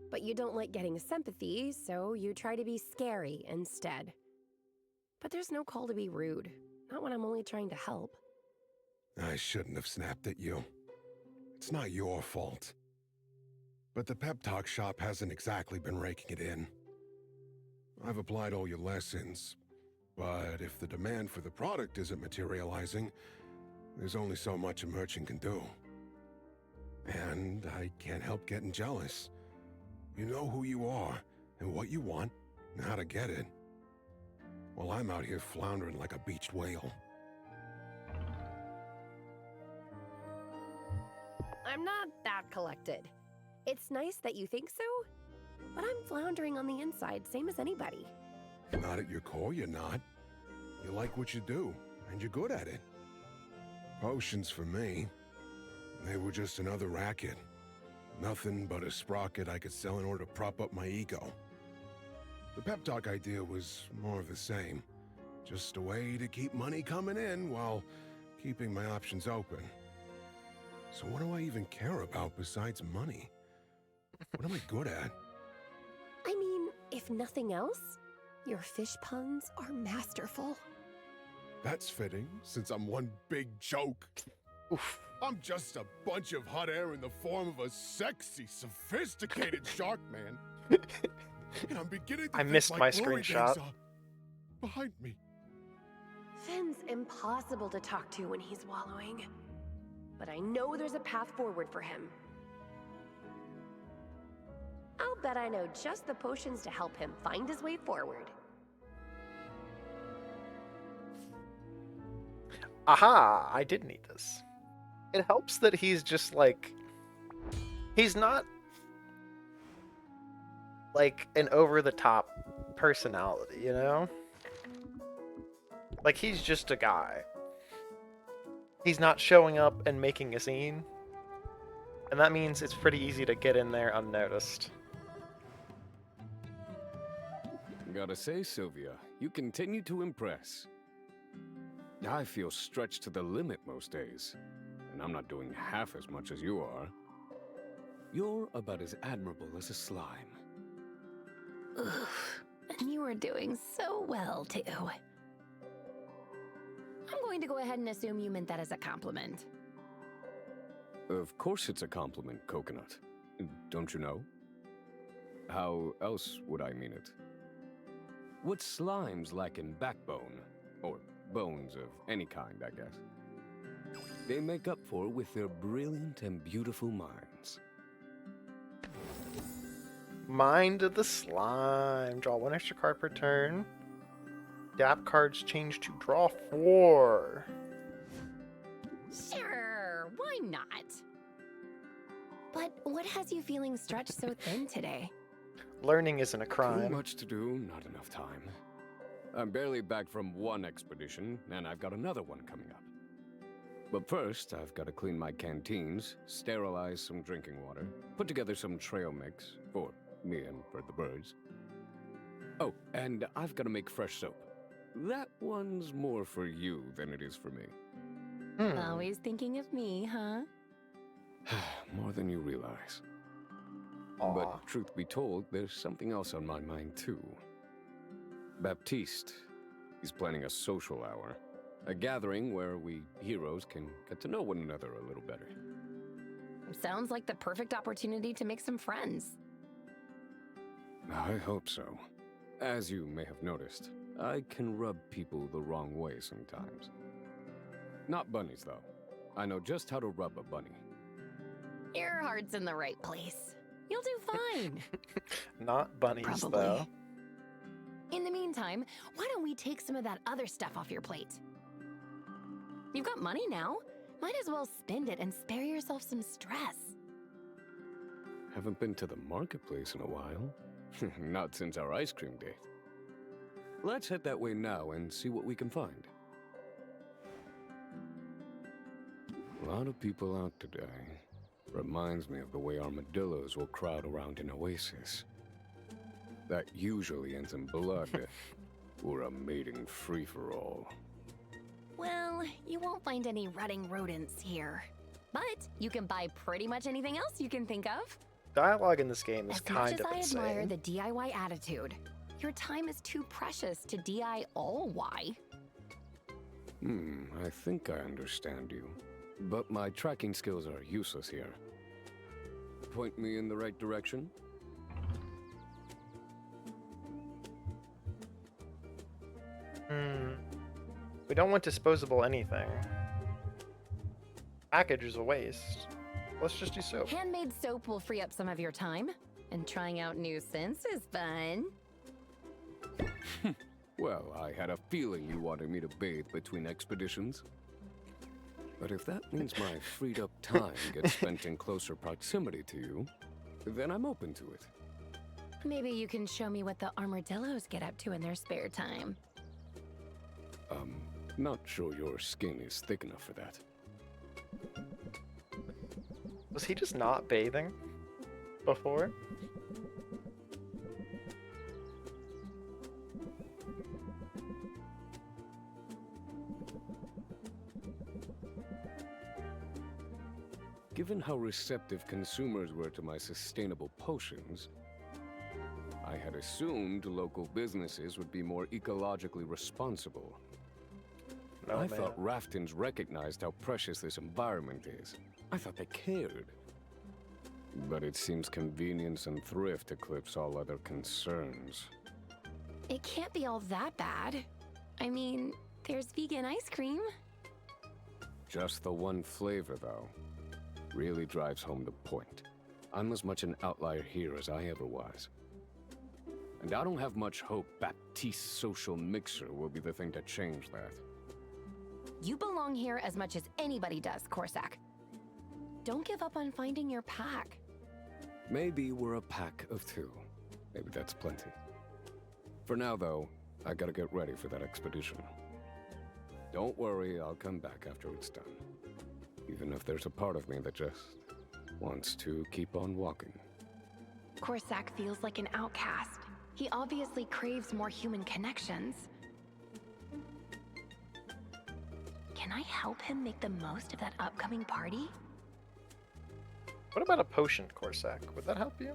H: But you don't like getting sympathy, so you try to be scary instead. But there's no call to be rude. Not when I'm only trying to help.
I: I shouldn't have snapped at you. It's not your fault. But the pep talk shop hasn't exactly been raking it in. I've applied all your lessons, but if the demand for the product isn't materializing, there's only so much a merchant can do. And I can't help getting jealous. You know who you are, and what you want, and how to get it. While I'm out here floundering like a beached whale.
H: I'm not that collected. It's nice that you think so, but I'm floundering on the inside, same as anybody.
I: Not at your core, you're not. You like what you do, and you're good at it. Potions for me, they were just another racket. Nothing but a sprocket I could sell in order to prop up my ego. The pep talk idea was more of the same. Just a way to keep money coming in while keeping my options open. So what do I even care about besides money? What am I good at?
H: I mean, if nothing else, your fish puns are masterful.
I: That's fitting, since I'm one big joke.
A: Oof.
I: I'm just a bunch of hot air in the form of a sexy, sophisticated shark man. And I'm beginning to
A: I
I: think
A: missed my
I: glory days
A: screenshot.
I: are behind me.
H: Finn's impossible to talk to when he's wallowing. But I know there's a path forward for him. Bet I know just the potions to help him find his way forward.
A: Aha! I did need this. It helps that he's just like... He's not like an over-the-top personality, you know? Like, he's just a guy. He's not showing up and making a scene. And that means it's pretty easy to get in there unnoticed.
J: Gotta say, Sylvia, you continue to impress. I feel stretched to the limit most days, and I'm not doing half as much as you are. You're about as admirable as a slime.
D: Oof. And you are doing so well, too. I'm going to go ahead and assume you meant that as a compliment.
J: Of course it's a compliment, Coconut. Don't you know? How else would I mean it? What slimes lack in backbone, or bones of any kind, I guess, they make up for with their brilliant and beautiful minds.
A: Mind of the slime. Draw 1 extra card per turn. Dap cards change to draw 4.
D: Sure, why not? But what has you feeling stretched so thin today?
A: Learning isn't a
J: Too
A: crime.
J: much to do, not enough time. I'm barely back from one expedition, and I've got another one coming up. But first, I've got to clean my canteens, sterilize some drinking water, put together some trail mix for me and for the birds. Oh, and I've got to make fresh soap. That one's more for you than it is for me.
D: Always thinking of me, huh?
J: More than you realize.
A: Aw.
J: But truth be told, there's something else on my mind too. Baptiste, he's planning a social hour. A gathering where we heroes can get to know one another a little better.
D: Sounds like the perfect opportunity to make some friends.
J: I hope so. As you may have noticed, I can rub people the wrong way sometimes. Not bunnies, though. I know just how to rub a bunny.
D: Your heart's in the right place. You'll do fine.
A: Not bunnies,
D: Probably.
A: though.
D: In the meantime, why don't we take some of that other stuff off your plate? You've got money now. Might as well spend it and spare yourself some stress.
J: Haven't been to the marketplace in a while. Not since our ice cream date. Let's head that way now and see what we can find. A lot of people out today. Reminds me of the way armadillos will crowd around an oasis. That usually ends in blood, or a mating free-for-all.
D: Well, you won't find any rutting rodents here. But you can buy pretty much anything else you can think of.
A: Dialogue in this game is
D: As much
A: kind
D: as
A: of
D: I
A: insane.
D: admire the DIY attitude, your time is too precious to DI all Y.
J: I think I understand you. But my tracking skills are useless here. Point me in the right direction?
A: We don't want disposable anything. Package is a waste. Let's just do soap.
D: Handmade soap will free up some of your time, and trying out new scents is fun.
J: Well, I had a feeling you wanted me to bathe between expeditions. But if that means my freed up time gets spent in closer proximity to you, then I'm open to it.
D: Maybe you can show me what the armadillos get up to in their spare time.
J: Not sure your skin is thick enough for that.
A: Was he just not bathing before?
J: Given how receptive consumers were to my sustainable potions, I had assumed local businesses would be more ecologically responsible.
A: No,
J: I
A: man.
J: thought Raftons recognized how precious this environment is. I thought they cared. But it seems convenience and thrift eclipse all other concerns.
D: It can't be all that bad. I mean, there's vegan ice cream.
J: Just the one flavor, though, really drives home the point. I'm as much an outlier here as I ever was. And I don't have much hope Baptiste's social mixer will be the thing to change that.
D: You belong here as much as anybody does, Corsac. Don't give up on finding your pack.
J: Maybe we're a pack of two. Maybe that's plenty. For now, though, I gotta get ready for that expedition. Don't worry, I'll come back after it's done. Even if there's a part of me that just wants to keep on walking.
D: Corsac feels like an outcast. He obviously craves more human connections. Can I help him make the most of that upcoming party?
A: What about a potion, Corsac? Would that help you?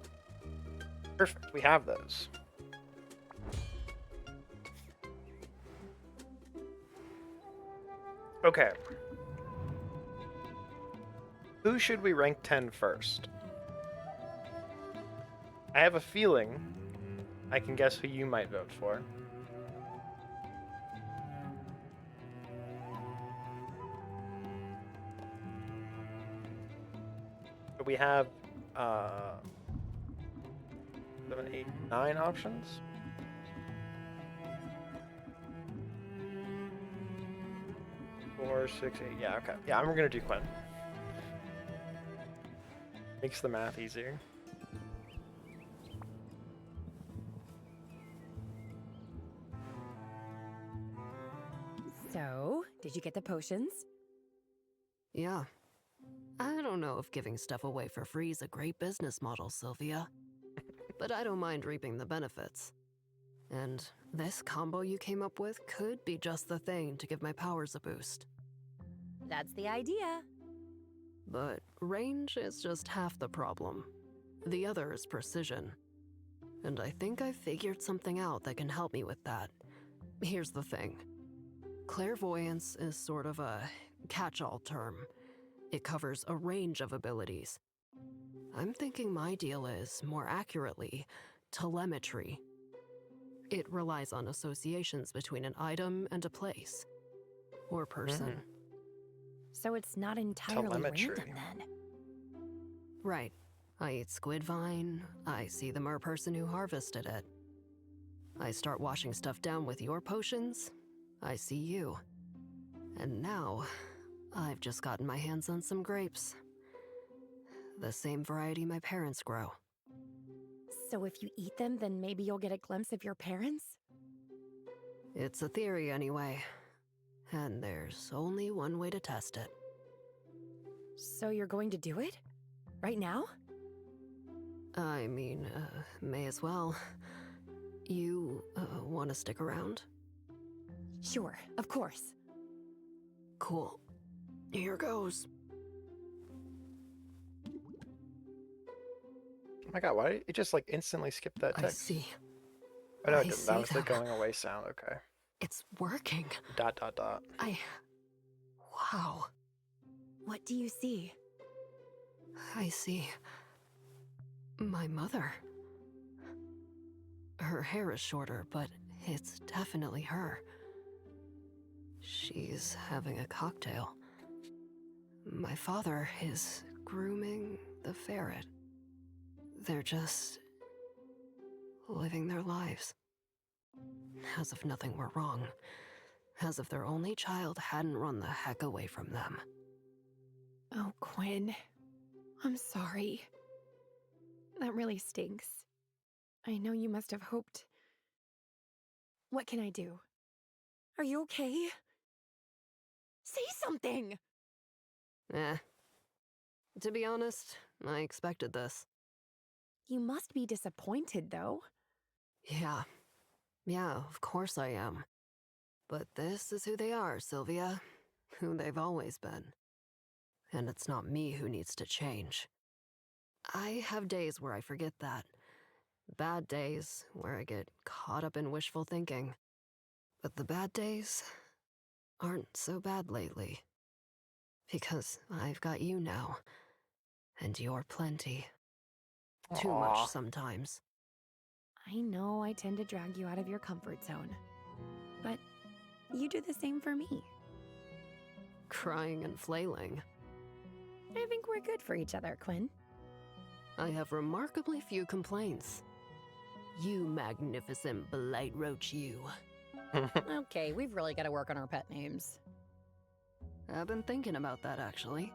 A: Perfect, we have those. Okay. Who should we rank 10 first? I have a feeling I can guess who you might vote for. But we have 7, 8, 9 options. Four, 6, 8. Yeah, okay. Yeah, I'm gonna do Quinn. Makes the math easier.
H: So, did you get the potions?
M: Yeah. I don't know if giving stuff away for free is a great business model, Sylvia. But I don't mind reaping the benefits. And this combo you came up with could be just the thing to give my powers a boost.
H: That's the idea.
M: But range is just half the problem. The other is precision. And I think I figured something out that can help me with that. Here's the thing. Clairvoyance is sort of a catch-all term. It covers a range of abilities. I'm thinking my deal is, more accurately, telemetry. It relies on associations between an item and a place. Or person.
H: So it's not entirely
A: Telemetry.
H: random then.
M: Right. I eat squid vine, I see the mer person who harvested it. I start washing stuff down with your potions, I see you. And now, I've just gotten my hands on some grapes. The same variety my parents grow.
H: So if you eat them, then maybe you'll get a glimpse of your parents?
M: It's a theory anyway. And there's only one way to test it.
H: So you're going to do it? Right now?
M: I mean, may as well. You, want to stick around?
H: Sure, of course.
M: Cool. Here goes.
A: Oh my god, why did it just like instantly skip that
M: I
A: text?
M: see.
A: Oh no,
M: I
A: it didn't.
M: see
A: That was the
M: them.
A: going away sound, okay.
M: It's working.
A: Dot dot dot.
M: Wow.
H: What do you see?
M: I see. My mother. Her hair is shorter, but it's definitely her. She's having a cocktail. My father is grooming the ferret. They're just living their lives. As if nothing were wrong. As if their only child hadn't run the heck away from them.
C: Oh, Quinn. I'm sorry. That really stinks. I know you must have hoped. What can I do? Are you okay? Say something!
M: To be honest, I expected this.
H: You must be disappointed, though.
M: Yeah, of course I am. But this is who they are, Sylvia. Who they've always been. And it's not me who needs to change. I have days where I forget that. Bad days where I get caught up in wishful thinking. But the bad days aren't so bad lately. Because I've got you now. And you're plenty. Too much sometimes.
C: I know I tend to drag you out of your comfort zone. But you do the same for me.
M: Crying and flailing.
C: I think we're good for each other, Quinn.
M: I have remarkably few complaints. You magnificent blight roach, you.
D: Okay, we've really got to work on our pet names.
M: I've been thinking about that, actually.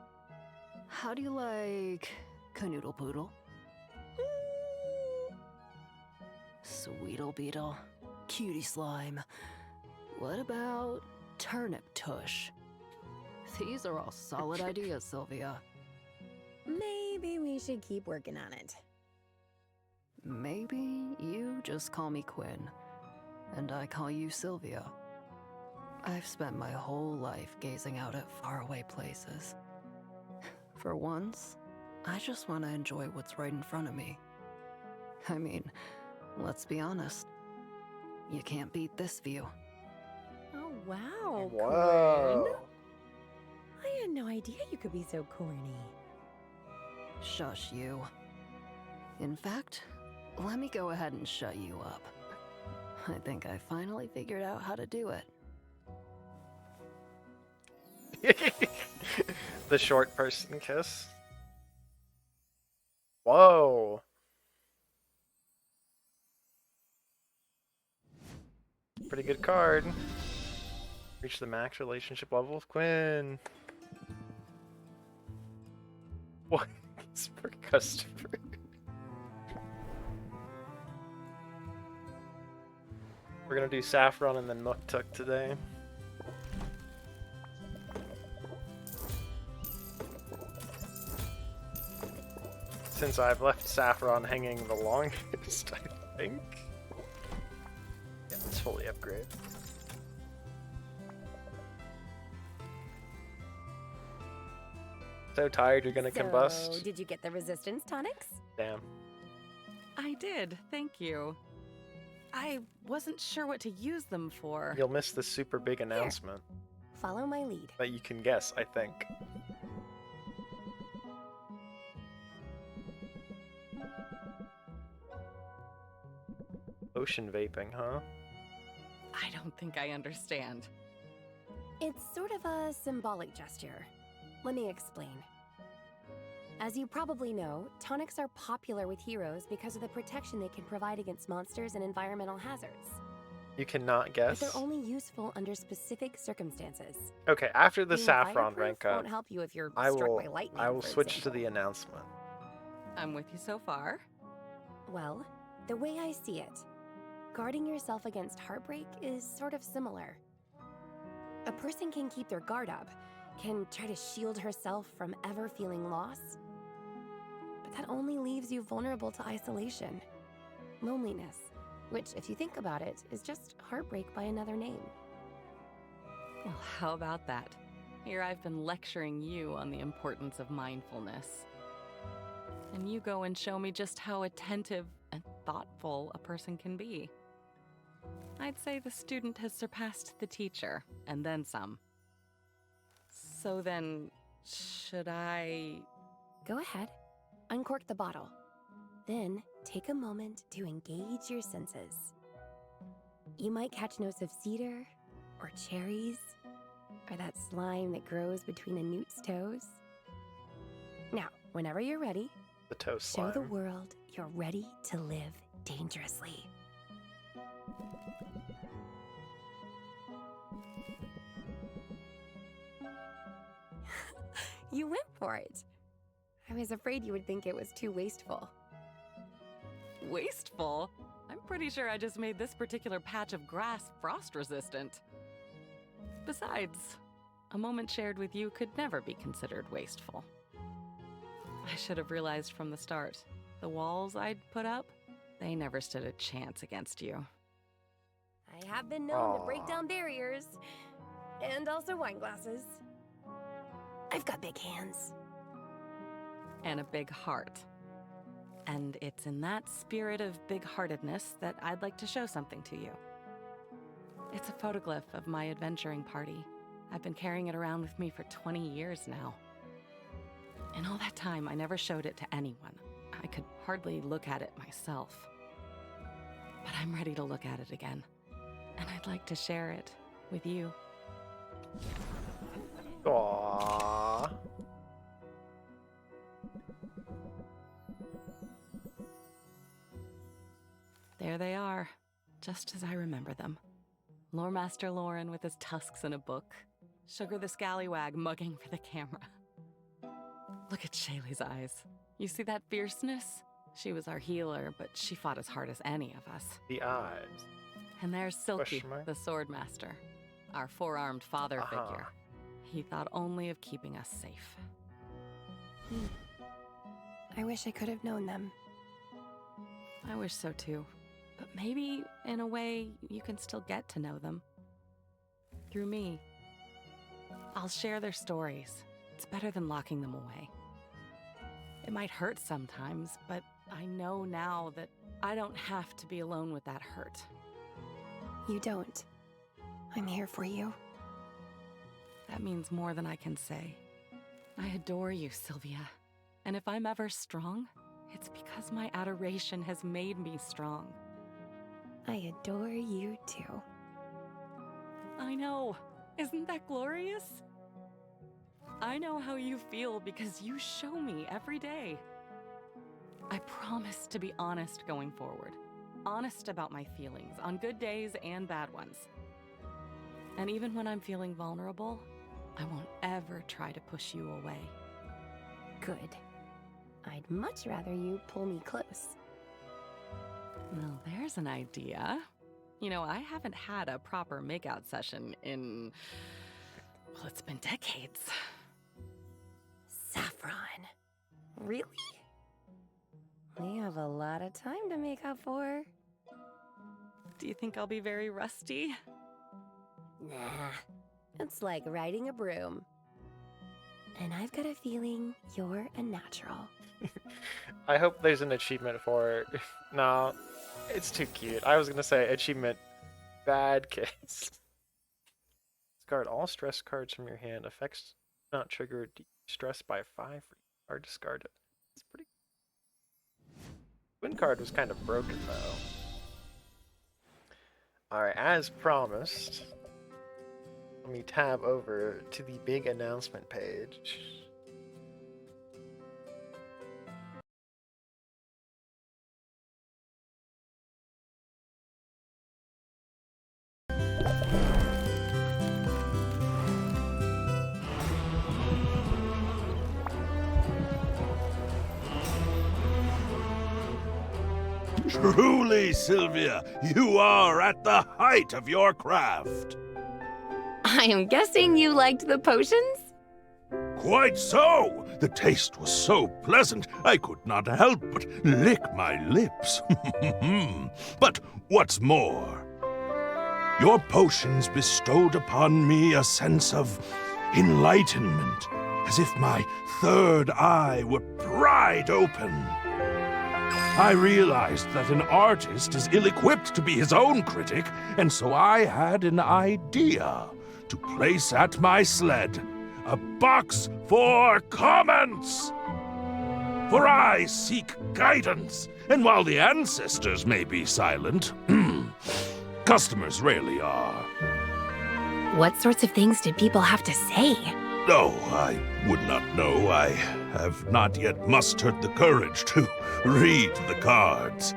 M: How do you like Canoodle Poodle? Sweetle Beetle? Cutie Slime? What about Turnip Tush? These are all solid ideas, Sylvia.
D: Maybe we should keep working on it.
M: Maybe you just call me Quinn, and I call you Sylvia. I've spent my whole life gazing out at faraway places. For once, I just want to enjoy what's right in front of me. I mean, let's be honest. You can't beat this view.
D: Oh, wow,
A: Whoa.
D: Quinn. I had no idea you could be so corny.
M: Shush you. In fact, let me go ahead and shut you up. I think I finally figured out how to do it.
A: The short person kiss. Whoa. Pretty good card. Reach the max relationship level with Quinn. What? It's for customer. We're gonna do Saffron and then Muktuk today. Since I've left Saffron hanging the longest, I think. Yeah, let's fully upgrade. So tired you're gonna combust.
H: Did you get the resistance tonics?
A: Damn.
N: I did, thank you. I wasn't sure what to use them for.
A: You'll miss the super big announcement
H: Follow my lead.
A: that you can guess, I think. Ocean vaping, huh?
N: I don't think I understand.
H: It's sort of a symbolic gesture. Let me explain. As you probably know, tonics are popular with heroes because of the protection they can provide against monsters and environmental hazards.
A: You cannot
H: But
A: guess.
H: they're only useful under specific circumstances.
A: Okay, after the
H: Being
A: Saffron
H: fireproof
A: rank up,
H: won't help you if you're
A: I
H: struck
A: will
H: by lightning,
A: I will
H: for
A: switch to
H: example.
A: the announcement.
N: I'm with you so far.
H: Well, the way I see it, guarding yourself against heartbreak is sort of similar. A person can keep their guard up, can try to shield herself from ever feeling loss, but that only leaves you vulnerable to isolation, loneliness, which, if you think about it, is just heartbreak by another name.
N: Well, how about that? Here I've been lecturing you on the importance of mindfulness. And you go and show me just how attentive and thoughtful a person can be. I'd say the student has surpassed the teacher, and then some. So then, should I...
H: Go ahead, uncork the bottle. Then, take a moment to engage your senses. You might catch notes of cedar, or cherries, or that slime that grows between a newt's toes. Now, whenever you're ready,
A: The toe
H: show the
A: slime.
H: world you're ready to live dangerously. You went for it. I was afraid you would think it was too wasteful.
N: Wasteful? I'm pretty sure I just made this particular patch of grass frost-resistant. Besides, a moment shared with you could never be considered wasteful. I should have realized from the start. The walls I'd put up, they never stood a chance against you.
H: I have been known to break
A: Aw.
H: down barriers. And also wine glasses. I've got big hands.
N: And a big heart. And it's in that spirit of big-heartedness that I'd like to show something to you. It's a photoglyph of my adventuring party. I've been carrying it around with me for 20 years now. In all that time, I never showed it to anyone. I could hardly look at it myself. But I'm ready to look at it again. And I'd like to share it with you.
A: Aww.
N: There they are, just as I remember them. Lore Master Lauren with his tusks and a book. Sugar the Scallywag mugging for the camera. Look at Shaylee's eyes. You see that fierceness? She was our healer, but she fought as hard as any of us.
A: The eyes.
N: And there's Silky,
A: Question mark?
N: the sword master. Our four-armed father figure. He thought only of keeping us safe.
H: I wish I could have known them.
N: I wish so too. But maybe, in a way, you can still get to know them. Through me. I'll share their stories. It's better than locking them away. It might hurt sometimes, but I know now that I don't have to be alone with that hurt.
H: You don't. I'm here for you.
N: That means more than I can say. I adore you, Sylvia. And if I'm ever strong, it's because my adoration has made me strong.
H: I adore you too.
N: I know. Isn't that glorious? I know how you feel because you show me every day. I promise to be honest going forward. Honest about my feelings, on good days and bad ones. And even when I'm feeling vulnerable, I won't ever try to push you away.
H: Good. I'd much rather you pull me close.
N: Well, there's an idea. You know, I haven't had a proper makeout session in... well, it's been decades.
H: Saffron. Really? We have a lot of time to make up for.
N: Do you think I'll be very rusty?
H: Nah. It's like riding a broom. And I've got a feeling you're a natural.
A: I hope there's an achievement for it. No, it's too cute. I was gonna say achievement bad kids. Discard all stress cards from your hand. Effects not trigger stress by 5 are discarded. It's pretty. Win card was kind of broken though. Alright, as promised, let me tab over to the big announcement page.
B: Truly, Sylvia, you are at the height of your craft.
C: I am guessing you liked the potions?
B: Quite so. The taste was so pleasant, I could not help but lick my lips. But what's more, your potions bestowed upon me a sense of enlightenment, as if my third eye were pried open. I realized that an artist is ill-equipped to be his own critic, and so I had an idea to place at my sled a box for comments. For I seek guidance, and while the ancestors may be silent, customers rarely are.
C: What sorts of things did people have to say?
B: Oh, I would not know. I have not yet mustered the courage to read the cards.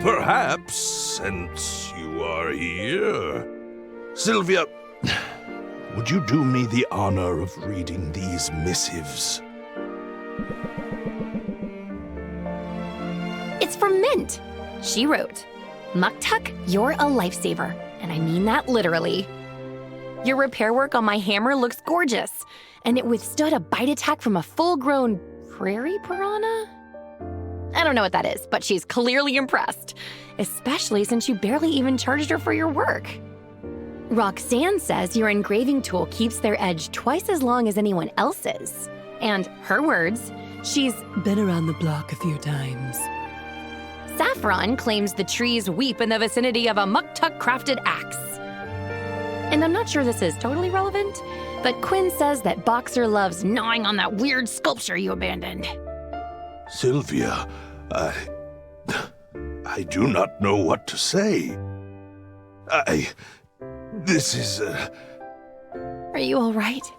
B: Perhaps, since you are here, Sylvia, would you do me the honor of reading these missives?
C: It's from Mint. She wrote, Muktuk, you're a lifesaver, and I mean that literally. Your repair work on my hammer looks gorgeous, and it withstood a bite attack from a full-grown prairie piranha? I don't know what that is, but she's clearly impressed, especially since you barely even charged her for your work. Roxanne says your engraving tool keeps their edge twice as long as anyone else's. And her words, she's been around the block a few times. Saffron claims the trees weep in the vicinity of a Muktuk-crafted axe. And I'm not sure this is totally relevant, but Quinn says that Boxer loves gnawing on that weird sculpture you abandoned.
B: Sylvia, I do not know what to say. This is,
C: Are you all right?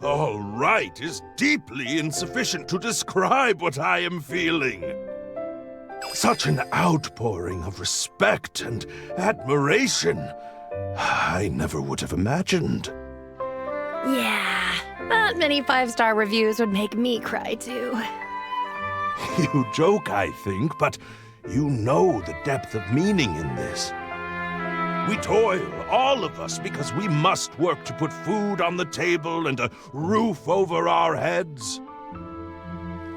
B: all right is deeply insufficient to describe what I am feeling. Such an outpouring of respect and admiration. I never would have imagined.
D: Yeah, that many 5-star reviews would make me cry too.
B: You joke, I think, but you know the depth of meaning in this. We toil, all of us, because we must work to put food on the table and a roof over our heads.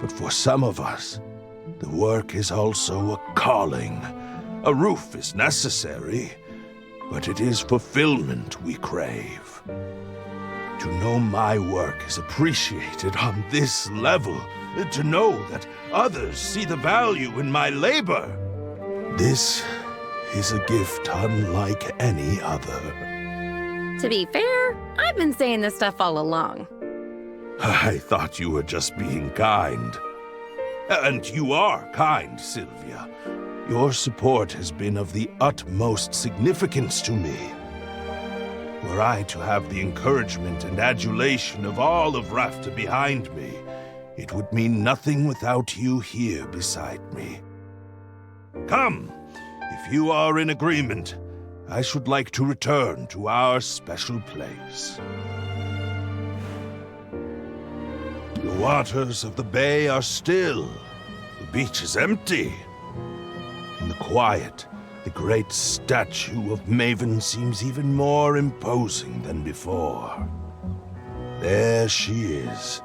B: But for some of us, the work is also a calling. A roof is necessary, but it is fulfillment we crave. To know my work is appreciated on this level, to know that others see the value in my labor, this is a gift unlike any other.
D: To be fair, I've been saying this stuff all along.
B: I thought you were just being kind. And you are kind, Sylvia. Your support has been of the utmost significance to me. Were I to have the encouragement and adulation of all of Rafta behind me, it would mean nothing without you here beside me. Come, if you are in agreement, I should like to return to our special place. The waters of the bay are still. The beach is empty. In the quiet, the great statue of Maven seems even more imposing than before. There she is,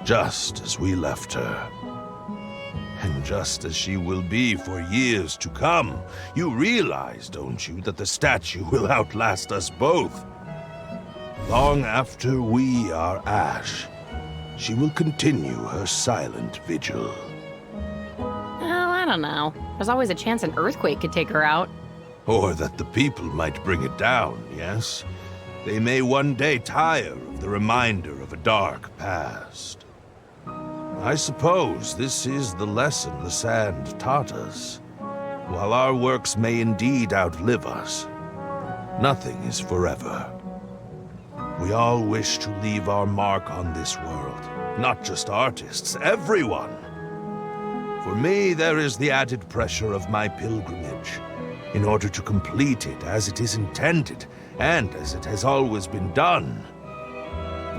B: just as we left her. And just as she will be for years to come. You realize, don't you, that the statue will outlast us both? Long after we are ash, she will continue her silent vigil.
D: Oh, I don't know. There's always a chance an earthquake could take her out.
B: Or that the people might bring it down, yes? They may one day tire of the reminder of a dark past. I suppose this is the lesson the sand taught us. While our works may indeed outlive us, nothing is forever. We all wish to leave our mark on this world. Not just artists, everyone. For me, there is the added pressure of my pilgrimage. In order to complete it as it is intended, and as it has always been done,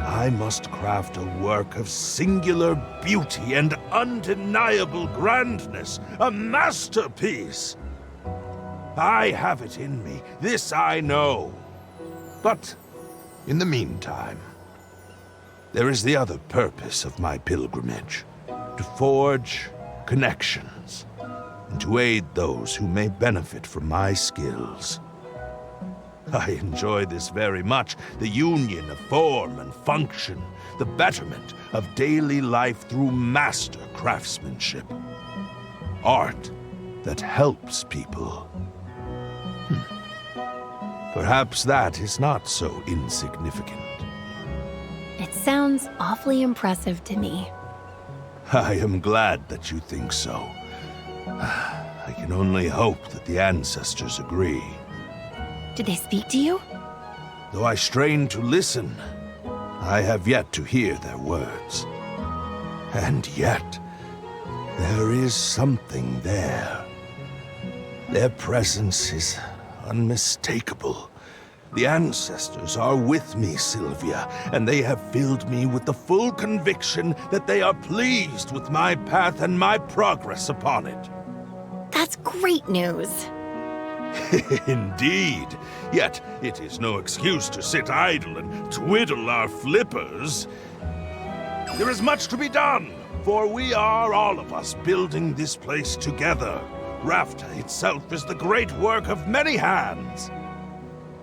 B: I must craft a work of singular beauty and undeniable grandness, a masterpiece. I have it in me, this I know. But in the meantime, there is the other purpose of my pilgrimage, to forge connections, and to aid those who may benefit from my skills. I enjoy this very much, the union of form and function, the betterment of daily life through master craftsmanship. Art that helps people. Perhaps that is not so insignificant.
D: It sounds awfully impressive to me.
B: I am glad that you think so. I can only hope that the ancestors agree.
D: Did they speak to you?
B: Though I strain to listen, I have yet to hear their words. And yet, there is something there. Their presence is unmistakable. The ancestors are with me, Sylvia, and they have filled me with the full conviction that they are pleased with my path and my progress upon it.
D: That's great news.
B: Indeed. Yet, it is no excuse to sit idle and twiddle our flippers. There is much to be done, for we are all of us building this place together. Rafta itself is the great work of many hands.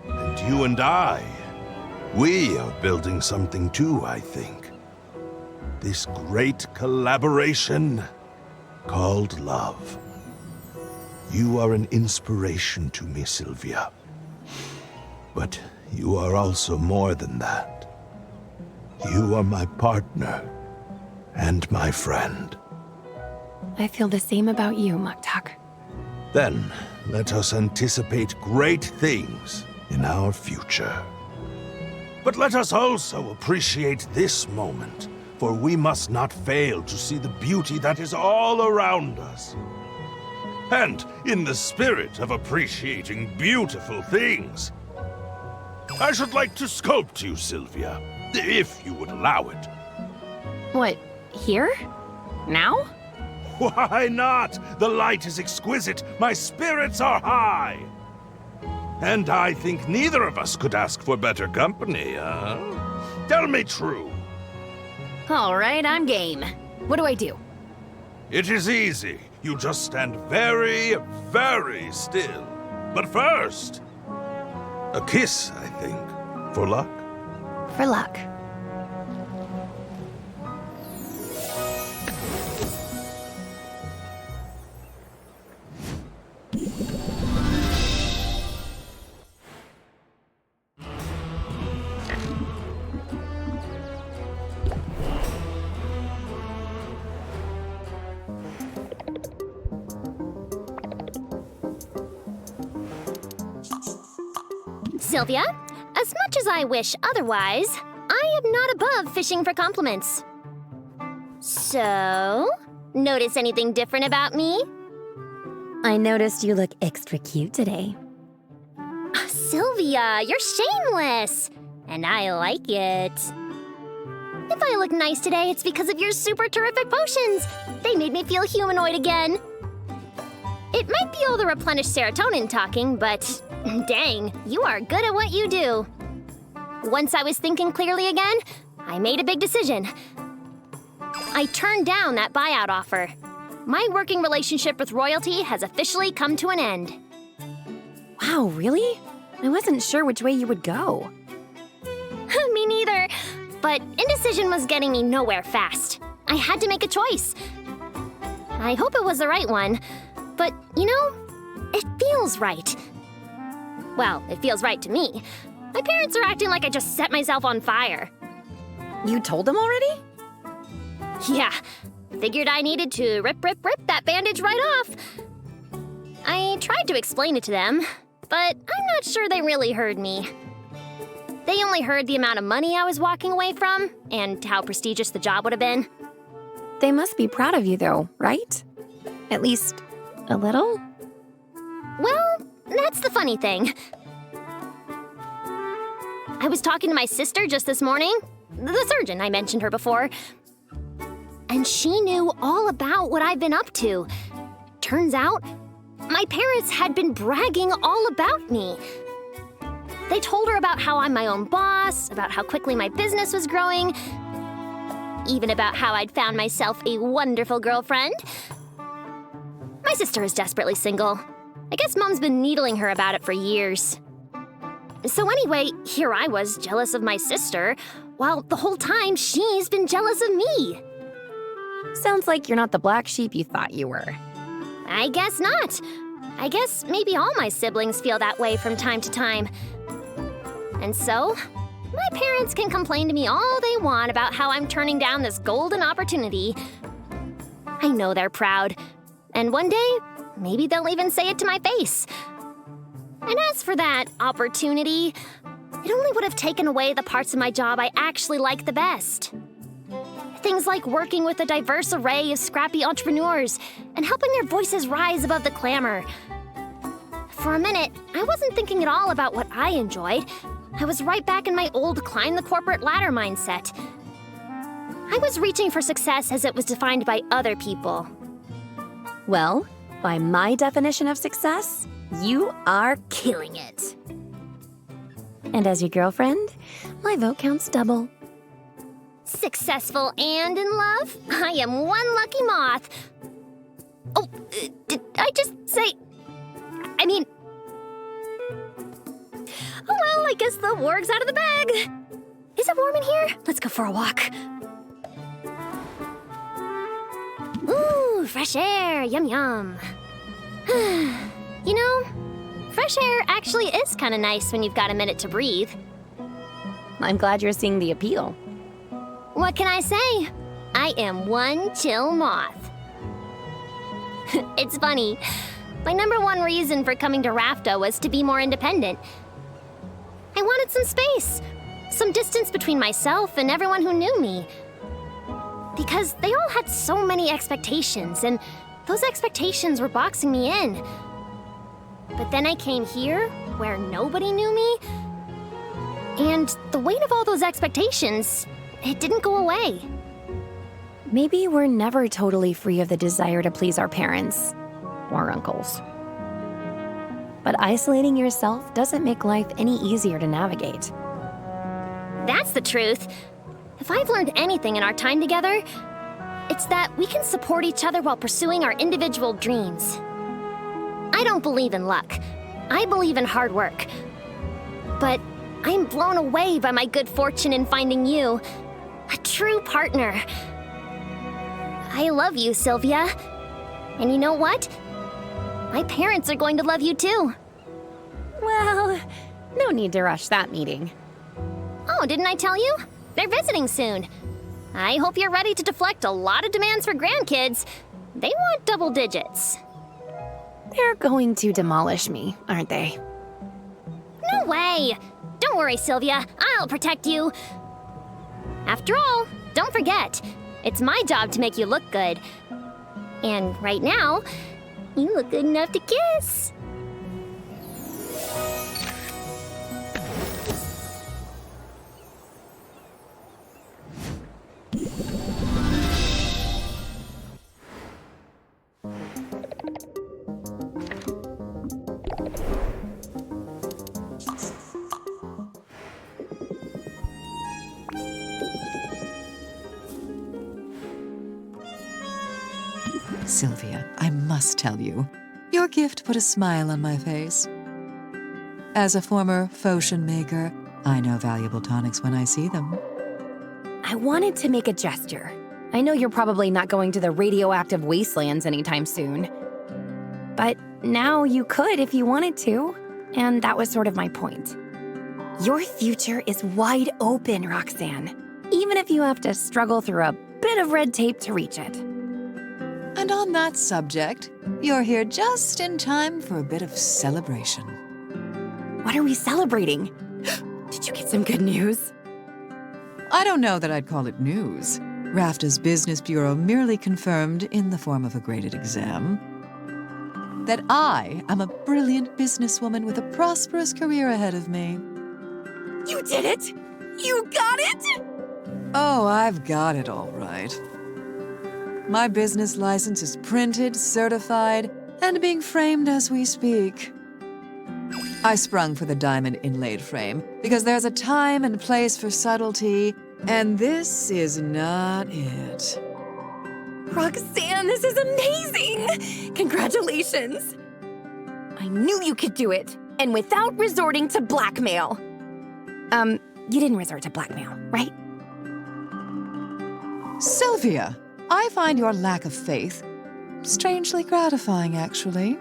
B: And you and I, we are building something too, I think. This great collaboration called love. You are an inspiration to me, Sylvia. But you are also more than that. You are my partner and my friend.
D: I feel the same about you, Muktak.
B: Then, let us anticipate great things in our future. But let us also appreciate this moment, for we must not fail to see the beauty that is all around us. And in the spirit of appreciating beautiful things, I should like to sculpt you, Sylvia, if you would allow it.
C: What, here? Now?
B: Why not? The light is exquisite. My spirits are high. And I think neither of us could ask for better company, huh? Tell me true.
C: All right, I'm game. What do I do?
B: It is easy. You just stand very, very still. But first, a kiss, I think, for luck.
C: For luck.
F: Sylvia, as much as I wish otherwise, I am not above fishing for compliments. So, notice anything different about me?
C: I noticed you look extra cute today.
F: Sylvia, you're shameless, and I like it. If I look nice today, it's because of your super terrific potions. They made me feel humanoid again. It might be all the replenished serotonin talking, but dang, you are good at what you do. Once I was thinking clearly again, I made a big decision. I turned down that buyout offer. My working relationship with royalty has officially come to an end.
C: Wow, really? I wasn't sure which way you would go.
F: Me neither, but indecision was getting me nowhere fast. I had to make a choice. I hope it was the right one, but you know, it feels right. Well, it feels right to me. My parents are acting like I just set myself on fire.
C: You told them already?
F: Yeah, figured I needed to rip that bandage right off. I tried to explain it to them, but I'm not sure they really heard me. They only heard the amount of money I was walking away from and how prestigious the job would have been.
C: They must be proud of you though, right? At least a little?
F: Well, that's the funny thing. I was talking to my sister just this morning, the surgeon, I mentioned her before, and she knew all about what I've been up to. Turns out, my parents had been bragging all about me. They told her about how I'm my own boss, about how quickly my business was growing, even about how I'd found myself a wonderful girlfriend. My sister is desperately single. I guess Mom's been needling her about it for years. So anyway, here I was jealous of my sister, while the whole time she's been jealous of me.
C: Sounds like you're not the black sheep you thought you were.
F: I guess not. I guess maybe all my siblings feel that way from time to time. And so, my parents can complain to me all they want about how I'm turning down this golden opportunity. I know they're proud. And one day, maybe they'll even say it to my face. And as for that opportunity, it only would have taken away the parts of my job I actually like the best. Things like working with a diverse array of scrappy entrepreneurs and helping their voices rise above the clamor. For a minute, I wasn't thinking at all about what I enjoyed. I was right back in my old climb the corporate ladder mindset. I was reaching for success as it was defined by other people.
C: Well, by my definition of success, you are killing it. And as your girlfriend, my vote counts double.
F: Successful and in love? I am one lucky moth. Oh, did I just say... I mean... Oh well, I guess the warg's out of the bag. Is it warm in here? Let's go for a walk. Ooh, fresh air, yum yum. You know, fresh air actually is kind of nice when you've got a minute to breathe.
C: I'm glad you're seeing the appeal.
F: What can I say? I am one chill moth. It's funny. My #1 reason for coming to Rafta was to be more independent. I wanted some space, some distance between myself and everyone who knew me. Because they all had so many expectations, and Those expectations were boxing me in. But then I came here, where nobody knew me, and the weight of all those expectations, it didn't go away.
C: Maybe we're never totally free of the desire to please our parents or uncles. But isolating yourself doesn't make life any easier to navigate.
F: That's the truth. If I've learned anything in our time together, it's that we can support each other while pursuing our individual dreams. I don't believe in luck. I believe in hard work. But I'm blown away by my good fortune in finding you, a true partner. I love you, Sylvia. And you know what? My parents are going to love you too.
C: Well, no need to rush that meeting.
F: Oh, didn't I tell you? They're visiting soon. I hope you're ready to deflect a lot of demands for grandkids. They want double digits.
C: They're going to demolish me, aren't they?
F: No way! Don't worry, Sylvia. I'll protect you. After all, don't forget, it's my job to make you look good. And right now, you look good enough to kiss.
E: Sylvia, I must tell you, your gift put a smile on my face. As a former potion maker, I know valuable tonics when I see them.
C: I wanted to make a gesture. I know you're probably not going to the radioactive wastelands anytime soon. But now you could if you wanted to, and that was sort of my point. Your future is wide open, Roxanne, even if you have to struggle through a bit of red tape to reach it.
E: And on that subject, you're here just in time for a bit of celebration.
C: What are we celebrating? Did you get some good news?
E: I don't know that I'd call it news. RAFTA's Business Bureau merely confirmed, in the form of a graded exam, that I am a brilliant businesswoman with a prosperous career ahead of me.
C: You did it! You got it!
E: Oh, I've got it all right. My business license is printed, certified, and being framed as we speak. I sprung for the diamond inlaid frame because there's a time and place for subtlety, and this is not it.
C: Roxanne, this is amazing! Congratulations! I knew you could do it, and without resorting to blackmail. You didn't resort to blackmail, right?
E: Sylvia, I find your lack of faith strangely gratifying, actually.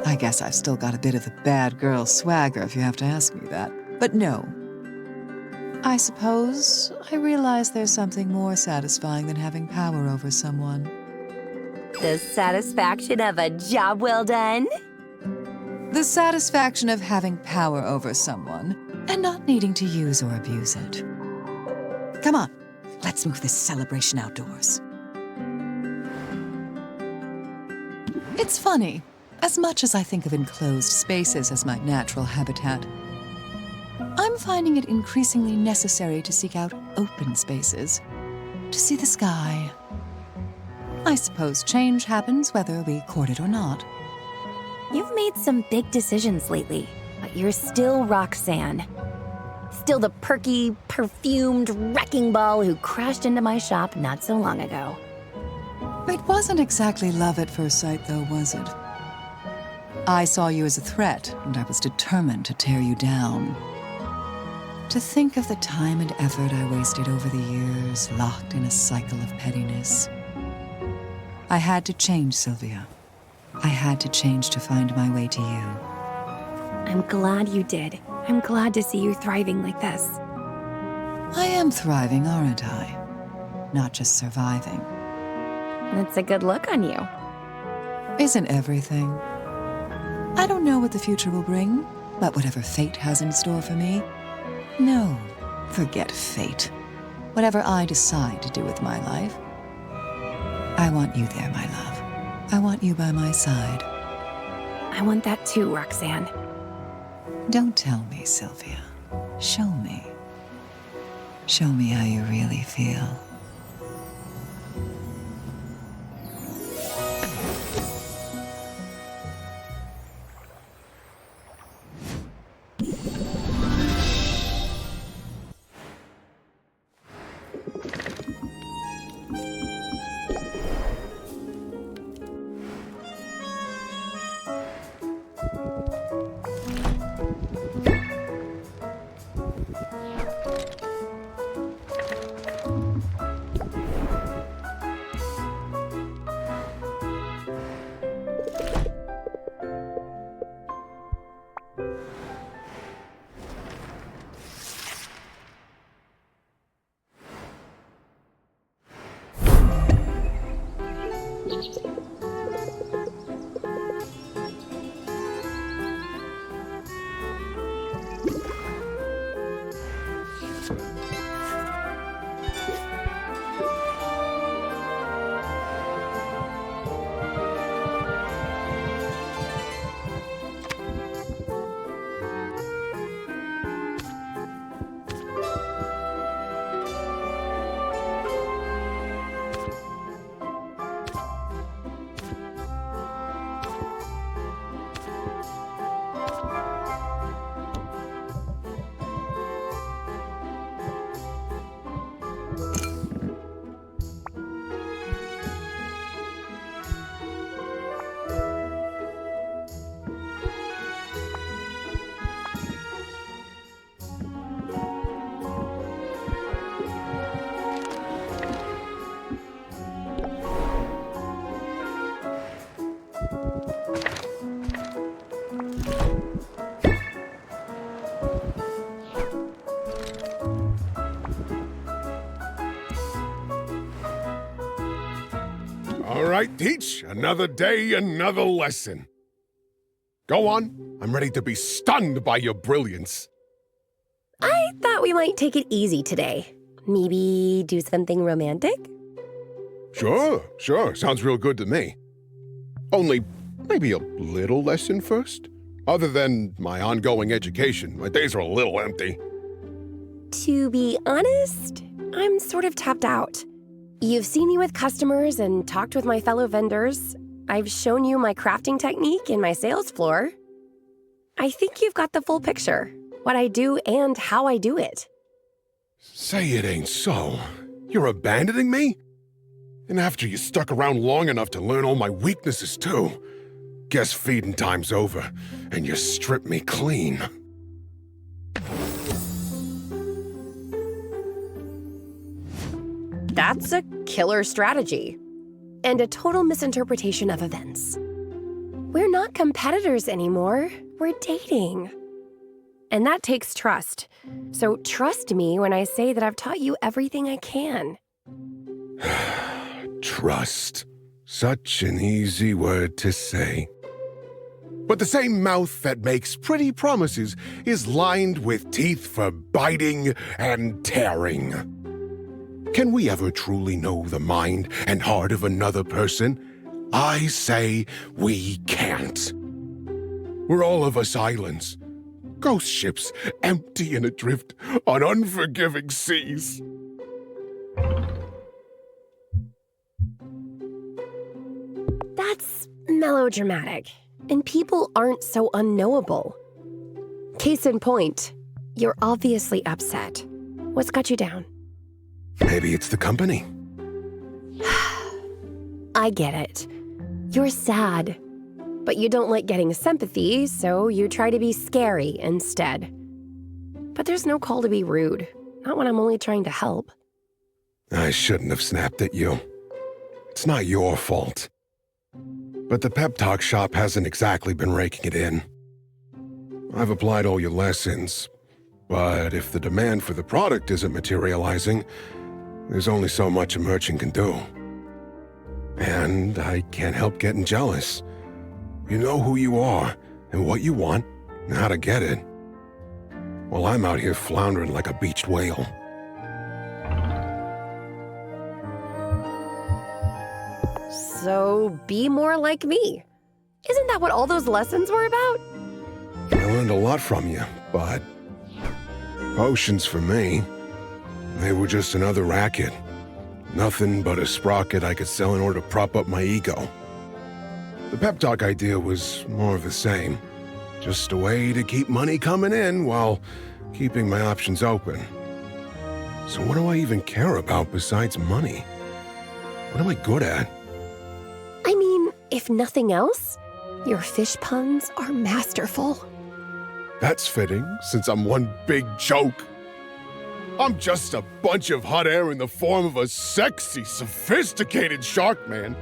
E: I guess I've still got a bit of the bad girl swagger, if you have to ask me that. But no. I suppose I realize there's something more satisfying than having power over someone.
C: The satisfaction of a job well done?
E: The satisfaction of having power over someone and not needing to use or abuse it. Come on, let's move this celebration outdoors. It's funny. As much as I think of enclosed spaces as my natural habitat, I'm finding it increasingly necessary to seek out open spaces, to see the sky. I suppose change happens whether we court it or not.
C: You've made some big decisions lately, but you're still Roxanne. Still the perky, perfumed wrecking ball who crashed into my shop not so long ago.
E: It wasn't exactly love at first sight, though, was it? I saw you as a threat, and I was determined to tear you down. To think of the time and effort I wasted over the years, locked in a cycle of pettiness. I had to change, Sylvia. I had to change to find my way to you.
C: I'm glad you did. I'm glad to see you thriving like this.
E: I am thriving, aren't I? Not just surviving.
C: That's a good look on you.
E: Isn't everything? I don't know what the future will bring, but whatever fate has in store for me, no, forget fate. Whatever I decide to do with my life, I want you there, my love. I want you by my side.
C: I want that too, Roxanne.
E: Don't tell me, Sylvia. Show me. Show me how you really feel.
I: All right, Teach. Another day, another lesson. Go on. I'm ready to be stunned by your brilliance.
H: I thought we might take it easy today. Maybe do something romantic?
I: Sure. Sounds real good to me. Only maybe a little lesson first? Other than my ongoing education, my days are a little empty.
H: To be honest, I'm sort of tapped out. You've seen me with customers and talked with my fellow vendors. I've shown you my crafting technique and my sales floor. I think you've got the full picture, what I do and how I do it.
I: Say it ain't so. You're abandoning me? And after you stuck around long enough to learn all my weaknesses too. Guess feeding time's over, and you stripped me clean.
H: That's a killer strategy. And a total misinterpretation of events. We're not competitors anymore. We're dating. And that takes trust. So trust me when I say that I've taught you everything I can.
I: Trust. Such an easy word to say. But the same mouth that makes pretty promises is lined with teeth for biting and tearing. Can we ever truly know the mind and heart of another person? I say we can't. We're all of us islands. Ghost ships empty and adrift on unforgiving seas.
H: That's melodramatic. And people aren't so unknowable. Case in point, you're obviously upset. What's got you down?
I: Maybe it's the company.
H: I get it. You're sad. But you don't like getting sympathy, so you try to be scary instead. But there's no call to be rude. Not when I'm only trying to help.
I: I shouldn't have snapped at you. It's not your fault. But the pep talk shop hasn't exactly been raking it in. I've applied all your lessons, but if the demand for the product isn't materializing, there's only so much a merchant can do. And I can't help getting jealous. You know who you are, and what you want, and how to get it. While I'm out here floundering like a beached whale.
H: So be more like me. Isn't that what all those lessons were about?
I: I learned a lot from you, but potions for me, they were just another racket. Nothing but a sprocket I could sell in order to prop up my ego. The pep talk idea was more of the same. Just a way to keep money coming in while keeping my options open. So what do I even care about besides money? What am I good at?
H: I mean, if nothing else, your fish puns are masterful.
I: That's fitting, since I'm one big joke. I'm just a bunch of hot air in the form of a sexy, sophisticated shark man.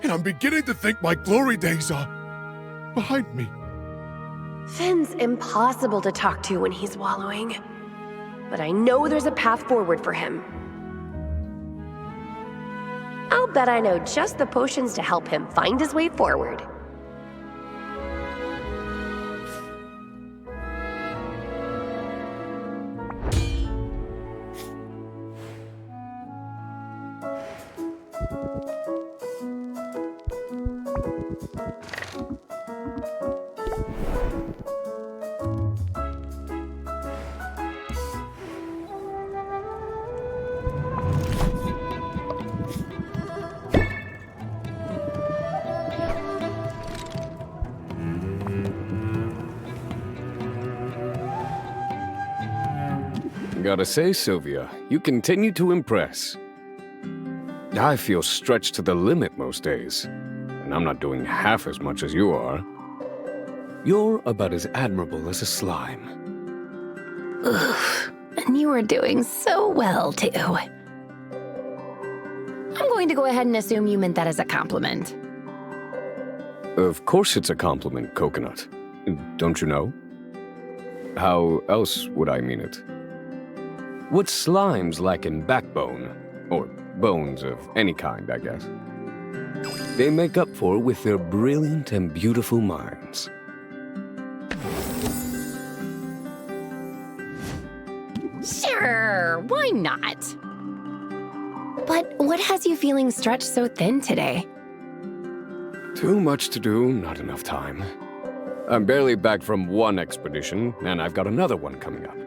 I: And I'm beginning to think my glory days are behind me.
H: Finn's impossible to talk to when he's wallowing. But I know there's a path forward for him. I'll bet I know just the potions to help him find his way forward.
J: Gotta say, Sylvia, you continue to impress. I feel stretched to the limit most days, and I'm not doing half as much as you are. You're about as admirable as a slime.
D: Oof, and you are doing so well, too. I'm going to go ahead and assume you meant that as a compliment.
J: Of course it's a compliment, Coconut. Don't you know? How else would I mean it? What slimes lack in backbone, or bones of any kind, I guess, they make up for with their brilliant and beautiful minds.
D: Sure, why not? But what has you feeling stretched so thin today?
J: Too much to do, not enough time. I'm barely back from one expedition, and I've got another one coming up.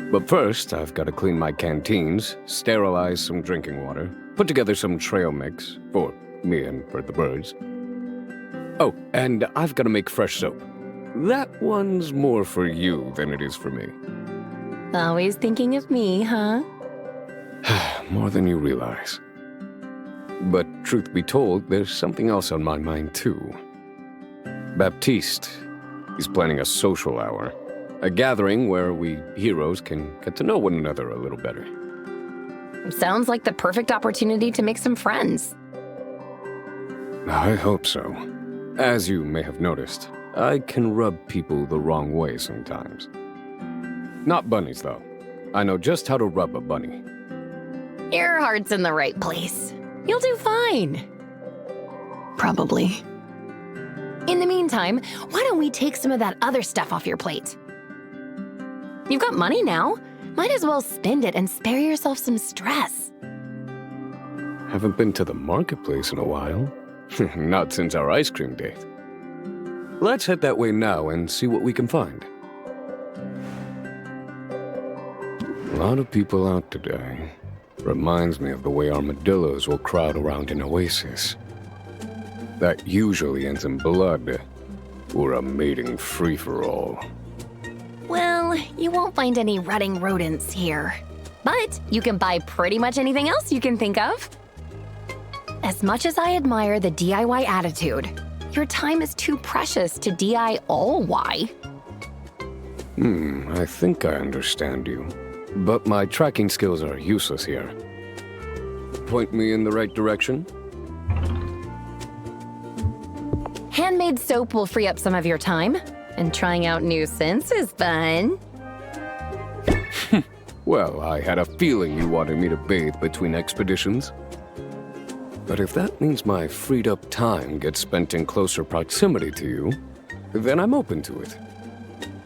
J: But first, I've got to clean my canteens, sterilize some drinking water, put together some trail mix, for me and for the birds. Oh, and I've got to make fresh soap. That one's more for you than it is for me.
D: Always thinking of me, huh?
J: More than you realize. But truth be told, there's something else on my mind too. Baptiste, he's planning a social hour. A gathering where we heroes can get to know one another a little better.
D: Sounds like the perfect opportunity to make some friends.
J: I hope so. As you may have noticed, I can rub people the wrong way sometimes. Not bunnies, though. I know just how to rub a bunny.
D: Your heart's in the right place. You'll do fine. Probably. In the meantime, why don't we take some of that other stuff off your plate? You've got money now. Might as well spend it and spare yourself some stress.
J: Haven't been to the marketplace in a while. Not since our ice cream date. Let's head that way now and see what we can find. A lot of people out today. Reminds me of the way armadillos will crowd around an oasis. That usually ends in blood, or a mating free-for-all.
D: Well, you won't find any rutting rodents here. But you can buy pretty much anything else you can think of. As much as I admire the DIY attitude, your time is too precious to DI all Y.
J: I think I understand you. But my tracking skills are useless here. Point me in the right direction?
D: Handmade soap will free up some of your time. And trying out new scents is fun.
J: Well, I had a feeling you wanted me to bathe between expeditions. But if that means my freed up time gets spent in closer proximity to you, then I'm open to it.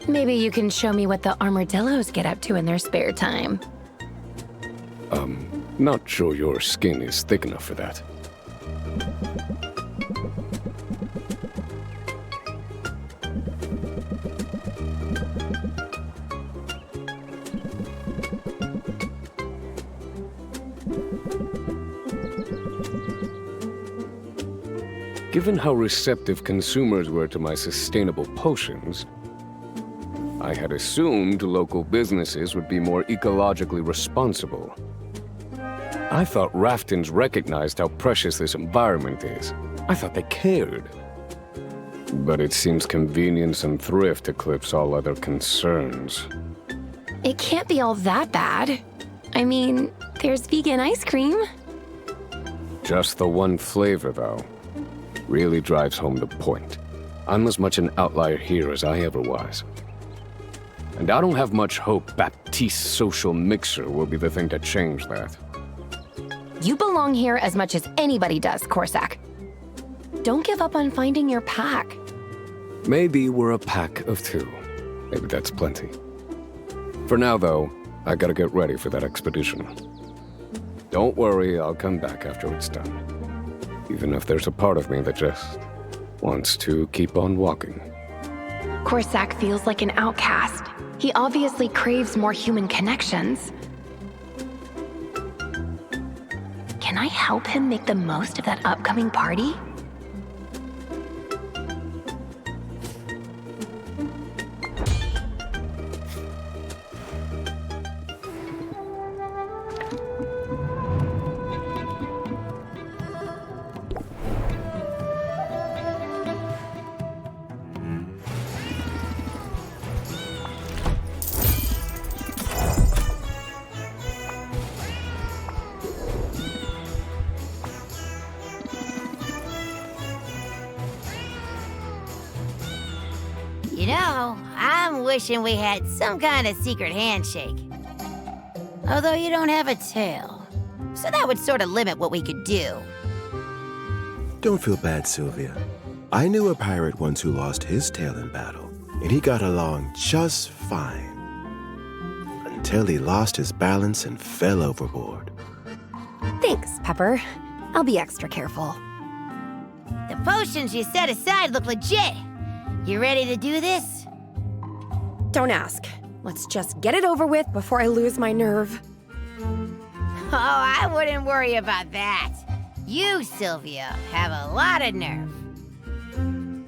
D: Maybe you can show me what the armadillos get up to in their spare time.
J: Not sure your skin is thick enough for that. Given how receptive consumers were to my sustainable potions, I had assumed local businesses would be more ecologically responsible. I thought Raftons recognized how precious this environment is. I thought they cared. But it seems convenience and thrift eclipse all other concerns.
C: It can't be all that bad. I mean, there's vegan ice cream.
J: Just the one flavor, though, really drives home the point. I'm as much an outlier here as I ever was. And I don't have much hope Baptiste's social mixer will be the thing to change that.
C: You belong here as much as anybody does, Corsac. Don't give up on finding your pack.
J: Maybe we're a pack of two. Maybe that's plenty. For now, though, I gotta get ready for that expedition. Don't worry, I'll come back after it's done. Even if there's a part of me that just wants to keep on walking.
C: Corsac feels like an outcast. He obviously craves more human connections. Can I help him make the most of that upcoming party?
O: You know, I'm wishing we had some kind of secret handshake. Although you don't have a tail. So that would sort of limit what we could do.
P: Don't feel bad, Sylvia. I knew a pirate once who lost his tail in battle, and he got along just fine. Until he lost his balance and fell overboard.
H: Thanks, Pepper. I'll be extra careful.
O: The potions you set aside look legit. You ready to do this?
H: Don't ask. Let's just get it over with before I lose my nerve.
O: Oh, I wouldn't worry about that. You, Sylvia, have a lot of nerve.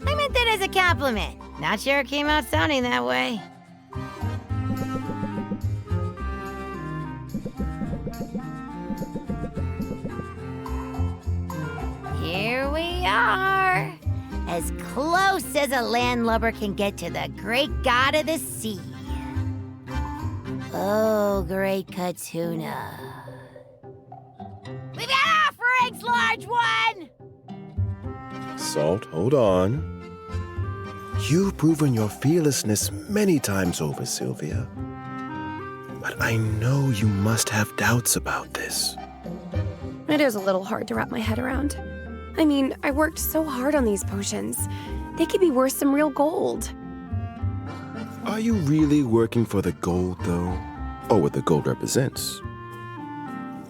O: I meant that as a compliment. Not sure it came out sounding that way. Here we are. As close as a landlubber can get to the great god of the sea. Oh, great Katuna. We've got offerings, large one!
P: Salt, hold on. You've proven your fearlessness many times over, Sylvia. But I know you must have doubts about this.
H: It is a little hard to wrap my head around. I mean, I worked so hard on these potions. They could be worth some real gold.
P: Are you really working for the gold, though? Or what the gold represents?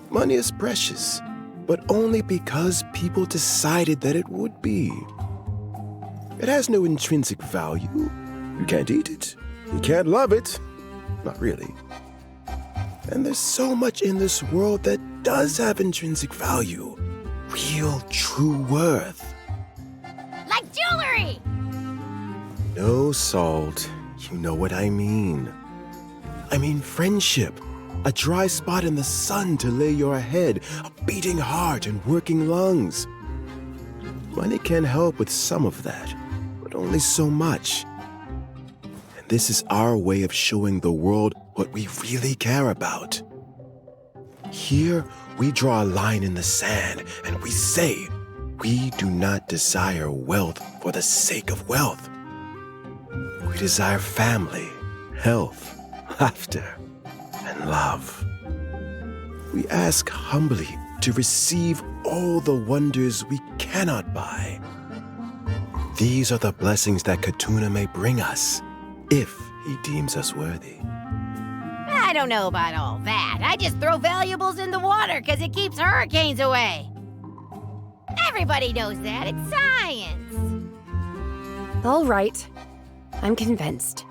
P: Money is precious, but only because people decided that it would be. It has no intrinsic value. You can't eat it. You can't love it. Not really. And there's so much in this world that does have intrinsic value. Real, true worth.
O: Like jewelry!
P: No, Salt. You know what I mean. I mean friendship. A dry spot in the sun to lay your head, a beating heart and working lungs. Money can help with some of that, but only so much. And this is our way of showing the world what we really care about. Here, we draw a line in the sand and we say, we do not desire wealth for the sake of wealth. We desire family, health, laughter, and love. We ask humbly to receive all the wonders we cannot buy. These are the blessings that Katuna may bring us, if he deems us worthy.
O: I don't know about all that. I just throw valuables in the water because it keeps hurricanes away. Everybody knows that. It's science.
H: All right. I'm convinced.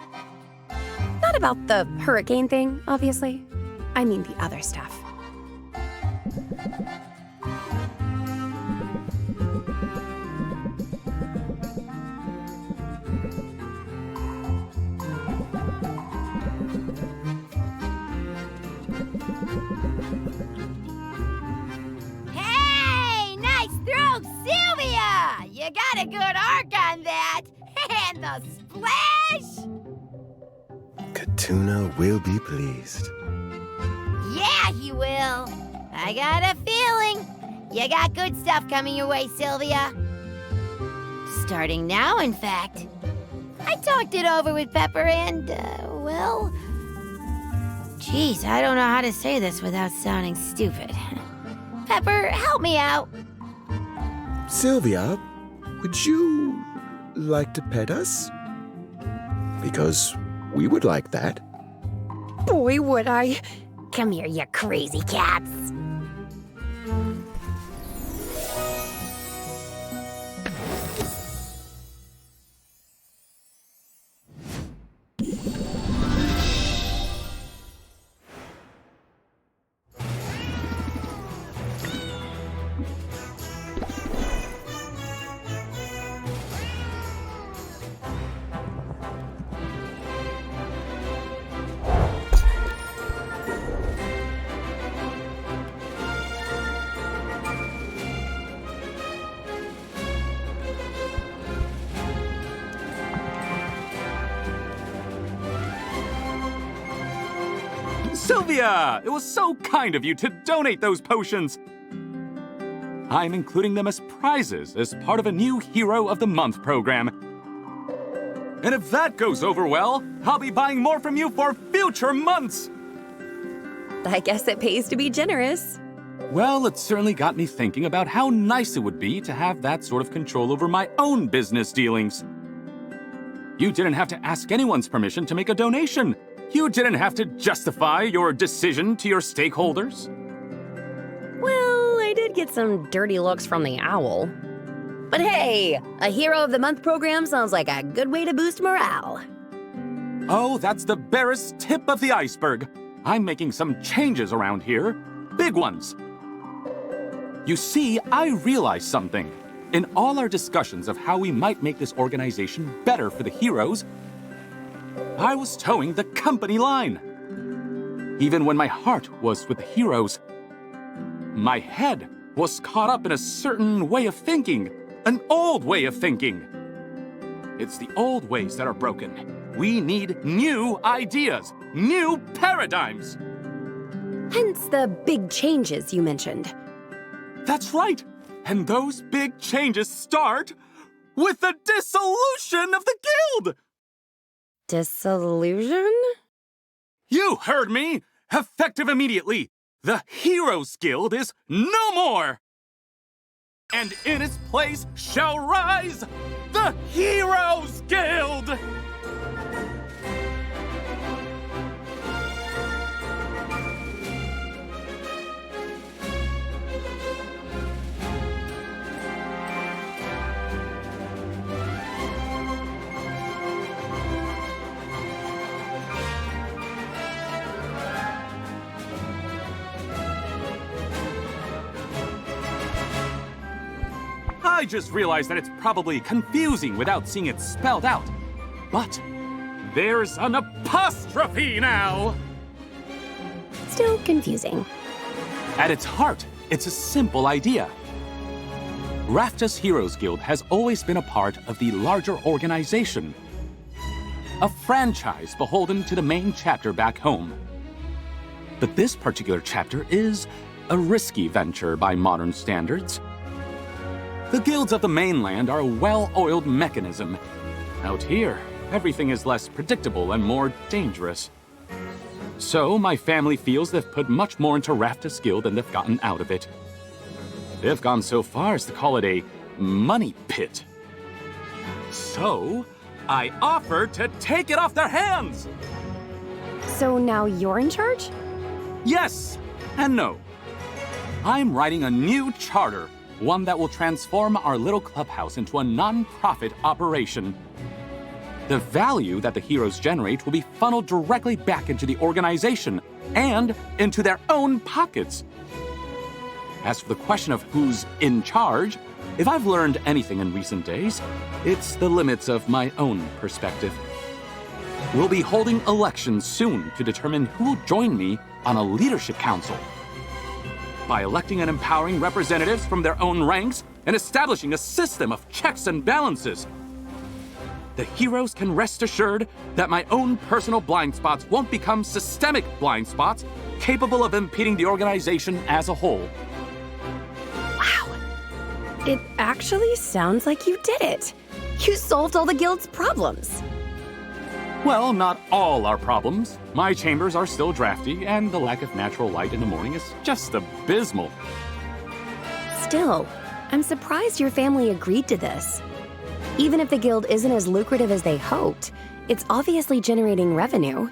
H: Not about the hurricane thing, obviously. I mean the other stuff.
O: Hey, nice throw, Sylvia! You got a good arc on that. And the splash!
P: Katuna will be pleased.
O: Yeah, he will. I got a feeling. You got good stuff coming your way, Sylvia. Starting now, in fact. I talked it over with Pepper and, well... Geez, I don't know how to say this without sounding stupid. Pepper, help me out.
P: Sylvia, would you like to pet us? Because we would like that.
H: Boy, would I.
O: Come here, you crazy cats.
K: Sylvia! It was so kind of you to donate those potions! I'm including them as prizes as part of a new Hero of the Month program. And if that goes over well, I'll be buying more from you for future months!
H: I guess it pays to be generous.
K: Well, it certainly got me thinking about how nice it would be to have that sort of control over my own business dealings. You didn't have to ask anyone's permission to make a donation. You didn't have to justify your decision to your stakeholders.
H: Well, I did get some dirty looks from the owl. But hey, a Hero of the Month program sounds like a good way to boost morale.
K: Oh, that's the barest tip of the iceberg. I'm making some changes around here. Big ones. You see, I realized something. In all our discussions of how we might make this organization better for the heroes, I was towing the company line. Even when my heart was with the heroes, my head was caught up in a certain way of thinking, an old way of thinking. It's the old ways that are broken. We need new ideas, new paradigms.
H: Hence the big changes you mentioned.
K: That's right. And those big changes start with the dissolution of the guild.
H: Disillusion?
K: You heard me! Effective immediately! The Heroes Guild is no more! And in its place shall rise the Heroes Guild! I just realized that it's probably confusing without seeing it spelled out. But there's an apostrophe now!
H: Still confusing.
K: At its heart, it's a simple idea. Rafta's Heroes Guild has always been a part of the larger organization. A franchise beholden to the main chapter back home. But this particular chapter is a risky venture by modern standards. The guilds of the mainland are a well-oiled mechanism. Out here, everything is less predictable and more dangerous. So, my family feels they've put much more into Rafta's guild than they've gotten out of it. They've gone so far as to call it a money pit. So, I offered to take it off their hands!
H: So now you're in charge?
K: Yes and no. I'm writing a new charter one that will transform our little clubhouse into a non-profit operation. The value that the heroes generate will be funneled directly back into the organization and into their own pockets. As for the question of who's in charge, if I've learned anything in recent days, it's the limits of my own perspective. We'll be holding elections soon to determine who will join me on a leadership council. By electing and empowering representatives from their own ranks and establishing a system of checks and balances, the heroes can rest assured that my own personal blind spots won't become systemic blind spots capable of impeding the organization as a whole.
C: Wow. It actually sounds like you did it. You solved all the guild's problems.
K: Well, not all our problems. My chambers are still drafty, and the lack of natural light in the morning is just abysmal.
C: Still, I'm surprised your family agreed to this. Even if the guild isn't as lucrative as they hoped, it's obviously generating revenue.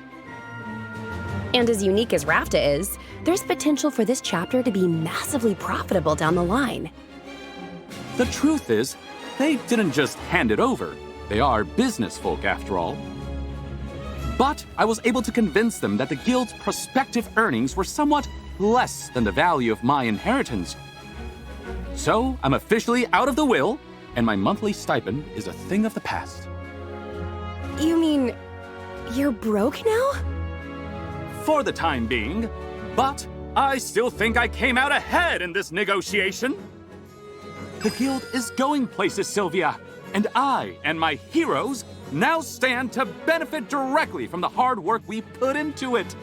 C: And as unique as Rafta is, there's potential for this chapter to be massively profitable down the line.
K: The truth is, they didn't just hand it over. They are business folk, after all. But I was able to convince them that the guild's prospective earnings were somewhat less than the value of my inheritance. So I'm officially out of the will, and my monthly stipend is a thing of the past.
C: You mean you're broke now?
K: For the time being, but I still think I came out ahead in this negotiation. The guild is going places, Sylvia, and I and my heroes now stand to benefit directly from the hard work we put into it.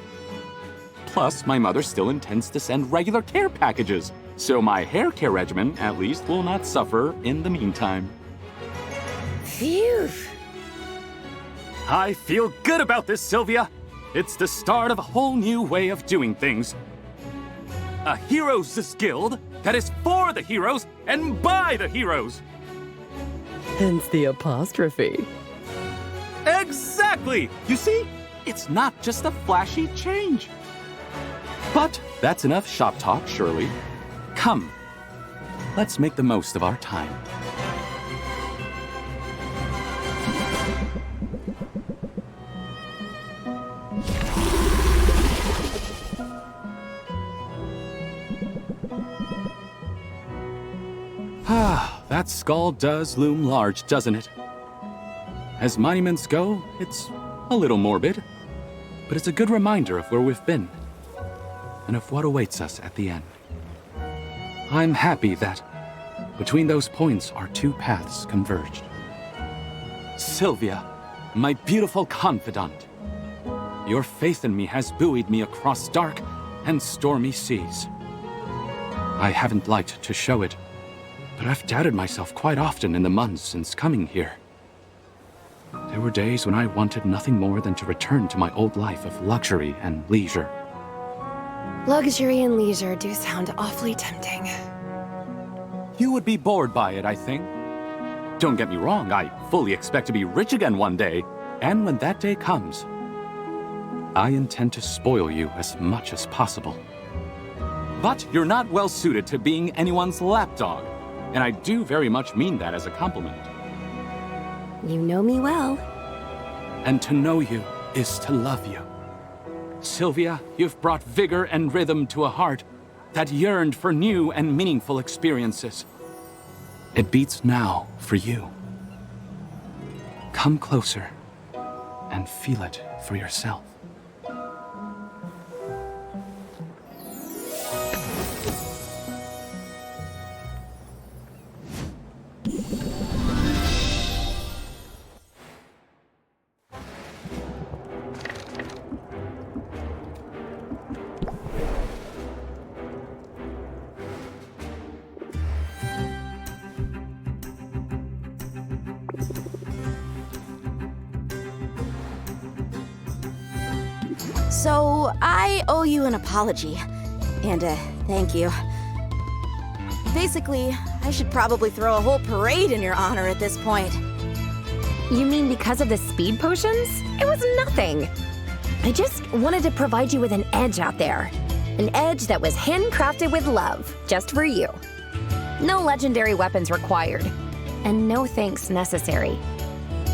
K: Plus, my mother still intends to send regular care packages, so my hair care regimen, at least, will not suffer in the meantime.
C: Phew.
K: I feel good about this, Sylvia. It's the start of a whole new way of doing things. A heroes' guild that is for the heroes and by the heroes.
Q: Hence the apostrophe.
K: Exactly! You see, it's not just a flashy change. But that's enough shop talk, surely. Come, let's make the most of our time. That skull does loom large, doesn't it? As monuments go, it's a little morbid, but it's a good reminder of where we've been and of what awaits us at the end. I'm happy that between those points our two paths converged. Sylvia, my beautiful confidant, your faith in me has buoyed me across dark and stormy seas. I haven't liked to show it, but I've doubted myself quite often in the months since coming here. There were days when I wanted nothing more than to return to my old life of luxury and leisure.
C: Luxury and leisure do sound awfully tempting.
K: You would be bored by it, I think. Don't get me wrong, I fully expect to be rich again one day, and when that day comes, I intend to spoil you as much as possible. But you're not well suited to being anyone's lapdog, and I do very much mean that as a compliment.
C: You know me well.
K: And to know you is to love you. Sylvia, you've brought vigor and rhythm to a heart that yearned for new and meaningful experiences. It beats now for you. Come closer and feel it for yourself.
G: So, I owe you an apology. And a thank you. Basically, I should probably throw a whole parade in your honor at this point.
C: You mean because of the speed potions? It was nothing. I just wanted to provide you with an edge out there. An edge that was handcrafted with love, just for you. No legendary weapons required, and no thanks necessary.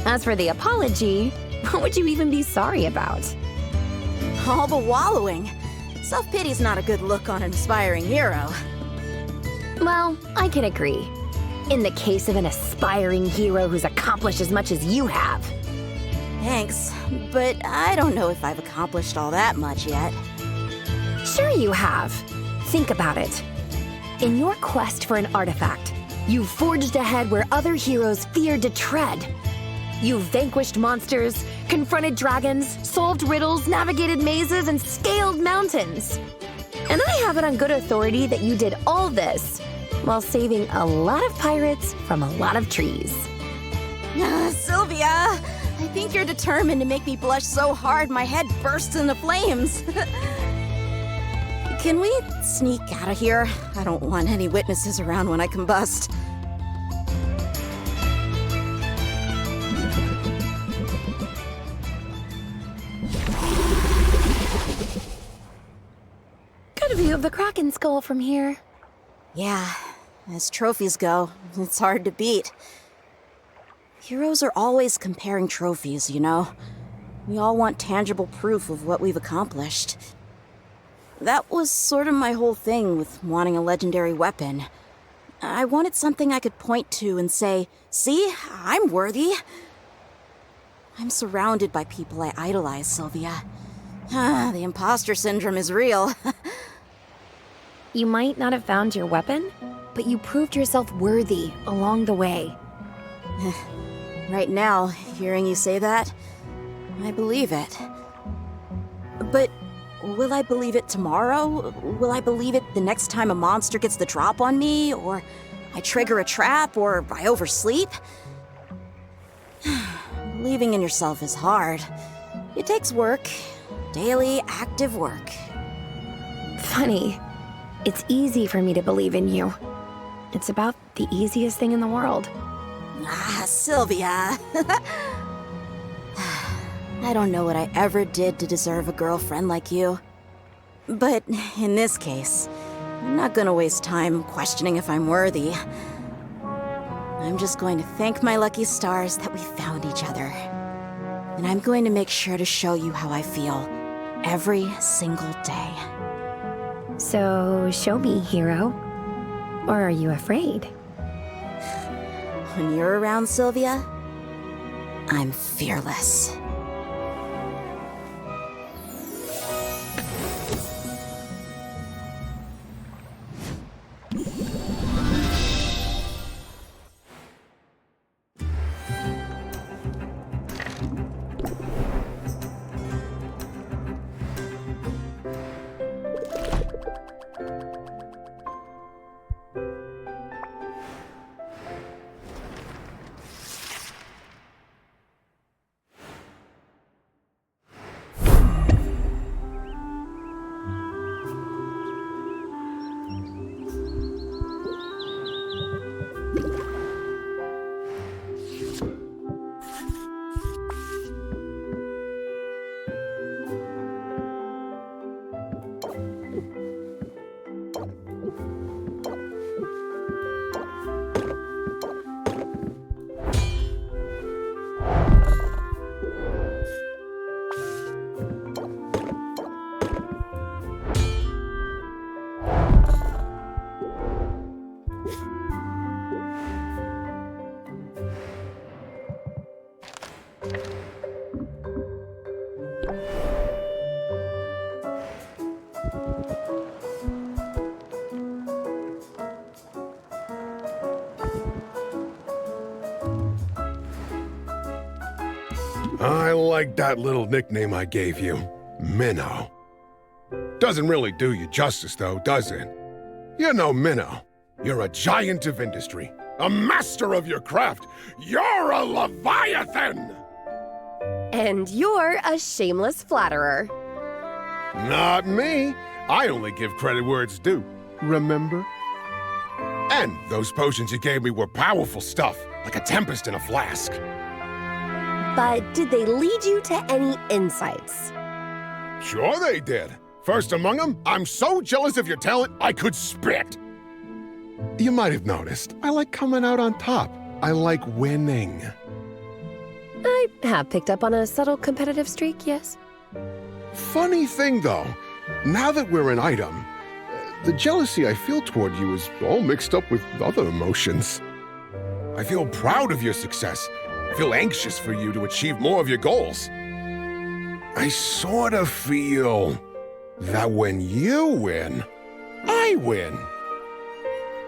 C: As for the apology, what would you even be sorry about?
G: All the wallowing. Self-pity's not a good look on an aspiring hero.
C: Well, I can agree. In the case of an aspiring hero who's accomplished as much as you have.
G: Thanks, but I don't know if I've accomplished all that much yet.
C: Sure you have. Think about it. In your quest for an artifact, you've forged ahead where other heroes feared to tread. You've vanquished monsters, confronted dragons, solved riddles, navigated mazes, and scaled mountains. And I have it on good authority that you did all this while saving a lot of pirates from a lot of trees.
G: Sylvia, I think you're determined to make me blush so hard my head bursts into flames. Can we sneak out of here? I don't want any witnesses around when I combust.
C: Good view of the Kraken skull from here.
G: Yeah, as trophies go, it's hard to beat. Heroes are always comparing trophies, you know? We all want tangible proof of what we've accomplished. That was sort of my whole thing with wanting a legendary weapon. I wanted something I could point to and say, see, I'm worthy. I'm surrounded by people I idolize, Sylvia. The imposter syndrome is real.
C: You might not have found your weapon, but you proved yourself worthy along the way.
G: Right now, hearing you say that, I believe it. But will I believe it tomorrow? Will I believe it the next time a monster gets the drop on me? Or I trigger a trap? Or I oversleep? Believing in yourself is hard. It takes work. Daily, active work.
C: Funny. It's easy for me to believe in you. It's about the easiest thing in the world.
G: Sylvia. I don't know what I ever did to deserve a girlfriend like you. But in this case, I'm not gonna waste time questioning if I'm worthy. I'm just going to thank my lucky stars that we found each other. And I'm going to make sure to show you how I feel every single day.
C: So, show me, hero. Or are you afraid?
G: When you're around, Sylvia, I'm fearless.
I: I like that little nickname I gave you, Minnow. Doesn't really do you justice, though, does it? You know, Minnow, you're a giant of industry, a master of your craft. You're a Leviathan!
H: And you're a shameless flatterer.
I: Not me. I only give credit where it's due, remember? And those potions you gave me were powerful stuff, like a tempest in a flask.
H: But did they lead you to any insights?
I: Sure they did. First among them, I'm so jealous of your talent, I could spit. You might have noticed, I like coming out on top. I like winning.
H: I have picked up on a subtle competitive streak, yes.
I: Funny thing, though. Now that we're an item, the jealousy I feel toward you is all mixed up with other emotions. I feel proud of your success. I feel anxious for you to achieve more of your goals. I sort of feel that when you win, I win.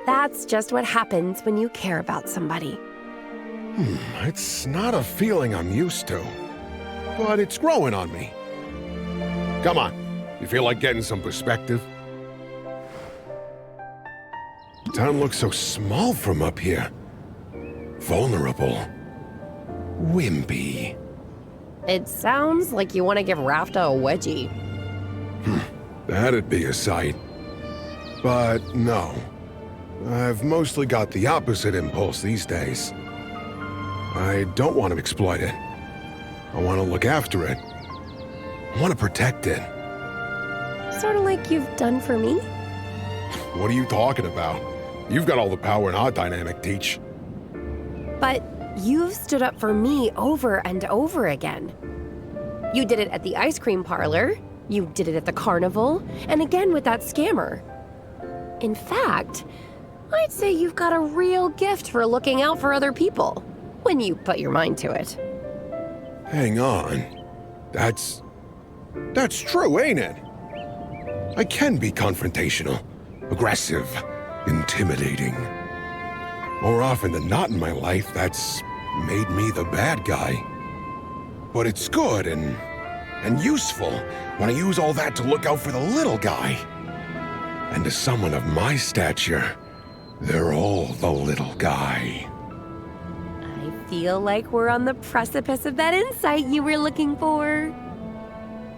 H: That's just what happens when you care about somebody.
I: It's not a feeling I'm used to, but it's growing on me. Come on, you feel like getting some perspective? Town looks so small from up here. Vulnerable. Wimpy.
H: It sounds like you want to give Rafta a wedgie.
I: That'd be a sight. But no. I've mostly got the opposite impulse these days. I don't want to exploit it. I want to look after it. I want to protect it.
H: Sort of like you've done for me?
I: What are you talking about? You've got all the power in our dynamic, Teach.
H: But you've stood up for me over and over again. You did it at the ice cream parlor, you did it at the carnival, and again with that scammer. In fact, I'd say you've got a real gift for looking out for other people, when you put your mind to it.
I: Hang on. That's true, ain't it? I can be confrontational, aggressive, intimidating. More often than not in my life, that's made me the bad guy. But it's good and useful when I use all that to look out for the little guy. And to someone of my stature, they're all the little guy.
H: I feel like we're on the precipice of that insight you were looking for.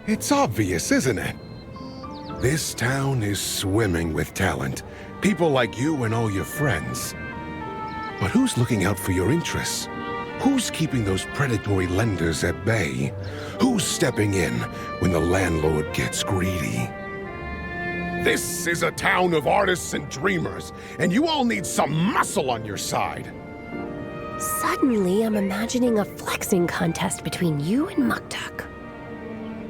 I: It's obvious, isn't it? This town is swimming with talent. People like you and all your friends. But who's looking out for your interests? Who's keeping those predatory lenders at bay? Who's stepping in when the landlord gets greedy? This is a town of artists and dreamers, and you all need some muscle on your side.
H: Suddenly, I'm imagining a flexing contest between you and Muktuk.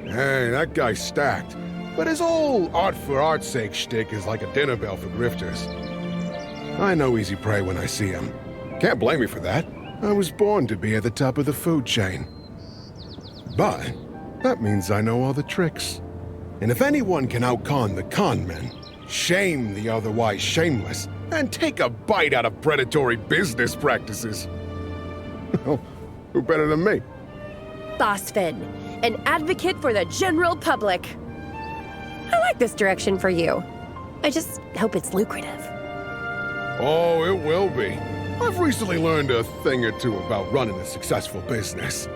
I: Hey, that guy's stacked. But his whole art for art's sake shtick is like a dinner bell for grifters. I know easy prey when I see him. Can't blame me for that. I was born to be at the top of the food chain. But that means I know all the tricks. And if anyone can out-con the con men, shame the otherwise shameless, and take a bite out of predatory business practices, well, who better than me?
H: Boss Finn, an advocate for the general public. I like this direction for you. I just hope it's lucrative.
I: Oh, it will be. I've recently learned a thing or two about running a successful business.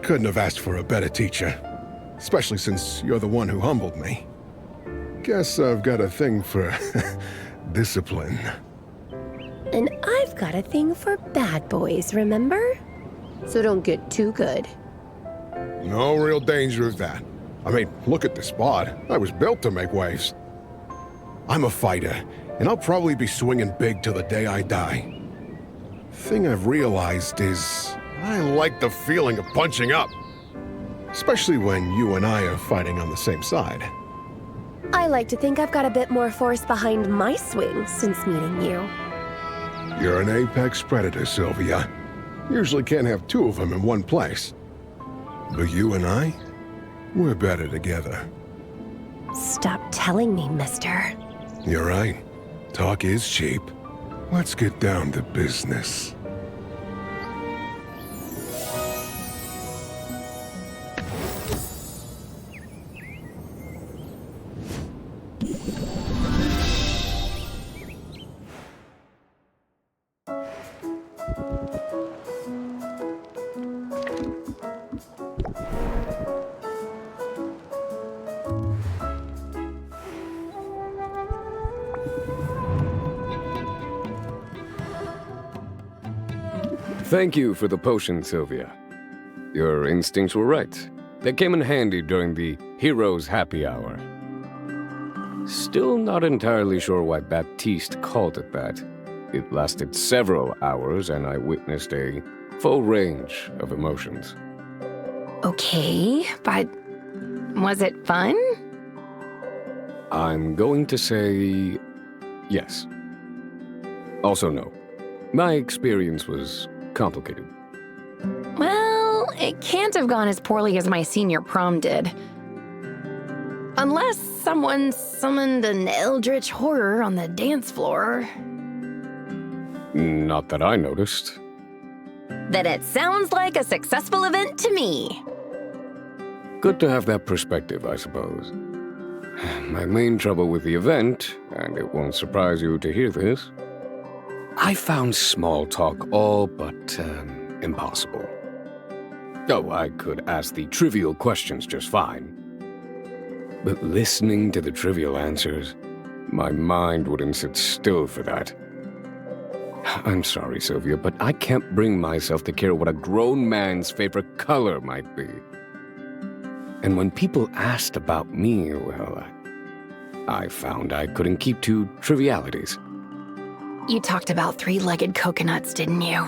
I: Couldn't have asked for a better teacher, especially since you're the one who humbled me. Guess I've got a thing for discipline.
H: And I've got a thing for bad boys, remember? So don't get too good.
I: No real danger of that. I mean, look at the spot. I was built to make waves. I'm a fighter, and I'll probably be swinging big till the day I die. Thing I've realized is I like the feeling of punching up. Especially when you and I are fighting on the same side.
H: I like to think I've got a bit more force behind my swing since meeting you.
I: You're an apex predator, Sylvia. Usually can't have two of them in one place. But you and I, we're better together.
H: Stop telling me, mister.
I: You're right. Talk is cheap. Let's get down to business.
J: Thank you for the potion, Sylvia. Your instincts were right. They came in handy during the Heroes Happy Hour. Still not entirely sure why Baptiste called it that. It lasted several hours, and I witnessed a full range of emotions.
D: Okay, but was it fun?
J: I'm going to say yes. Also, no. My experience was complicated.
D: Well, it can't have gone as poorly as my senior prom did. Unless someone summoned an eldritch horror on the dance floor.
J: Not that I noticed.
D: Then it sounds like a successful event to me.
J: Good to have that perspective, I suppose. My main trouble with the event, and it won't surprise you to hear this, I found small talk all but impossible. Oh, I could ask the trivial questions just fine. But listening to the trivial answers, my mind wouldn't sit still for that. I'm sorry, Sylvia, but I can't bring myself to care what a grown man's favorite color might be. And when people asked about me, well, I found I couldn't keep to trivialities.
D: You talked about three-legged coconuts, didn't you?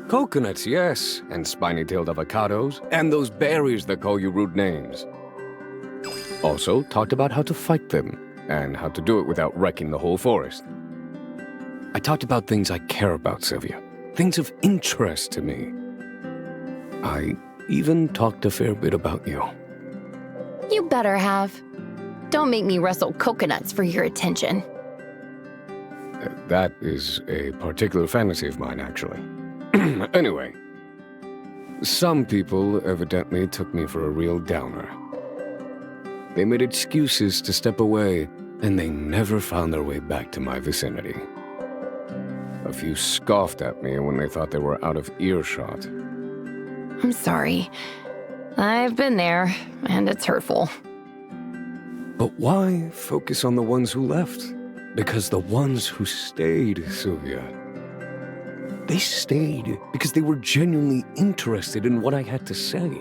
J: Coconuts, yes, and spiny-tailed avocados, and those berries that call you rude names. Also talked about how to fight them, and how to do it without wrecking the whole forest. I talked about things I care about, Sylvia. Things of interest to me. I even talked a fair bit about you.
D: You better have. Don't make me wrestle coconuts for your attention.
J: That is a particular fantasy of mine, actually. Anyway, some people evidently took me for a real downer. They made excuses to step away, and they never found their way back to my vicinity. A few scoffed at me when they thought they were out of earshot.
D: I'm sorry. I've been there, and it's hurtful.
J: But why focus on the ones who left? Because the ones who stayed, Sylvia, they stayed because they were genuinely interested in what I had to say.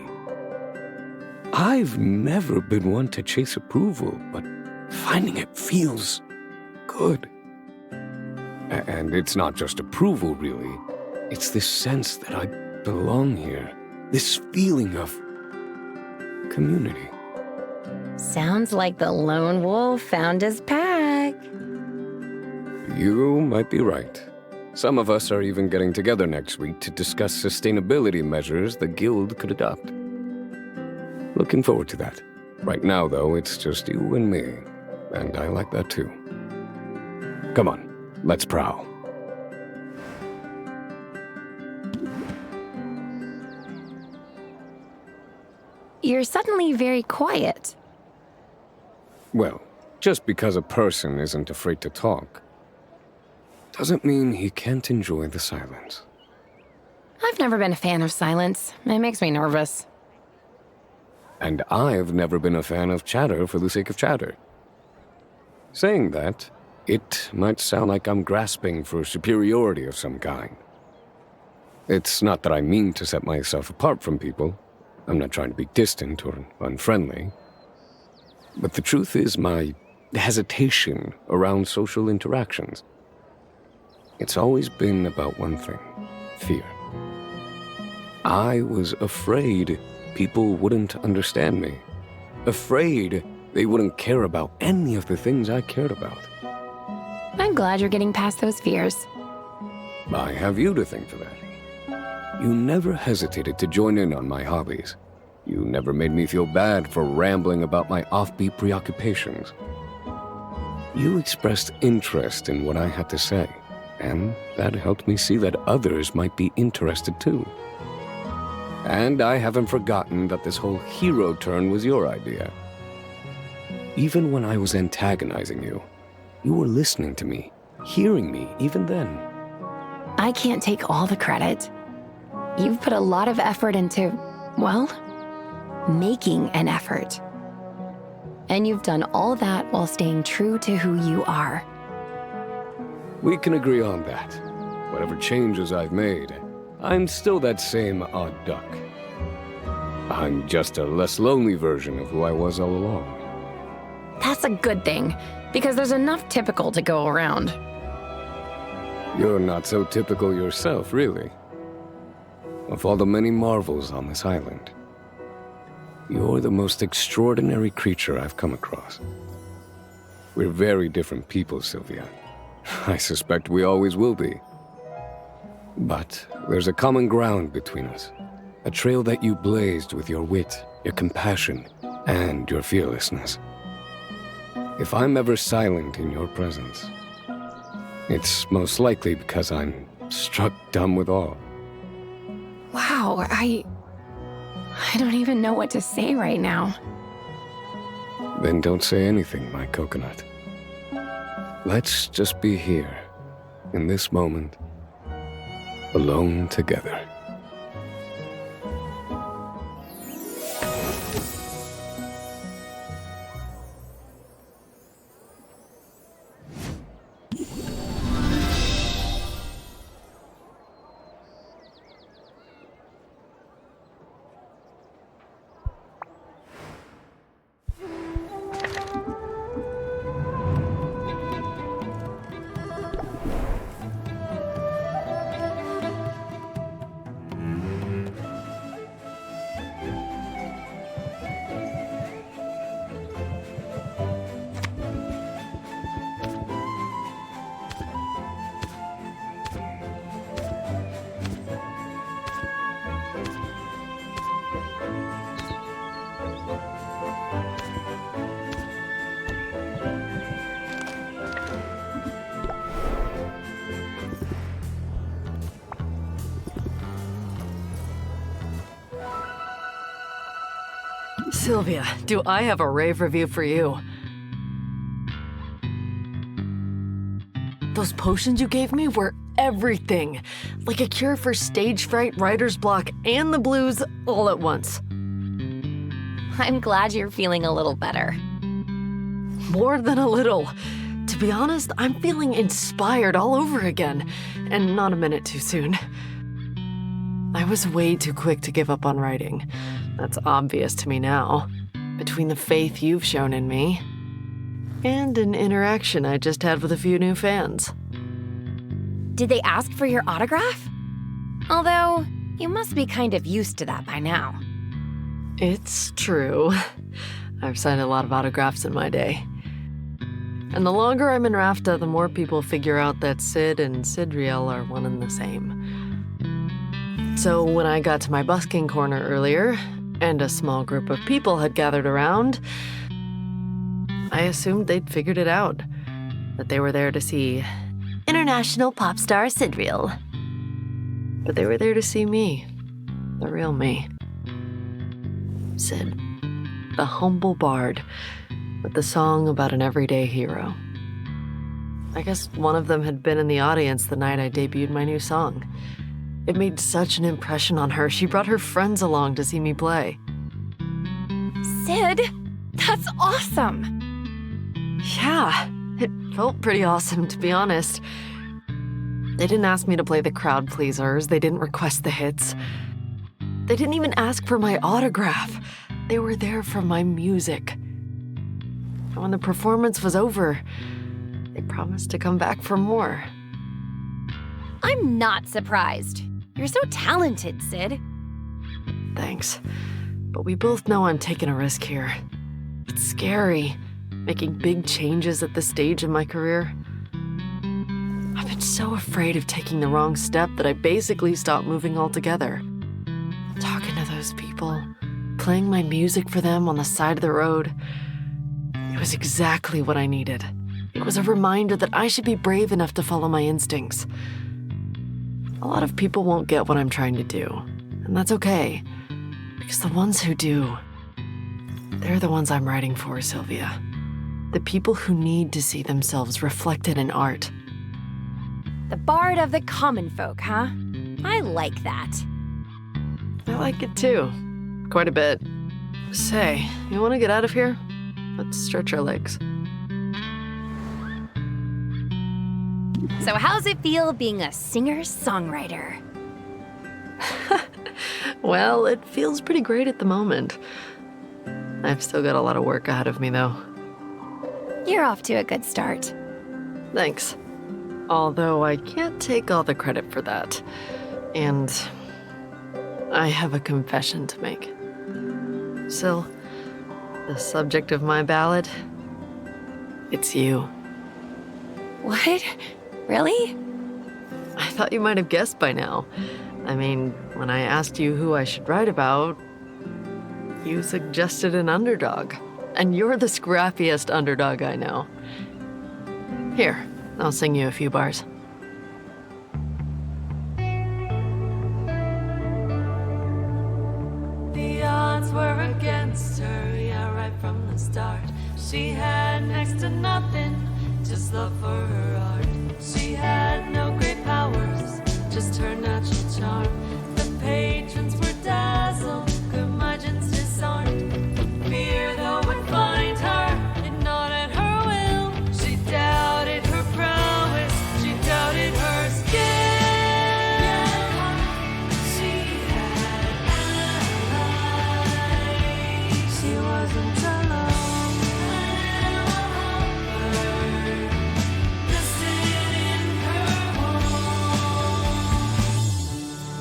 J: I've never been one to chase approval, but finding it feels good. And it's not just approval, really. It's this sense that I belong here. This feeling of community.
D: Sounds like the lone wolf found his pack.
J: You might be right. Some of us are even getting together next week to discuss sustainability measures the Guild could adopt. Looking forward to that. Right now, though, it's just you and me. And I like that too. Come on, let's prowl.
D: You're suddenly very quiet.
J: Well, just because a person isn't afraid to talk doesn't mean he can't enjoy the silence.
D: I've never been a fan of silence. It makes me nervous.
J: And I've never been a fan of chatter for the sake of chatter. Saying that, it might sound like I'm grasping for superiority of some kind. It's not that I mean to set myself apart from people. I'm not trying to be distant or unfriendly. But the truth is my hesitation around social interactions. It's always been about one thing: fear. I was afraid people wouldn't understand me. Afraid they wouldn't care about any of the things I cared about.
D: I'm glad you're getting past those fears.
J: I have you to thank for that. You never hesitated to join in on my hobbies. You never made me feel bad for rambling about my offbeat preoccupations. You expressed interest in what I had to say, and that helped me see that others might be interested too. And I haven't forgotten that this whole hero turn was your idea. Even when I was antagonizing you, you were listening to me, hearing me even then.
D: I can't take all the credit. You've put a lot of effort into, well, making an effort. And you've done all that while staying true to who you are.
J: We can agree on that. Whatever changes I've made, I'm still that same odd duck. I'm just a less lonely version of who I was all along.
D: That's a good thing, because there's enough typical to go around.
J: You're not so typical yourself, really. Of all the many marvels on this island, you're the most extraordinary creature I've come across. We're very different people, Sylvia. I suspect we always will be. But there's a common ground between us. A trail that you blazed with your wit, your compassion, and your fearlessness. If I'm ever silent in your presence, it's most likely because I'm struck dumb with awe.
D: Wow, I don't even know what to say right now.
J: Then don't say anything, my coconut. Let's just be here, in this moment, alone together.
Q: Sylvia, do I have a rave review for you? Those potions you gave me were everything. Like a cure for stage fright, writer's block, and the blues all at once.
C: I'm glad you're feeling a little better.
Q: More than a little. To be honest, I'm feeling inspired all over again, and not a minute too soon. I was way too quick to give up on writing. That's obvious to me now. Between the faith you've shown in me and an interaction I just had with a few new fans.
C: Did they ask for your autograph? Although, you must be kind of used to that by now.
Q: It's true. I've signed a lot of autographs in my day. And the longer I'm in Rafta, the more people figure out that Sid and Sidriel are one and the same. So when I got to my busking corner earlier, and a small group of people had gathered around, I assumed they'd figured it out. That they were there to see international pop star Sidriel. But they were there to see me. The real me. Sid. The humble bard. With the song about an everyday hero. I guess one of them had been in the audience the night I debuted my new song. It made such an impression on her, she brought her friends along to see me play.
C: Sid, that's awesome!
Q: Yeah, it felt pretty awesome, to be honest. They didn't ask me to play the crowd pleasers, they didn't request the hits. They didn't even ask for my autograph. They were there for my music. And when the performance was over, they promised to come back for more.
C: I'm not surprised. You're so talented, Sid.
Q: Thanks. But we both know I'm taking a risk here. It's scary, making big changes at this stage in my career. I've been so afraid of taking the wrong step that I basically stopped moving altogether. Talking to those people, playing my music for them on the side of the road. It was exactly what I needed. It was a reminder that I should be brave enough to follow my instincts. A lot of people won't get what I'm trying to do, and that's okay, because the ones who do, they're the ones I'm writing for, Sylvia. The people who need to see themselves reflected in art.
C: The bard of the common folk, huh? I like that.
Q: I like it too, quite a bit. Say, you want to get out of here? Let's stretch our legs.
C: So how's it feel being a singer-songwriter?
Q: Well, it feels pretty great at the moment. I've still got a lot of work ahead of me, though.
D: You're off to a good start.
Q: Thanks. Although I can't take all the credit for that. And I have a confession to make. Syl, the subject of my ballad, it's you.
D: What? Really?
Q: I thought you might have guessed by now. I mean, when I asked you who I should write about, you suggested an underdog. And you're the scrappiest underdog I know. Here, I'll sing you a few bars.
R: The odds were against her, yeah, right from the start. She had next to nothing, just love for her art. She had no great powers, just her natural charm. The patrons were dazzled, curmudgeons disarmed. Fear, though, would find her, and not at her will. She doubted her prowess, she doubted her skill. She had allies, she wasn't alone. Listed in her home.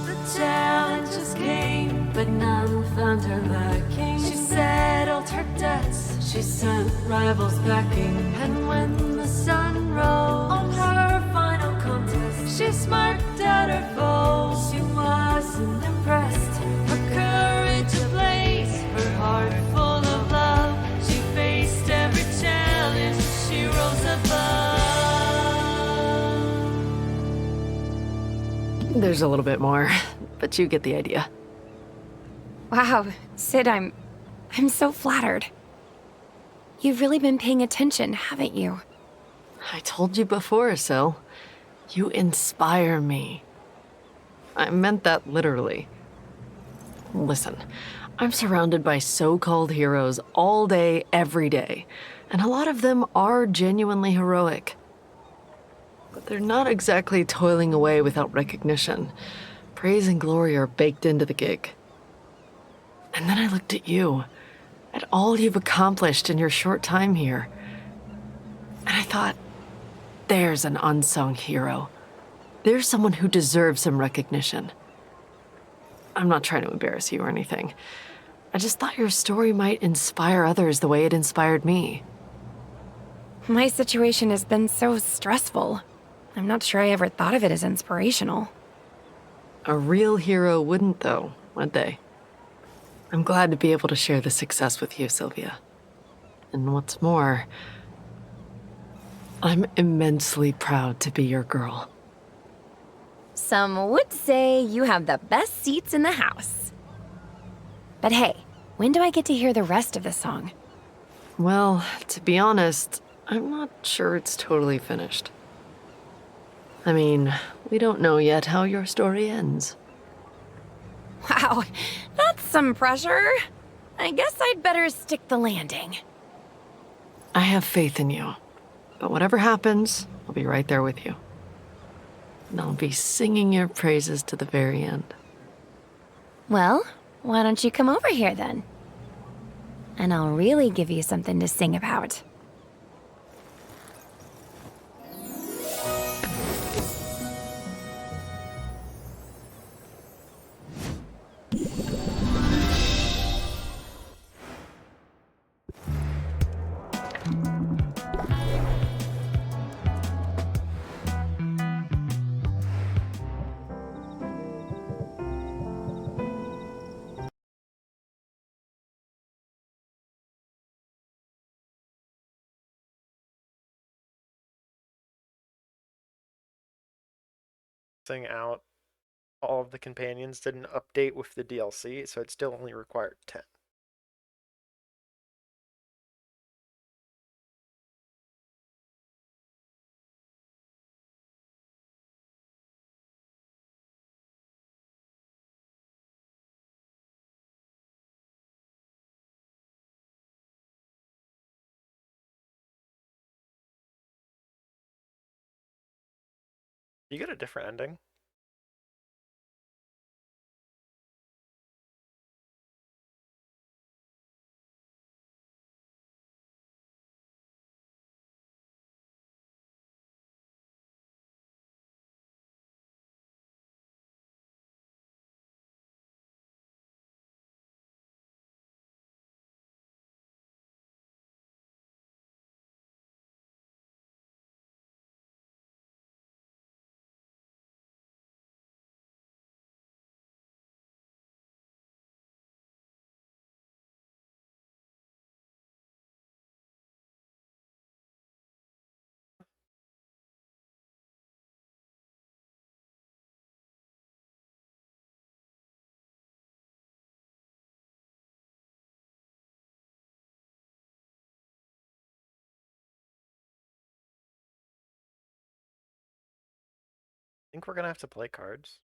R: The challenges came, but none found her lacking. She settled her debts, she sent rivals packing. And when the sun rose on her final contest, she smirked at her foes. She wasn't impressed, her courage ablaze, her heart full of love. She faced every challenge, she rose above.
Q: There's a little bit more, but you get the idea.
D: Wow, Sid, I'm so flattered. You've really been paying attention, haven't you?
Q: I told you before, Syl. You inspire me. I meant that literally. Listen, I'm surrounded by so-called heroes all day, every day, and a lot of them are genuinely heroic. But they're not exactly toiling away without recognition. Praise and glory are baked into the gig. And then I looked at you, at all you've accomplished in your short time here. And I thought, there's an unsung hero. There's someone who deserves some recognition. I'm not trying to embarrass you or anything. I just thought your story might inspire others the way it inspired me.
D: My situation has been so stressful. I'm not sure I ever thought of it as inspirational.
Q: A real hero wouldn't, though, would they? I'm glad to be able to share the success with you, Sylvia. And what's more, I'm immensely proud to be your girl.
D: Some would say you have the best seats in the house. But hey, when do I get to hear the rest of the song?
Q: Well, to be honest, I'm not sure it's totally finished. I mean, we don't know yet how your story ends.
D: Wow, that's some pressure. I guess I'd better stick the landing.
Q: I have faith in you. But whatever happens, I'll be right there with you. And I'll be singing your praises to the very end.
D: Well, why don't you come over here then? And I'll really give you something to sing about.
A: Out all of the companions didn't update with the DLC, so it still only required 10. You get a different ending. think we're gonna have to play cards.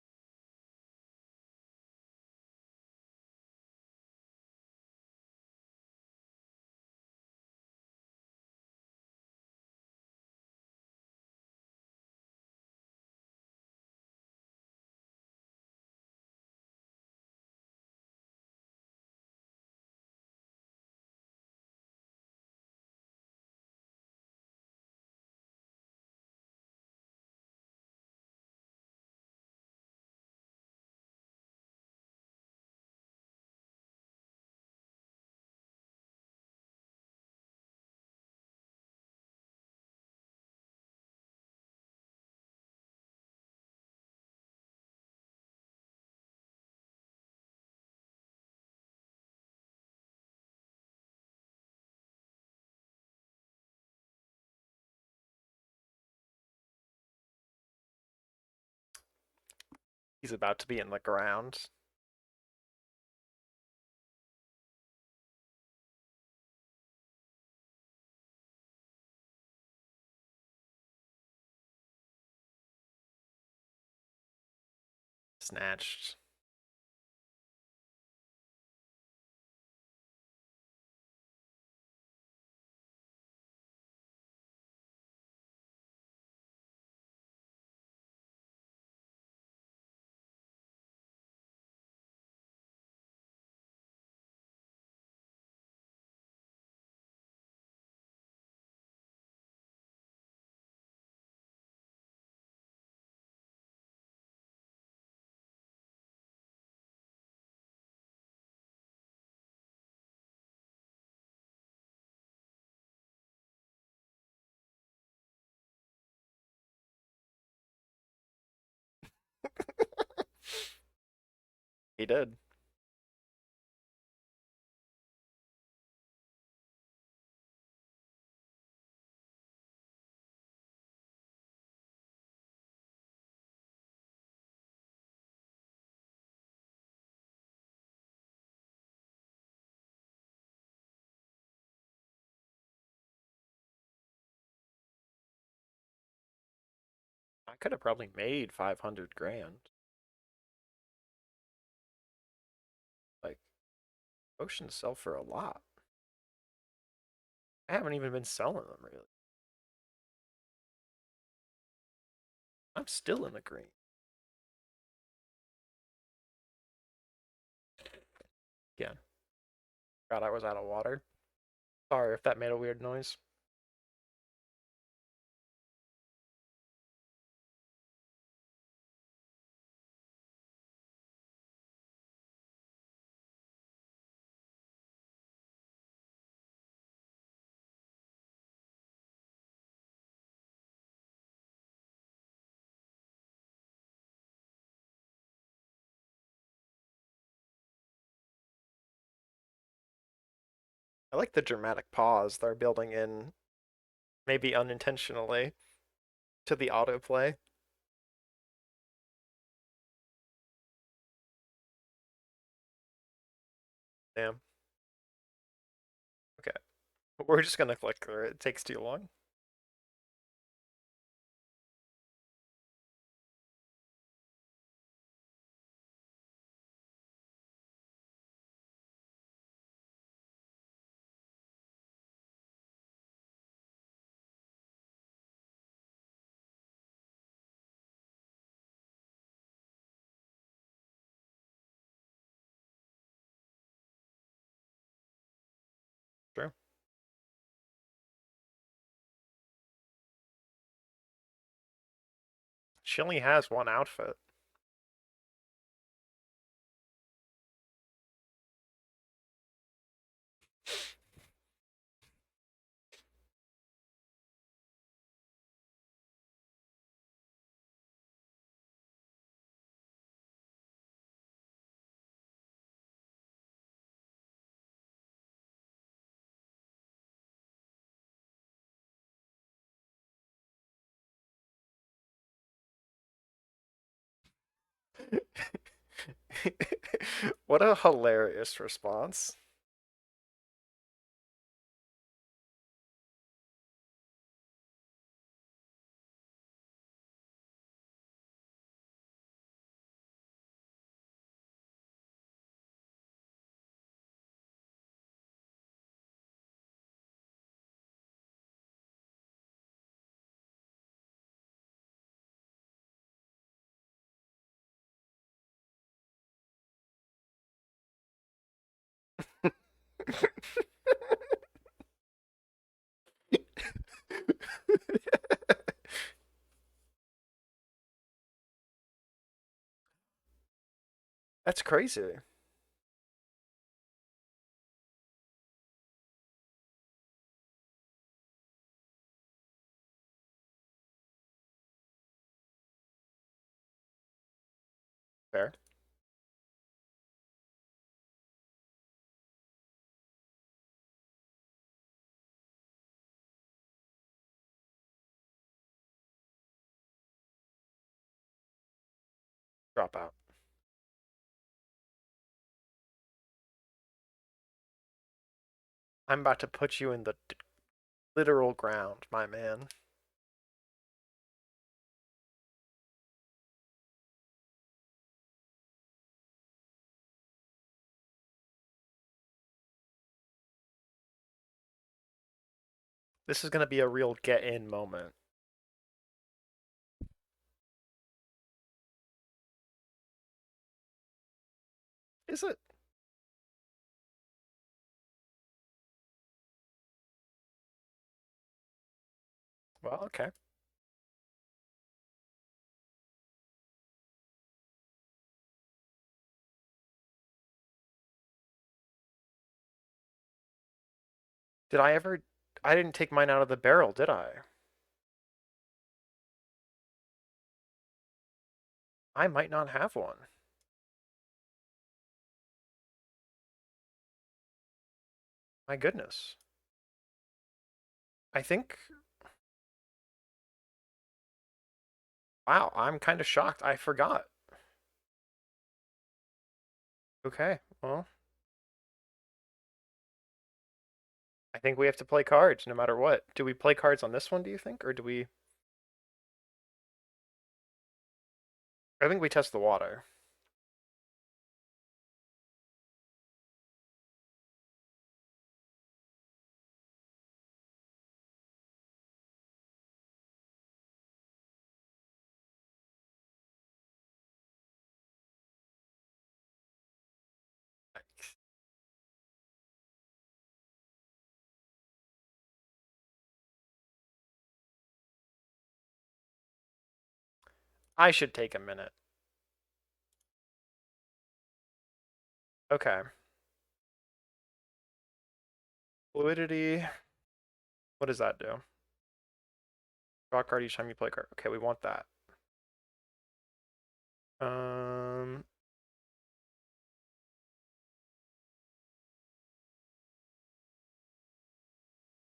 A: He's about to be in the ground. Snatched. He did. I could have probably made 500 grand. Like, potions sell for a lot. I haven't even been selling them, really. I'm still in the green. Again. God, I was out of water. Sorry if that made a weird noise. I like the dramatic pause they're building in, maybe unintentionally, to the autoplay. Damn. Okay. We're just gonna click through it. It takes too long. True. She only has one outfit. What a hilarious response. That's crazy. Fair. Drop out. I'm about to put you in the literal ground, my man. This is going to be a real get in moment. Is it? Well, okay. Did I ever... I didn't take mine out of the barrel, did I? I might not have one. My goodness. I think... Wow, I'm kind of shocked. I forgot. Okay, well... I think we have to play cards no matter what. Do we play cards on this one, do you think? Or do we... I think we test the water. I should take a minute. Okay. Fluidity. What does that do? Draw a card each time you play a card. Okay, we want that.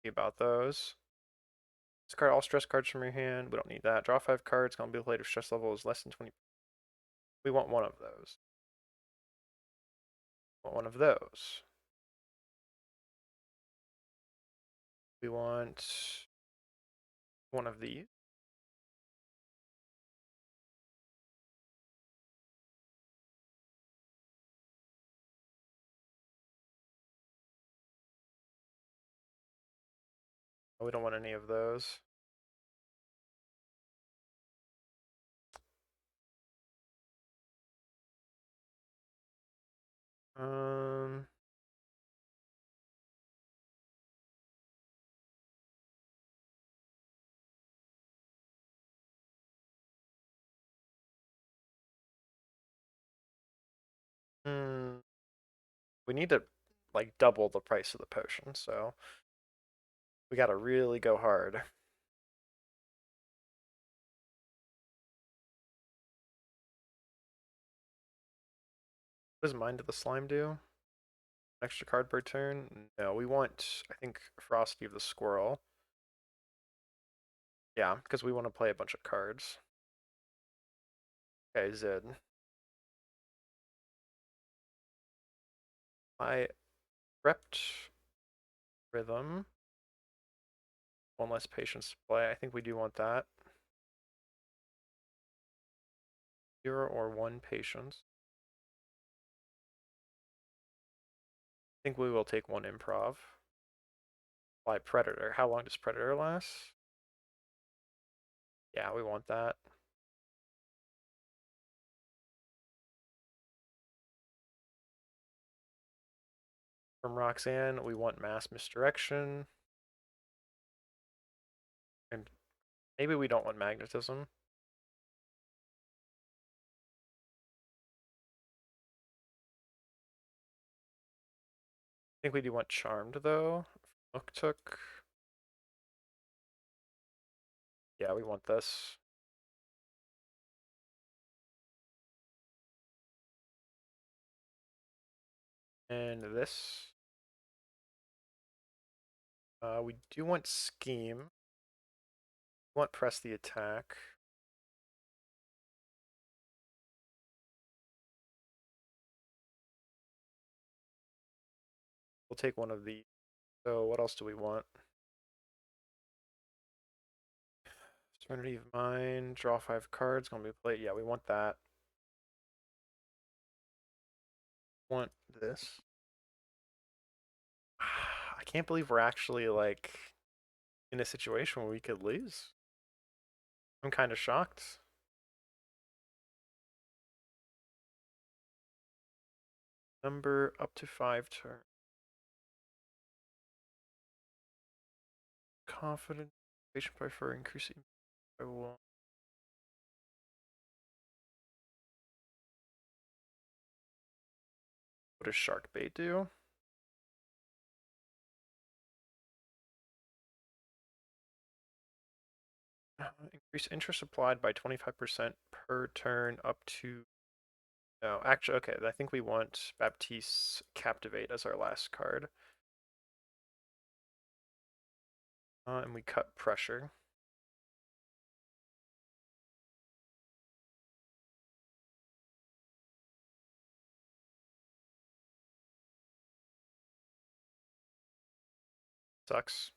A: About those. Discard all stress cards from your hand. We don't need that. Draw 5 cards. Gonna be played if stress level is less than 20. We want one of those. We want one of those. We want one of these. We don't want any of those. Um, we need to like double the price of the potion, so we gotta really go hard. What does Mind of the Slime do? Extra card per turn? No, we want, I think, Frosty of the Squirrel. Yeah, because we want to play a bunch of cards. Okay, Zed. I repped Rhythm. One less patience to play. I think we do want that. 0 or 1 patience. I think we will take 1 improv. By Predator. How long does Predator last? Yeah, we want that. From Roxanne, we want mass misdirection. And maybe we don't want magnetism. I think we do want charmed though. Took. Yeah, we want this. And this. We do want scheme. We want press the attack. We'll take one of these. So what else do we want? Serenity of Mind, draw 5 cards, gonna be played. Yeah, we want that. Want this. I can't believe we're actually like in a situation where we could lose. I'm kind of shocked. Number up to 5 turn. Confident. Patient prefer increasing by 1. What does Shark Bait do? Increase interest applied by 25% per turn up to. No, actually, okay. I think we want Baptiste's Captivate as our last card. And we cut pressure. Sucks.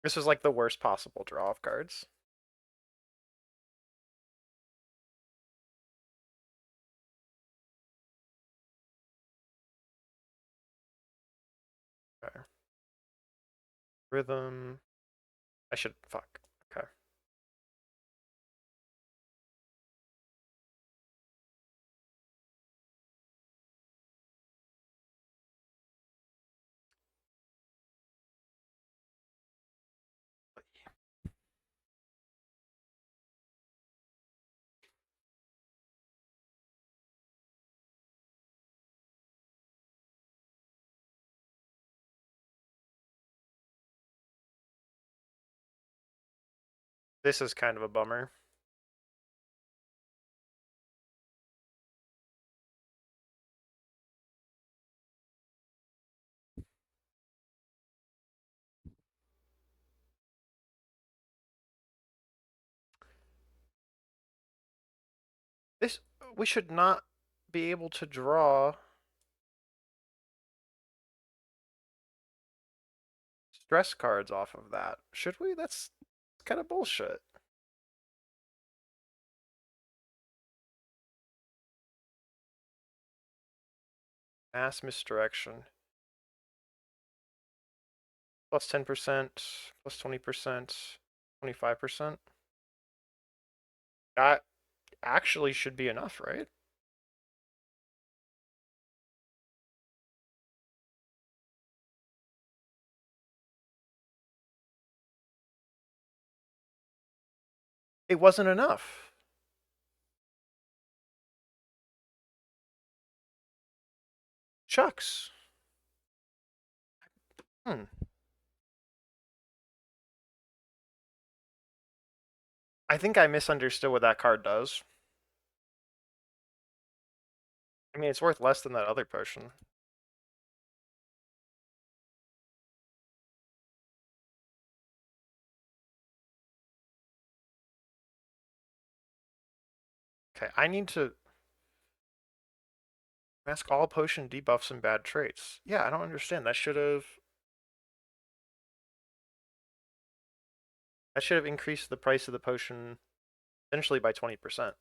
A: This was like the worst possible draw of cards. Okay. Rhythm. I should. Fuck. Okay. This is kind of a bummer. This we should not be able to draw stress cards off of that. Should we? That's kind of bullshit. Mass misdirection. Plus 10%, plus 20%, 25%. That actually should be enough, right? It wasn't enough. Shucks. I think I misunderstood what that card does. I mean, it's worth less than that other potion. Okay, I need to mask all potion debuffs and bad traits. Yeah, I don't understand. That should have increased the price of the potion essentially by 20%.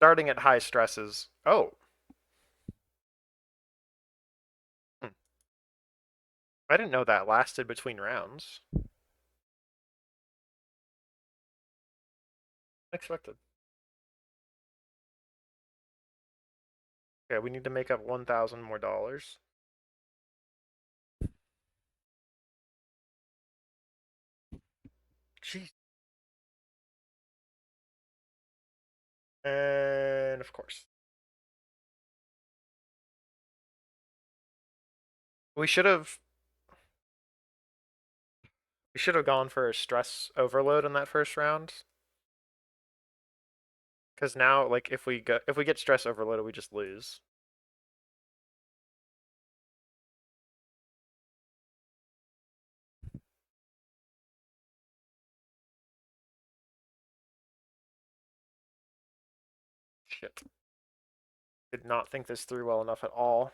A: Starting at high stresses. Oh. I didn't know that lasted between rounds. Unexpected. Okay, we need to make up 1,000 more dollars. Jeez. And of course. We should have gone for a stress overload in that first round. Cuz now like if we get stress overloaded, we just lose. Shit. Did not think this through well enough at all.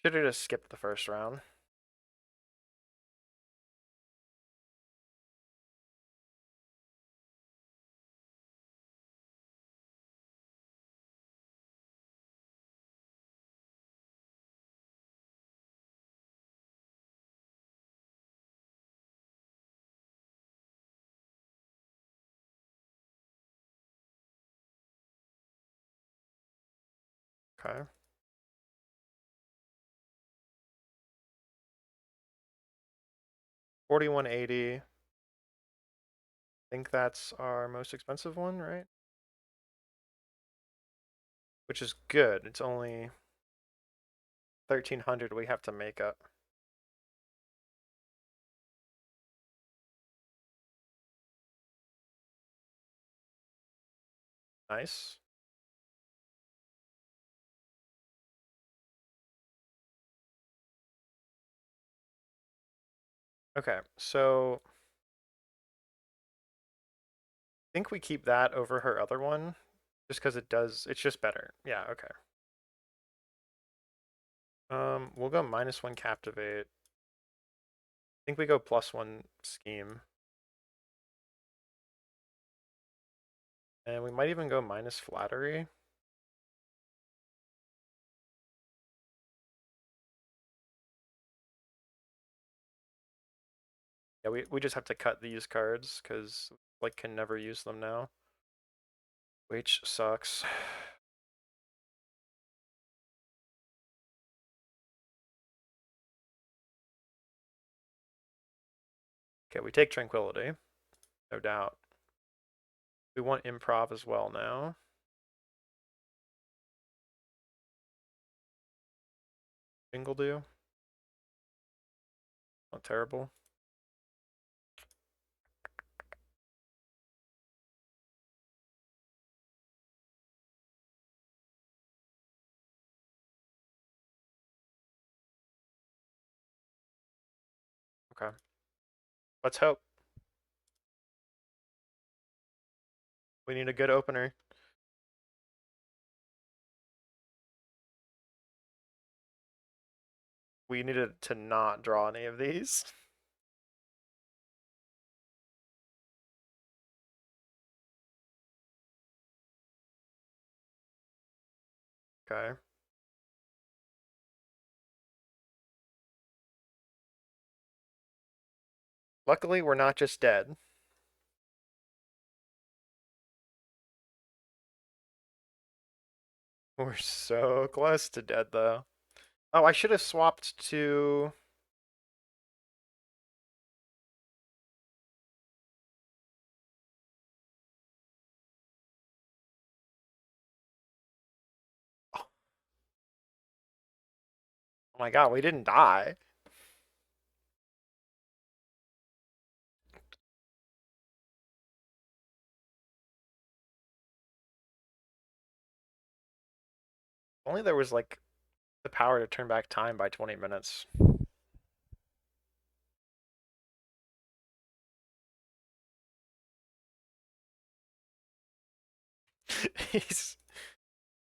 A: Should have just skipped the first round. Okay. $41.80. I think that's our most expensive one, right? Which is good. It's only 1,300 we have to make up. Nice. Okay, so I think we keep that over her other one, just because it's just better. Yeah, okay. We'll go -1 captivate. I think we go +1 scheme. And we might even go -flattery. Yeah, we just have to cut these cards, because like can never use them now. Which sucks. Okay, we take Tranquility, no doubt. We want improv as well now. Jingle do. Not terrible. Okay. Let's hope. We need a good opener. We needed to not draw any of these. Okay. Luckily, we're not just dead. We're so close to dead, though. Oh, I should have swapped to... Oh my god, we didn't die. Only there was, like, the power to turn back time by 20 minutes. he's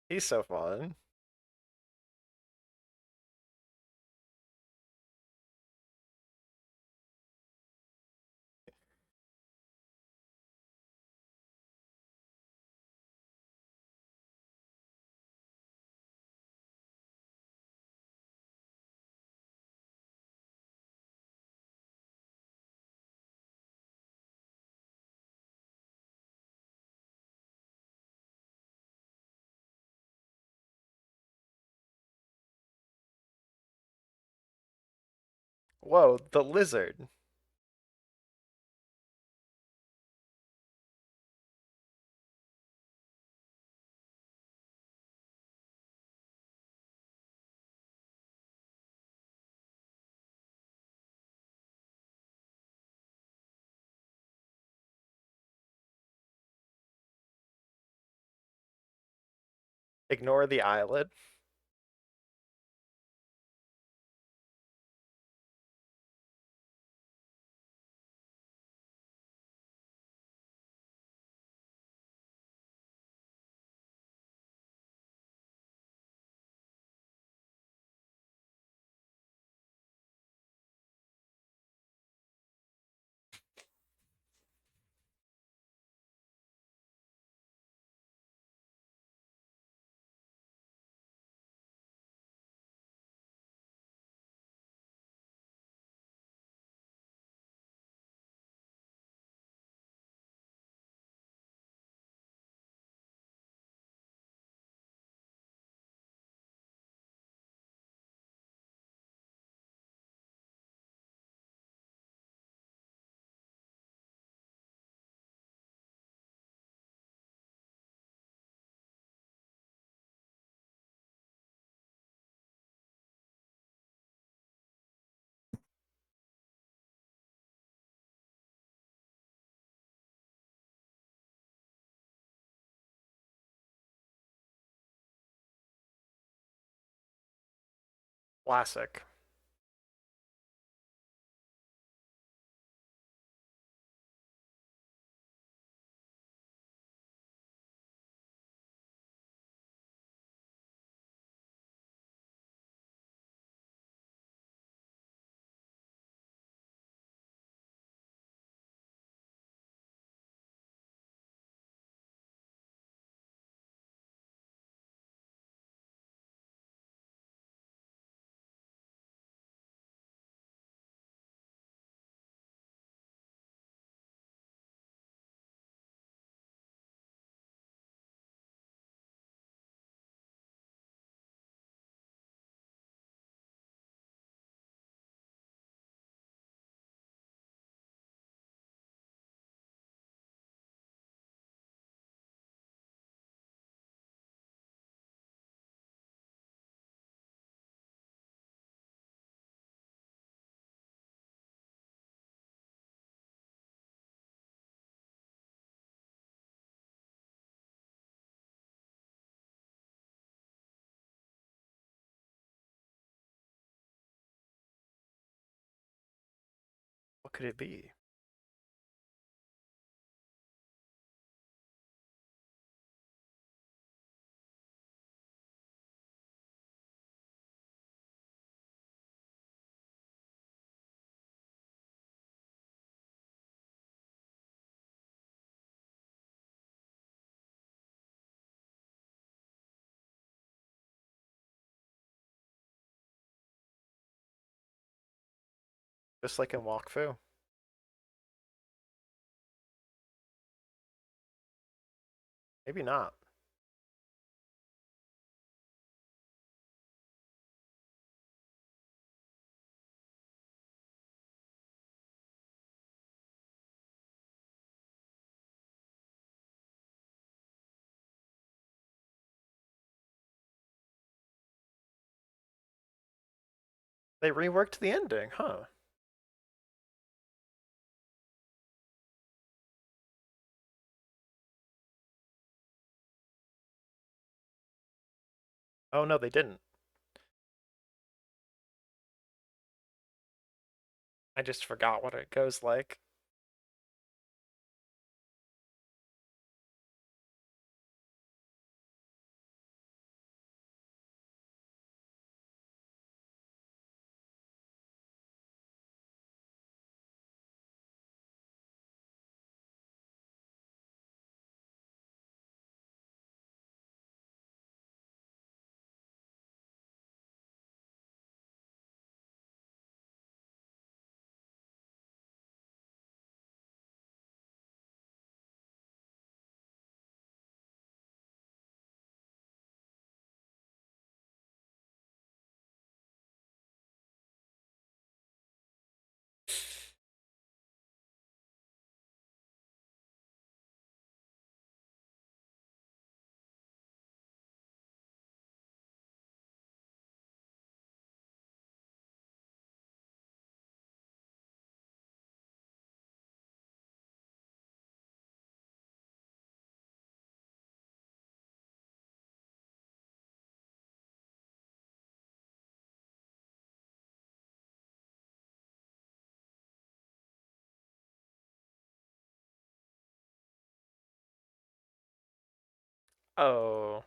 A: he's so fun. Whoa, the lizard. Ignore the eyelid. Classic. What could it be? Just like in Walkfu? Maybe not. They reworked the ending, huh? Oh no, they didn't. I just forgot what it goes like. Oh.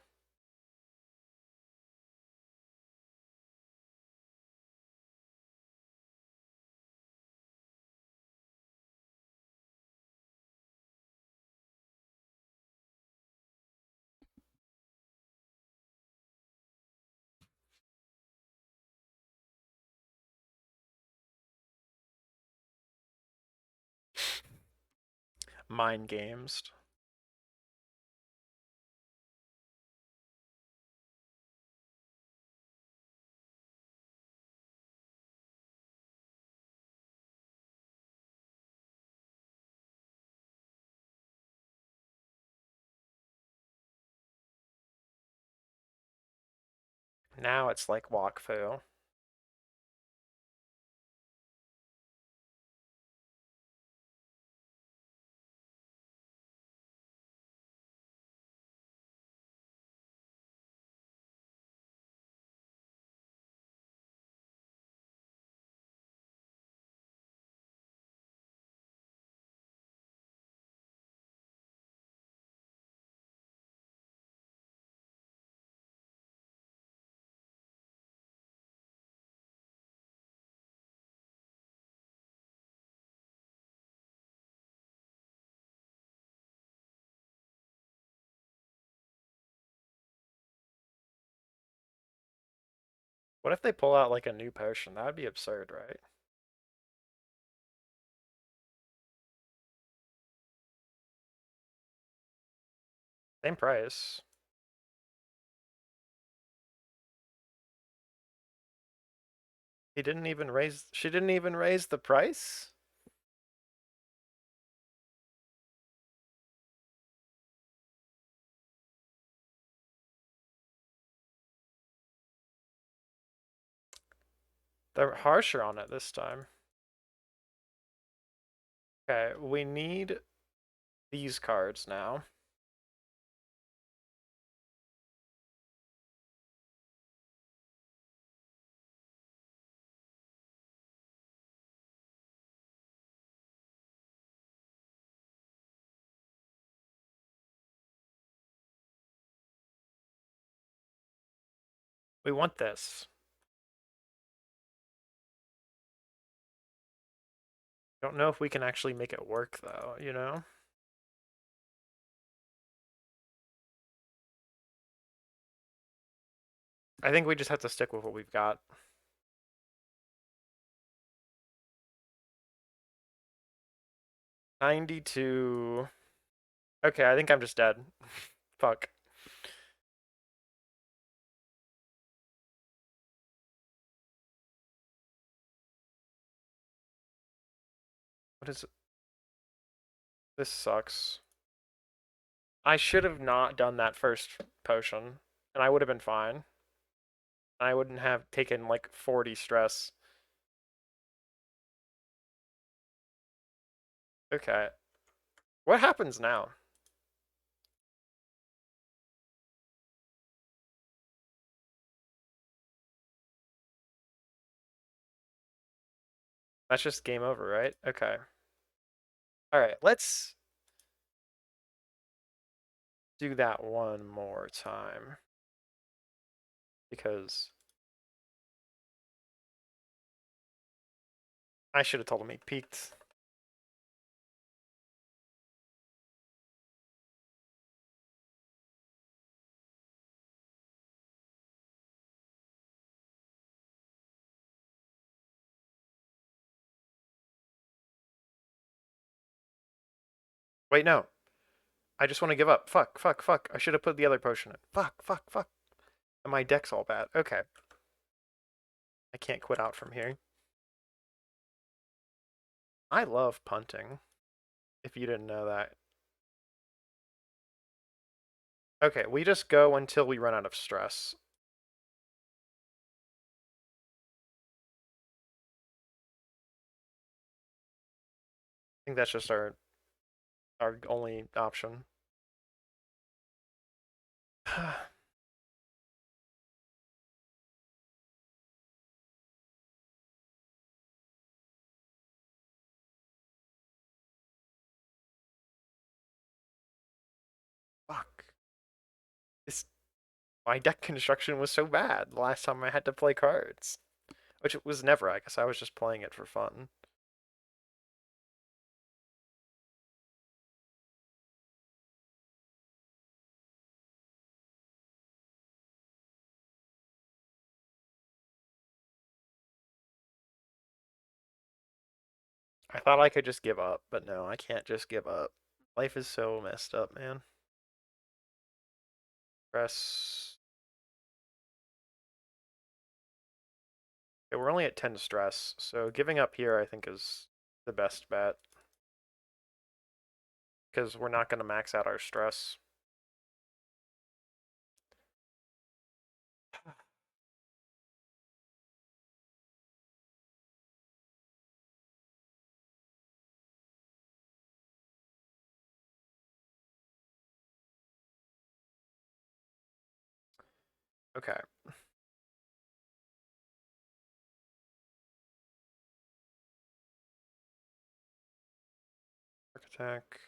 A: Mind games. Now it's like Wakfu. What if they pull out like a new potion? That would be absurd, right? Same price. He didn't even raise, she didn't even raise the price? They're harsher on it this time. Okay, we need these cards now. We want this. Don't know if we can actually make it work though, you know? I think we just have to stick with what we've got. $92. Okay, I think I'm just dead. Fuck. What is it? This sucks. I should have not done that first potion, and I would have been fine. I wouldn't have taken like 40 stress. Okay. What happens now? That's just game over, right? Okay. Alright, let's do that one more time. Because I should have told him he peaked. Wait, no. I just want to give up. Fuck, fuck, fuck. I should have put the other potion in. Fuck, fuck, fuck. And my deck's all bad. Okay. I can't quit out from here. I love punting. If you didn't know that. Okay, we just go until we run out of stress. I think that's just our only option. Fuck. My deck construction was so bad the last time I had to play cards. Which it was never, I guess I was just playing it for fun. I thought I could just give up, but no, I can't just give up. Life is so messed up, man. Stress. Okay, we're only at 10 stress, so giving up here I think is the best bet. Because we're not going to max out our stress. Okay. Attack.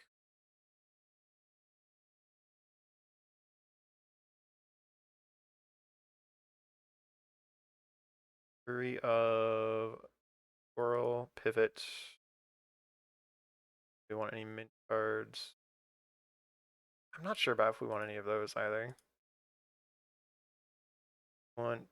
A: Fury of Whirl, Pivot. Do we want any mint cards? I'm not sure about if we want any of those either. Want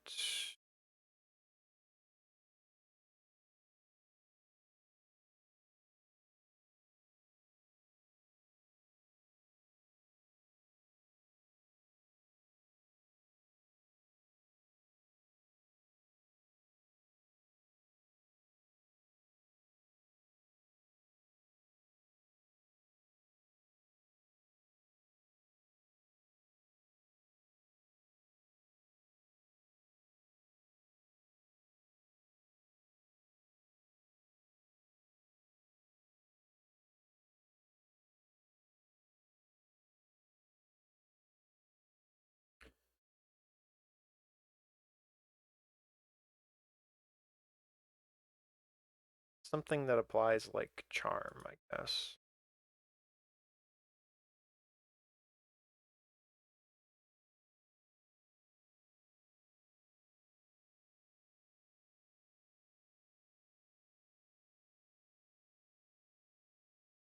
A: something that applies like charm, I guess.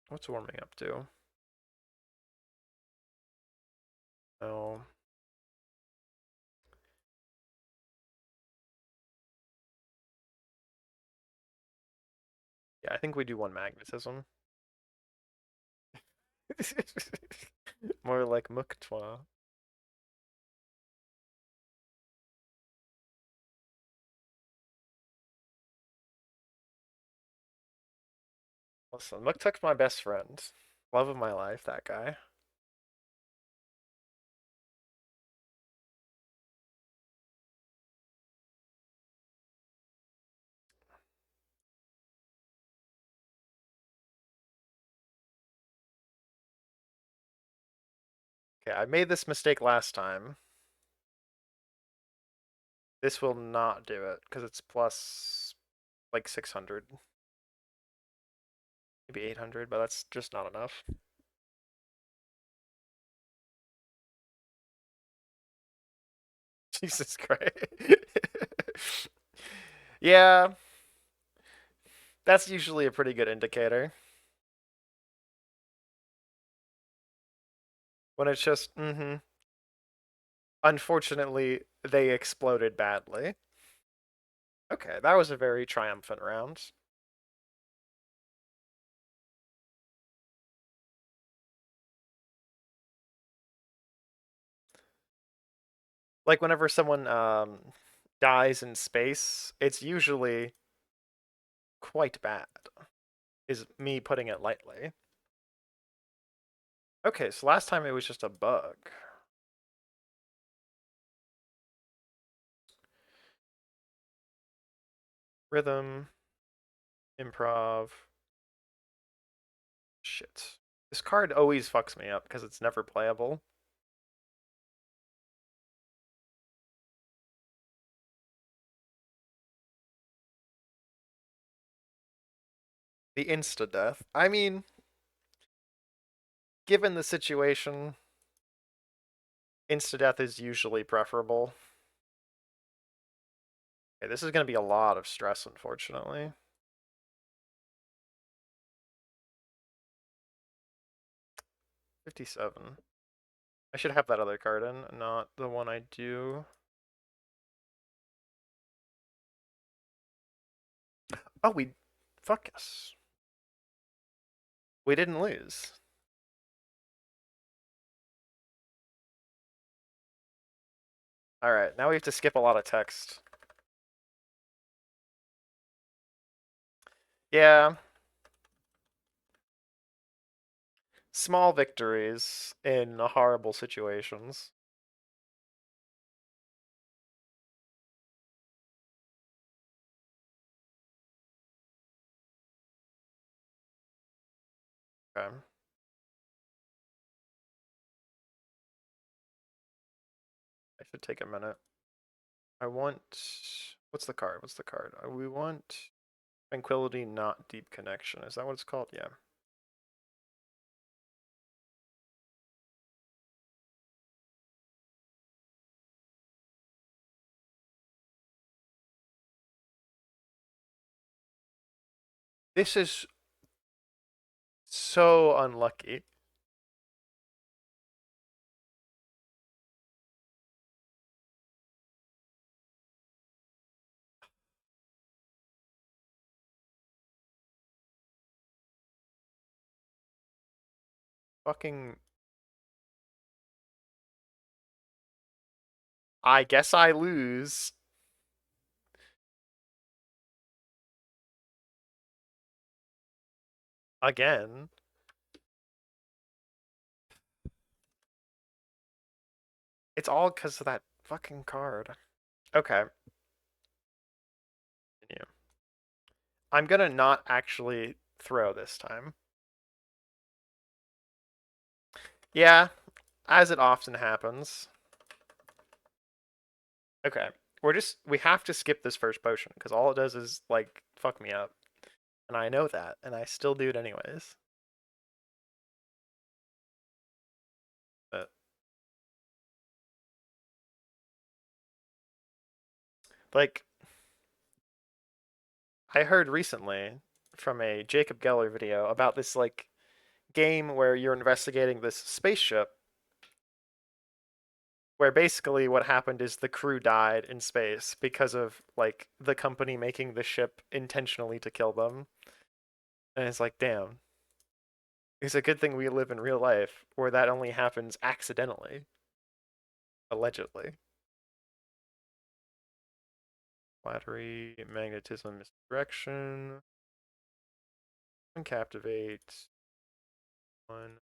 A: What's warming up to? Oh. Yeah, I think we do one magnetism. More like Muktua. Listen, Muktuk's my best friend. Love of my life, that guy. Okay, I made this mistake last time. This will not do it, because it's plus like 600. Maybe 800, but that's just not enough. Jesus Christ. Yeah. That's usually a pretty good indicator. When it's just, Unfortunately, they exploded badly. Okay, that was a very triumphant round. Like whenever someone dies in space, it's usually quite bad. Is me putting it lightly. Okay, so last time it was just a bug. Rhythm, improv. Shit. This card always fucks me up because it's never playable. The insta-death. I mean, given the situation, Insta-death is usually preferable. Okay, this is going to be a lot of stress, unfortunately. $57. I should have that other card in, not the one I do. Oh, fuck us. We didn't lose. Alright, now we have to skip a lot of text. Yeah. Small victories in horrible situations. Okay. I should take a minute. I want... What's the card? What's the card? We want Tranquility, not Deep Connection. Is that what it's called? Yeah. This is so unlucky. Fucking... I guess I lose. Again. It's all because of that fucking card. Okay. Yeah. I'm gonna not actually throw this time. Yeah, as it often happens. Okay. We have to skip this first potion, because all it does is, like, fuck me up. And I know that, and I still do it anyways. But... Like, I heard recently from a Jacob Geller video about this, like, game where you're investigating this spaceship where basically what happened is the crew died in space because of, like, the company making the ship intentionally to kill them. And it's like, damn. It's a good thing we live in real life where that only happens accidentally. Allegedly. Flattery, magnetism, misdirection. Captivate. One.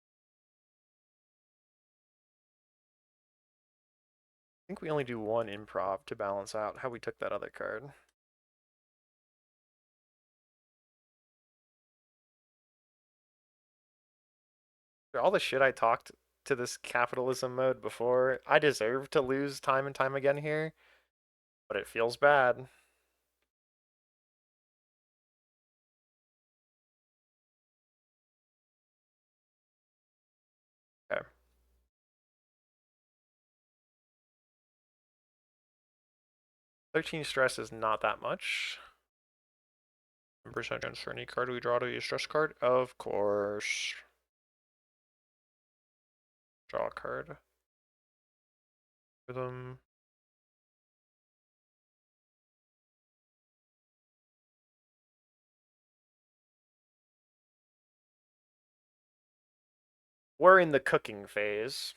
A: I think we only do one improv to balance out how we took that other card. For all the shit I talked to this capitalism mode before, I deserve to lose time and time again here, but it feels bad. Okay. 13 stress is not that much. 10% chance for any card we draw to be a stress card? Of course. Draw a card. Rhythm. We're in the cooking phase.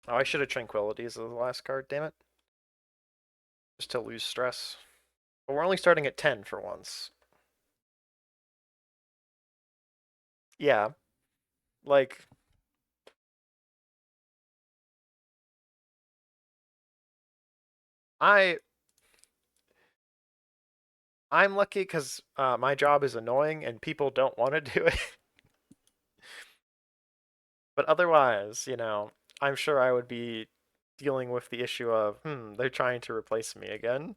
A: Oh, I should have Tranquility as the last card, damn it. Just to lose stress. But we're only starting at 10 for once. Yeah. Like... I'm lucky because my job is annoying and people don't want to do it. But otherwise, you know, I'm sure I would be dealing with the issue of, they're trying to replace me again.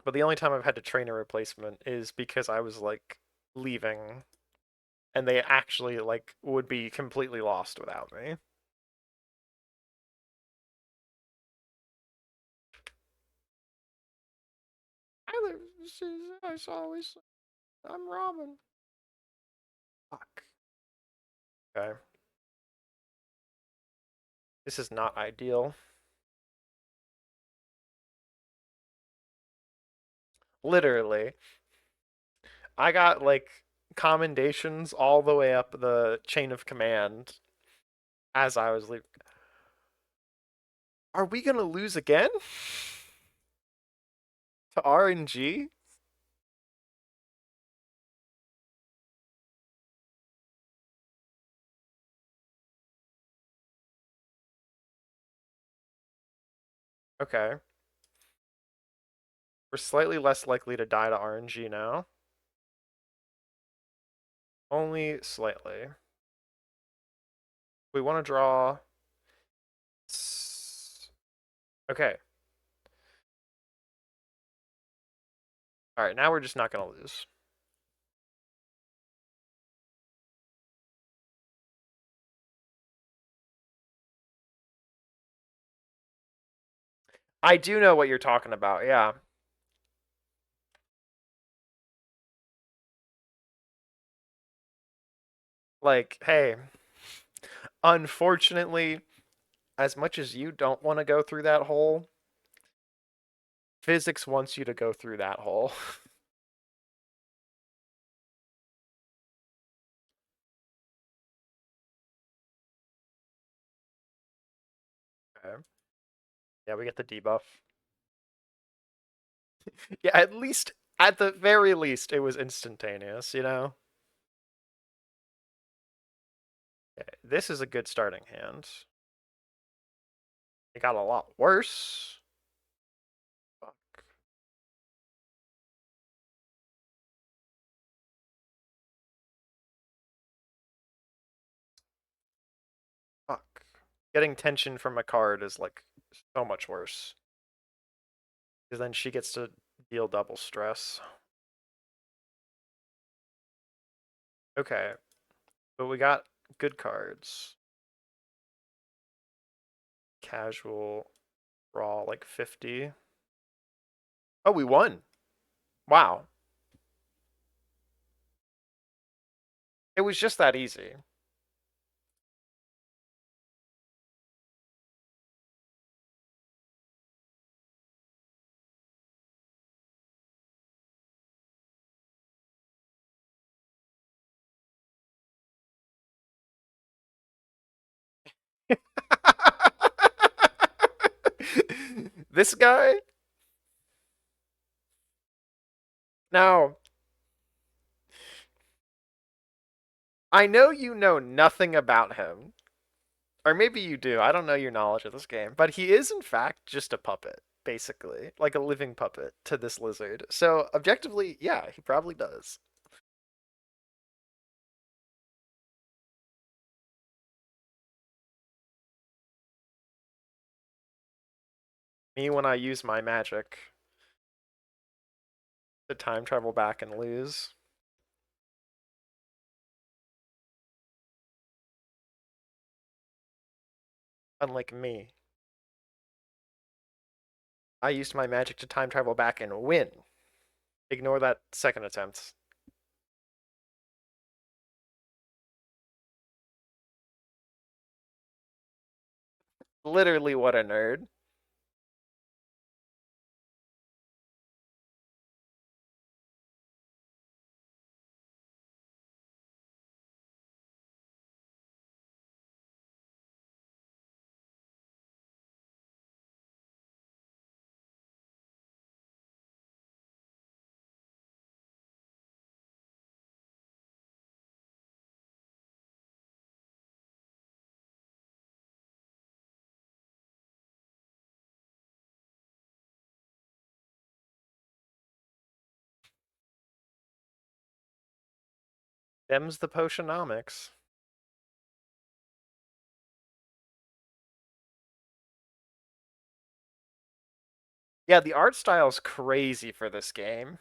A: But the only time I've had to train a replacement is because I was like leaving and they actually like would be completely lost without me. I always I'm Robin. Fuck. Okay. This is not ideal. Literally. I got like commendations all the way up the chain of command as I was leaving. Are we gonna lose again? To RNG? Okay. We're slightly less likely to die to RNG now. Only slightly. We want to draw... Okay. Alright, now we're just not going to lose. I do know what you're talking about, yeah. Like, hey, unfortunately, as much as you don't want to go through that hole, physics wants you to go through that hole. Okay. Yeah, we get the debuff. Yeah, at least, at the very least, it was instantaneous, you know? Okay, this is a good starting hand. It got a lot worse. Fuck. Fuck. Getting tension from a card is like so much worse. Because then she gets to deal double stress. Okay. But we got good cards. Casual, raw, like 50. Oh, we won. Wow. It was just that easy. This guy? Now, I know you know nothing about him. Or maybe you do. I don't know your knowledge of this game. But he is, in fact, just a puppet, basically. Like a living puppet to this lizard. So, objectively, yeah, he probably does. Me, when I use my magic to time travel back and lose. Unlike me. I used my magic to time travel back and win. Ignore that second attempt. Literally, what a nerd. Them's the Potionomics. Yeah, the art style is crazy for this game.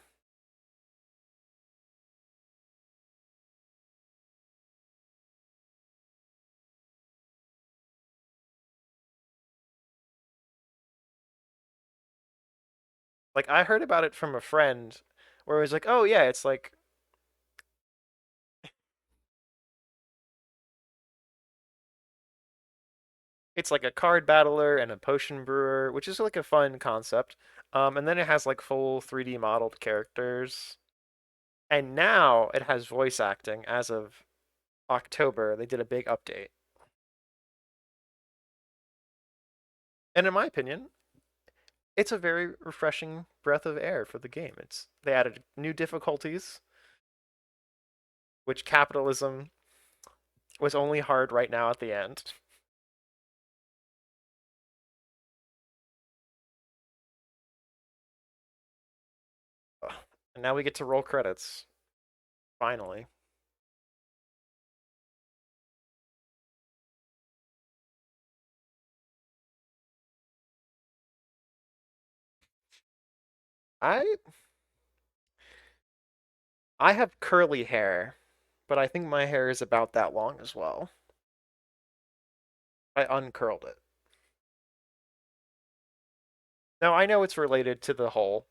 A: Like, I heard about it from a friend where it was like, oh yeah, it's like a card battler and a potion brewer, which is like a fun concept. And then it has like full 3D modeled characters. And now it has voice acting as of October. They did a big update. And in my opinion, it's a very refreshing breath of air for the game. They added new difficulties, which capitalism was only hard right now at the end. And now we get to roll credits. Finally. I I have curly hair, but I think my hair is about that long as well. I uncurled it. Now I know it's related to the hole.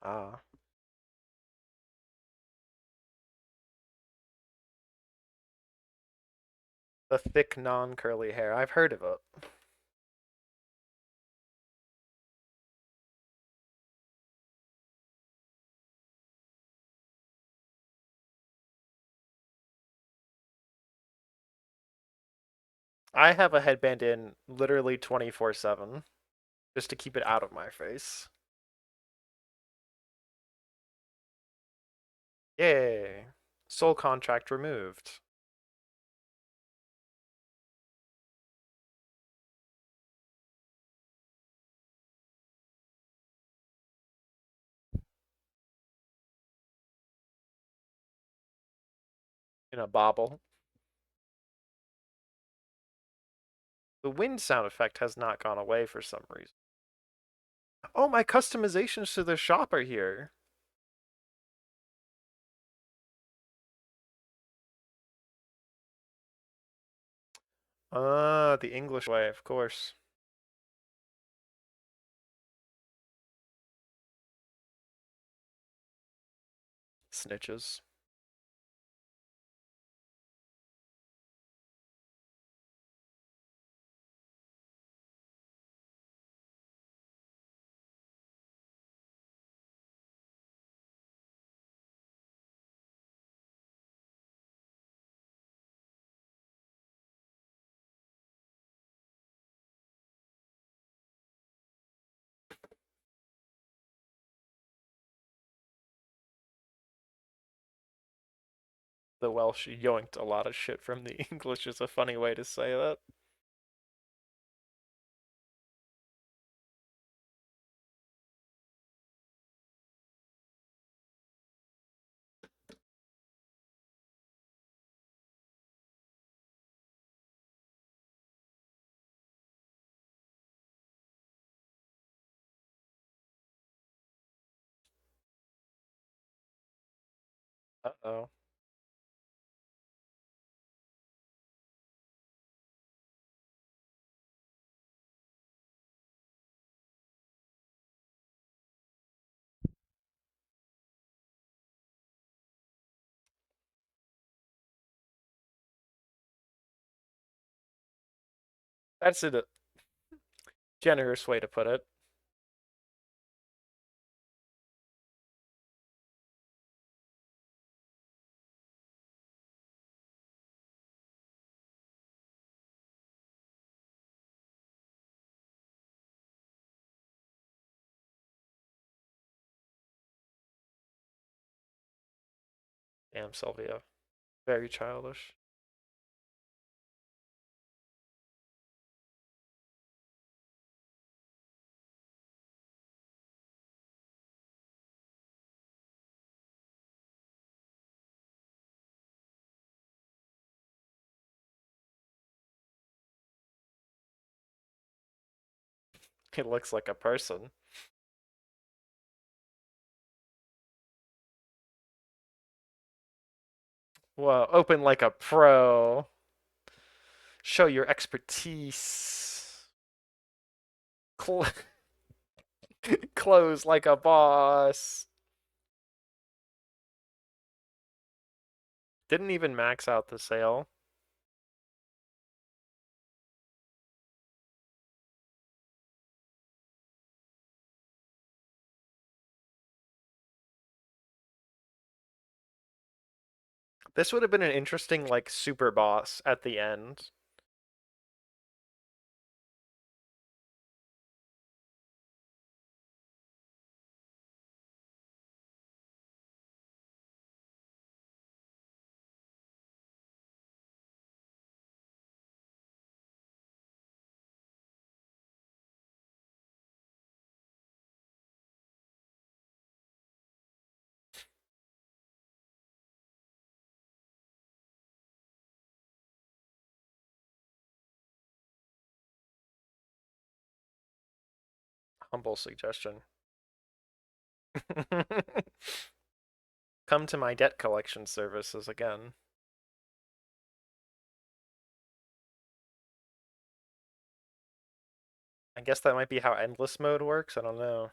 A: Ah. The thick non-curly hair. I've heard of it. I have a headband in literally 24/7 just to keep it out of my face. Yay. Soul contract removed. In a bobble. The wind sound effect has not gone away for some reason. Oh, my customizations to the shop are here. Ah, the English way, of course. Snitches. The Welsh yoinked a lot of shit from the English is a funny way to say that. Uh-oh. That's a generous way to put it. Damn, Sylvia. Very childish. He looks like a person. Whoa, open like a pro. Show your expertise. Close like a boss. Didn't even max out the sale. This would have been an interesting, like, super boss at the end. Humble suggestion. Come to my debt collection services again. I guess that might be how endless mode works. I don't know.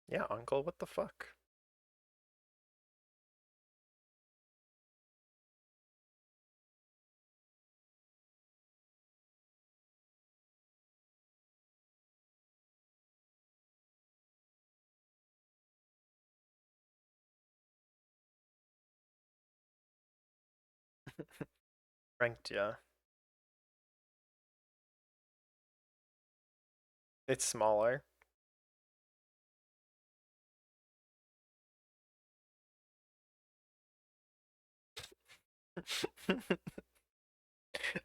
A: Yeah, uncle, what the fuck? Ranked, yeah. It's smaller.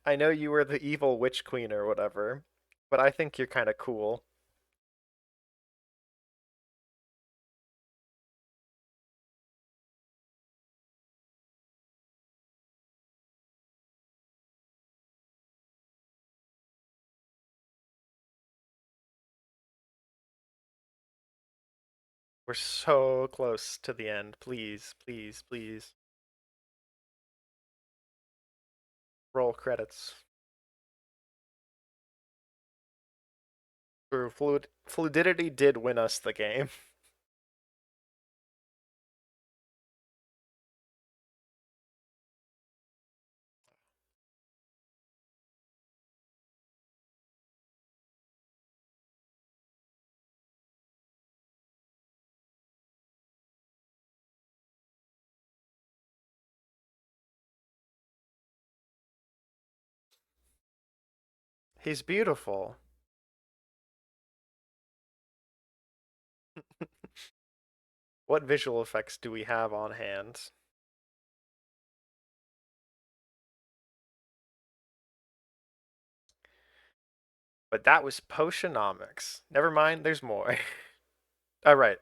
A: I know you were the evil witch queen or whatever, but I think you're kind of cool. We're so close to the end. Please, please, please. Roll credits. Fluidity did win us the game. He's beautiful. What visual effects do we have on hand? But that was Potionomics. Never mind, there's more. Alright.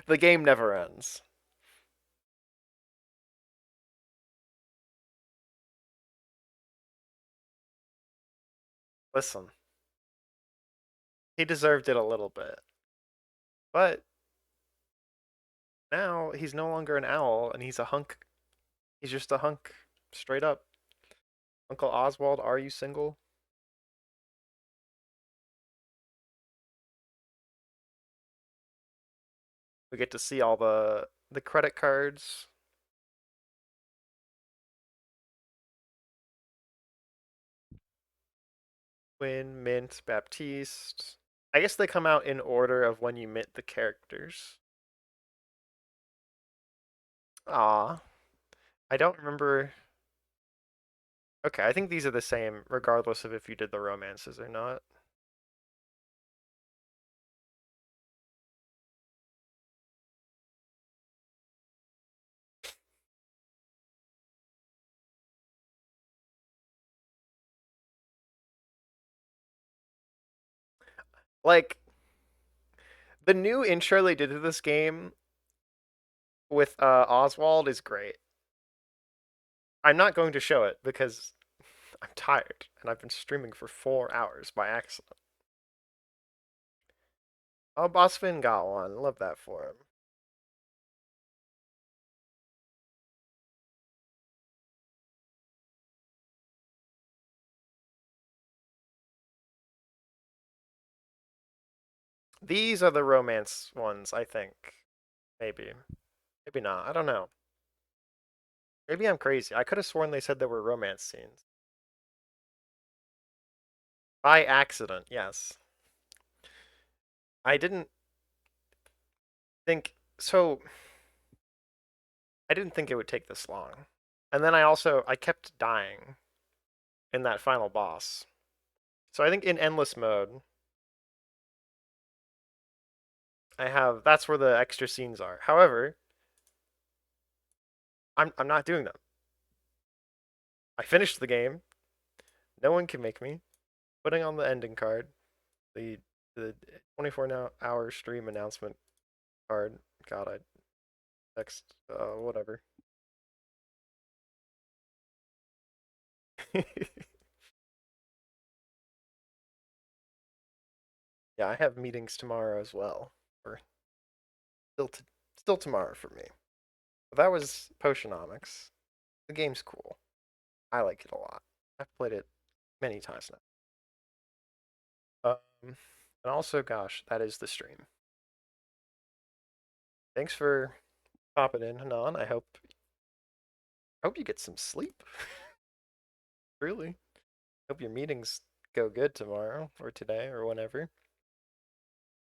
A: The game never ends. Listen. He deserved it a little bit. But now he's no longer an owl and he's a hunk. He's just a hunk. Straight up. Uncle Oswald, are you single? We get to see all the credit cards. Quinn, Mint, Baptiste. I guess they come out in order of when you meet the characters. Ah, I don't remember. Okay, I think these are the same, regardless of if you did the romances or not. Like, the new intro they did to this game with Oswald is great. I'm not going to show it because I'm tired and I've been streaming for 4 hours by accident. Oh, Bossfin got one. Love that for him. These are the romance ones, I think. Maybe. Maybe not. I don't know. Maybe I'm crazy. I could have sworn they said there were romance scenes. By accident, yes. I didn't think so. I didn't think it would take this long. And then I kept dying in that final boss. So I think in endless mode, that's where the extra scenes are. However, I'm not doing them. I finished the game. No one can make me. Putting on the ending card, the 24-hour stream announcement card. God, I text whatever. Yeah, I have meetings tomorrow as well. Or still tomorrow for me. But that was Potionomics. The game's cool. I like it a lot. I've played it many times now. And also, gosh, that is the stream. Thanks for popping in, Hanan. I hope you get some sleep. Really. Hope your meetings go good tomorrow or today or whenever.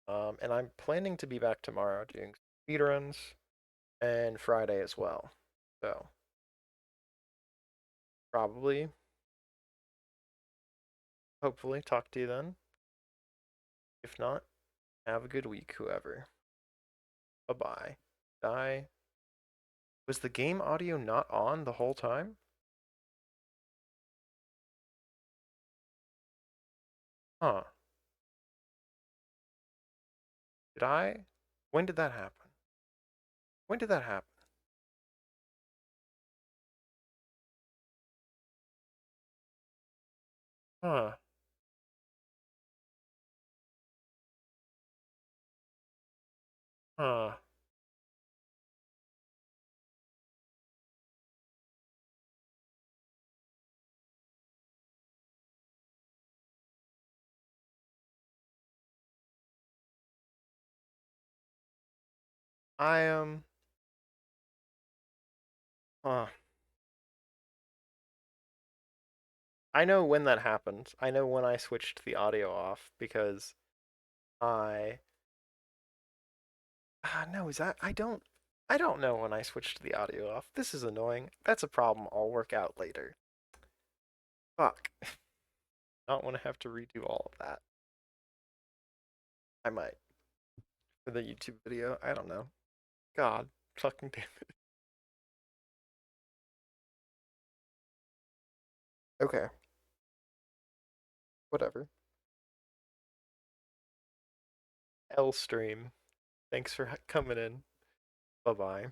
A: And I'm planning to be back tomorrow doing speedruns and Friday as well. So probably, hopefully, talk to you then. If not, have a good week, whoever. Bye bye. Die. Was the game audio not on the whole time? Huh. Did I? When did that happen? When did that happen? Huh. Huh. I Huh. I know when that happened. I know when I switched the audio off because I no, is that I don't know when I switched the audio off. This is annoying. That's a problem I'll work out later. Fuck. Not want to have to redo all of that. I might. For the YouTube video. I don't know. God. Fucking damn it. Okay. Whatever. L stream. Thanks for coming in. Bye bye.